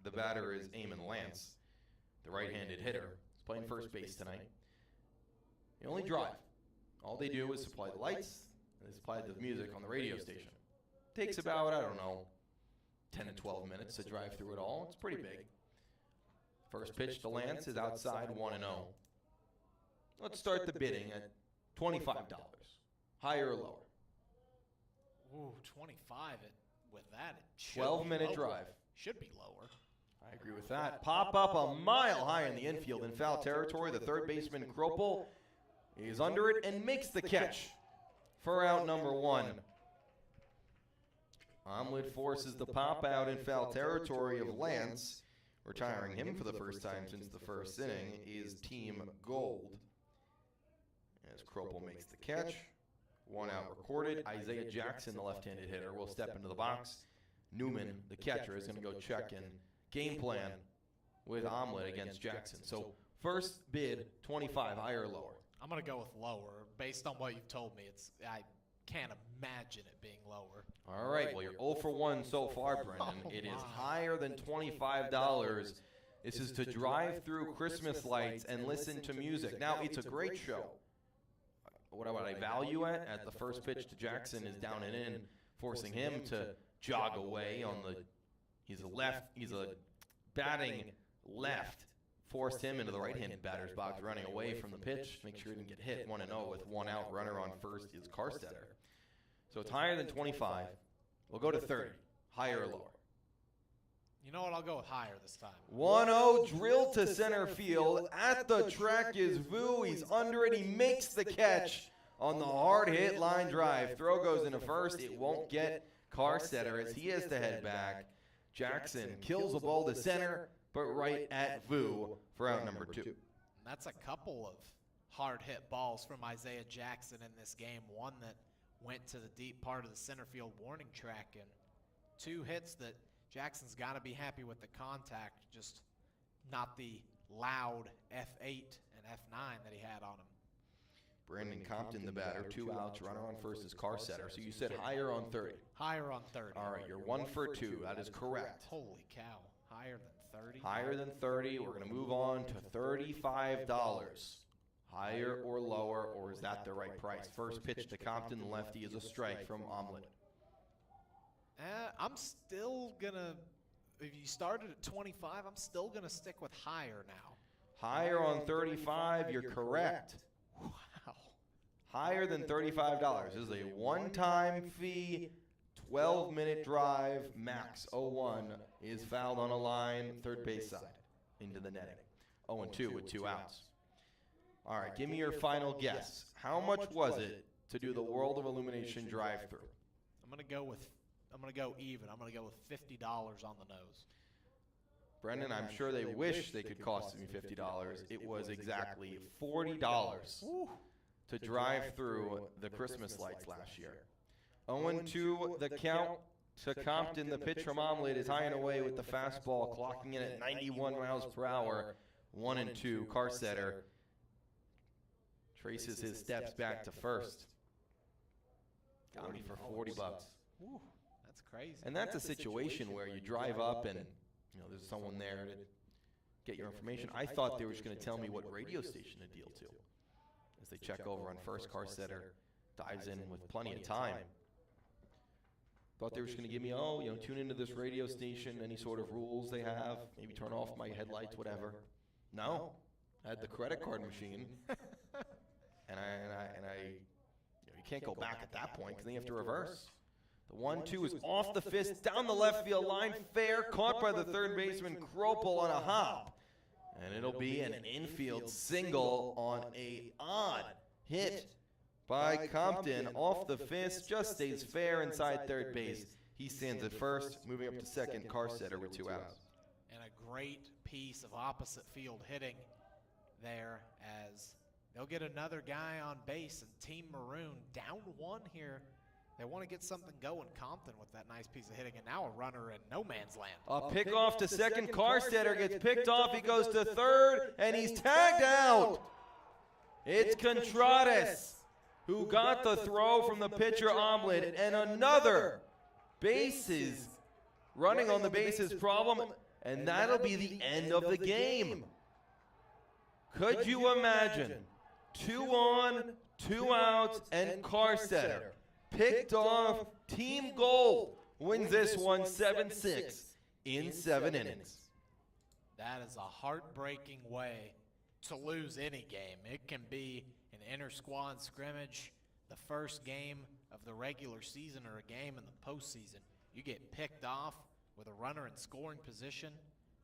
The batter is Eamon Lance, the right-handed hitter. He's playing first base tonight. They only drive. All they do is supply the lights, and they supply the music on the radio station. Takes about, I don't know, 10 to 12 minutes to drive through it all. It's pretty big. First pitch to Lance is outside 1-0. Let's start the bidding at $25. Higher or lower? Ooh, 25 with that. 12-minute drive. Should be lower. I agree with that. Pop up a mile high in the infield in foul territory. The third baseman, Kropel, is under it and makes the catch for out number 1. Omelet forces the pop out in foul territory of Lance. Retiring him for the first time since the first inning is Team Gold. As Kropel makes the catch. 1 out recorded. Isaiah Jackson, the left-handed hitter, will step into the box. Newman, the catcher, is going to go check in game plan with Omelet against Jackson. So first bid, 25, higher or lower? I'm going to go with lower. Based on what you've told me, I can't imagine it being lower. All right, well, you're 0 for 1 so far, Brenden. It is higher than $25. This is to drive through Christmas lights and listen to music. Now, it's a great show. What would I value at the first pitch to Jackson is down and in, forcing him to jog away on the, he's a batting left, forced him into the right-handed batter's box, running away from the pitch, make sure he didn't get hit. 1-0 with 1 out, runner on first is Carsetter. So it's higher than 25. We'll go to 30. Higher or lower? You know what? I'll go with higher this time. 1-0 drilled to center field. At the track is Vu. He's under it. He makes the catch on the hard hit line drive. Throw goes into first. It won't get Carsetter as he has to head back. Jackson kills the ball to center, but right at Vu for out number 2. That's a couple of hard hit balls from Isaiah Jackson in this game. One that went to the deep part of the center field warning track, and 2 hits that Jackson's got to be happy with the contact, just not the loud F8 and F9 that he had on him. Brenden Compton, the batter, 2 outs, runner on first is Carsetter. So you said higher on 30. Higher on 30. All right, you're 1 for 2. That is correct. Holy cow. Higher than 30? Higher than 30. We're going to move on to $35. Higher or lower, or is that the right price? First pitch to Compton, the lefty, is a strike from Omelet. I'm still going to, if you started at 25, I'm still going to stick with higher now. Higher on 35, you're correct. Wow. higher than $35. This is a one-time fee, 12-minute drive, max 0-1 is fouled on a line, third base side, into the netting. 0-2 with 2 outs. All right, give me your final guess. How much was it to do the World of Illumination drive-through? I'm gonna go even. I'm gonna go with $50 on the nose. Brendan, I'm sure they wish they could cost me $50. It was exactly $40 to drive through the Christmas lights last year. 0-2 the count to Compton. The pitch from Omelet is high and away with the fastball, clocking in at 91 miles per hour. 1-2 Carsetter traces his steps back to first. Got me for $40. Woo, that's crazy. And that's a situation where you drive up and there's someone there to get your information. I thought they were just going to tell me what radio station to deal to. As they check over on first, Carsetter dives in with plenty of time. Thought they were just going to give me, tune into this radio station, any sort of rules they have, maybe turn off my headlights, whatever. No, I had the credit card machine, and you can't go back at that point because then you have to reverse. The 1-2 is off the fist, down the left field line, fair, caught by the third baseman Kropel on a hop. And it'll be an infield single on a odd hit by Compton off the fist, just stays fair inside third base. He stands at first, moving up to second, Carsetter with 2 outs. And a great piece of opposite field hitting there as they'll get another guy on base, and Team Maroon down 1 here. They want to get something going, Compton, with that nice piece of hitting, and now a runner in no man's land. A pickoff to second. Carsetter gets picked off. He goes to third, and he's tagged out. It's Contrades who got the throw from the pitcher Omelet, and another bases, running on the bases problem, and that'll be the end of the game. Could you imagine 2 on, 2 outs, and Carsetter picked off? Team Gold wins this one 7-6 in 7 innings. That is a heartbreaking way to lose any game. It can be an inter-squad scrimmage, the first game of the regular season, or a game in the postseason. You get picked off with a runner in scoring position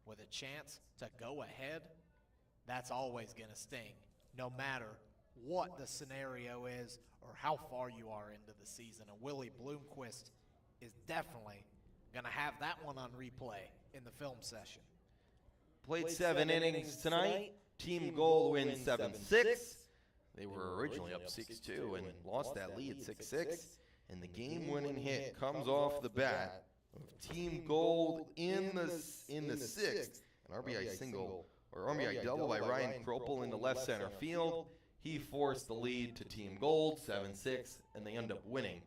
with a chance to go ahead. That's always going to sting, no matter what the scenario is or how far you are into the season. And Willie Bloomquist is definitely going to have that one on replay in the film session. Played 7 innings tonight. Team Gold wins 7-6. They were originally up 6-2 and lost that lead 6-6. And the game-winning hit comes off the bat of Team Gold in the 6th. An RBI single, or RBI double by Ryan Kropel into left center field. He forced the lead to Team Gold, 7-6, and they end up winning.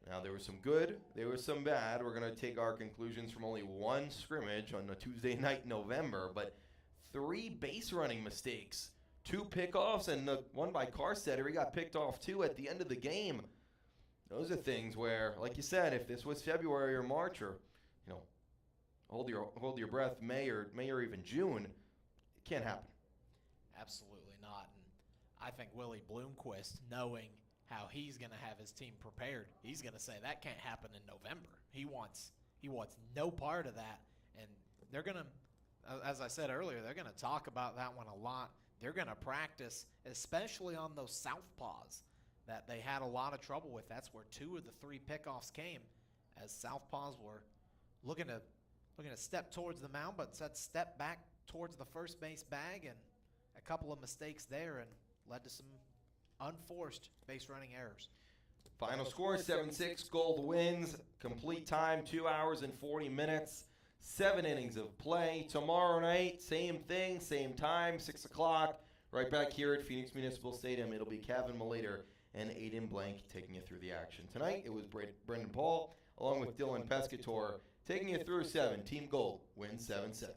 Now, there was some good, there was some bad. We're going to take our conclusions from only 1 scrimmage on a Tuesday night in November, but 3 base running mistakes, 2 pickoffs, and the one by Carsetter, he got picked off too at the end of the game. Those are things where, like you said, if this was February or March, or hold your breath, May or even June, it can't happen. Absolutely not. And I think Willie Bloomquist, knowing how he's going to have his team prepared, he's going to say that can't happen in November. He wants no part of that. And they're going to, as I said earlier, they're going to talk about that one a lot. They're going to practice, especially on those southpaws that they had a lot of trouble with. That's where 2 of the 3 pickoffs came, as southpaws were looking to step towards the mound, but instead step back towards the first base bag, and a couple of mistakes there and led to some unforced base running errors. Final score, 7-6, Gold wins. Complete time, 2 hours and 40 minutes. 7 innings of play. Tomorrow night, same thing, same time, 6 o'clock. Right back here at Phoenix Municipal Stadium. It'll be Kevin Malater and Aiden Blank taking you through the action. Tonight, it was Brenden Paul, along with Dylan Pescatore, taking you through 7. Team Gold wins 7-7.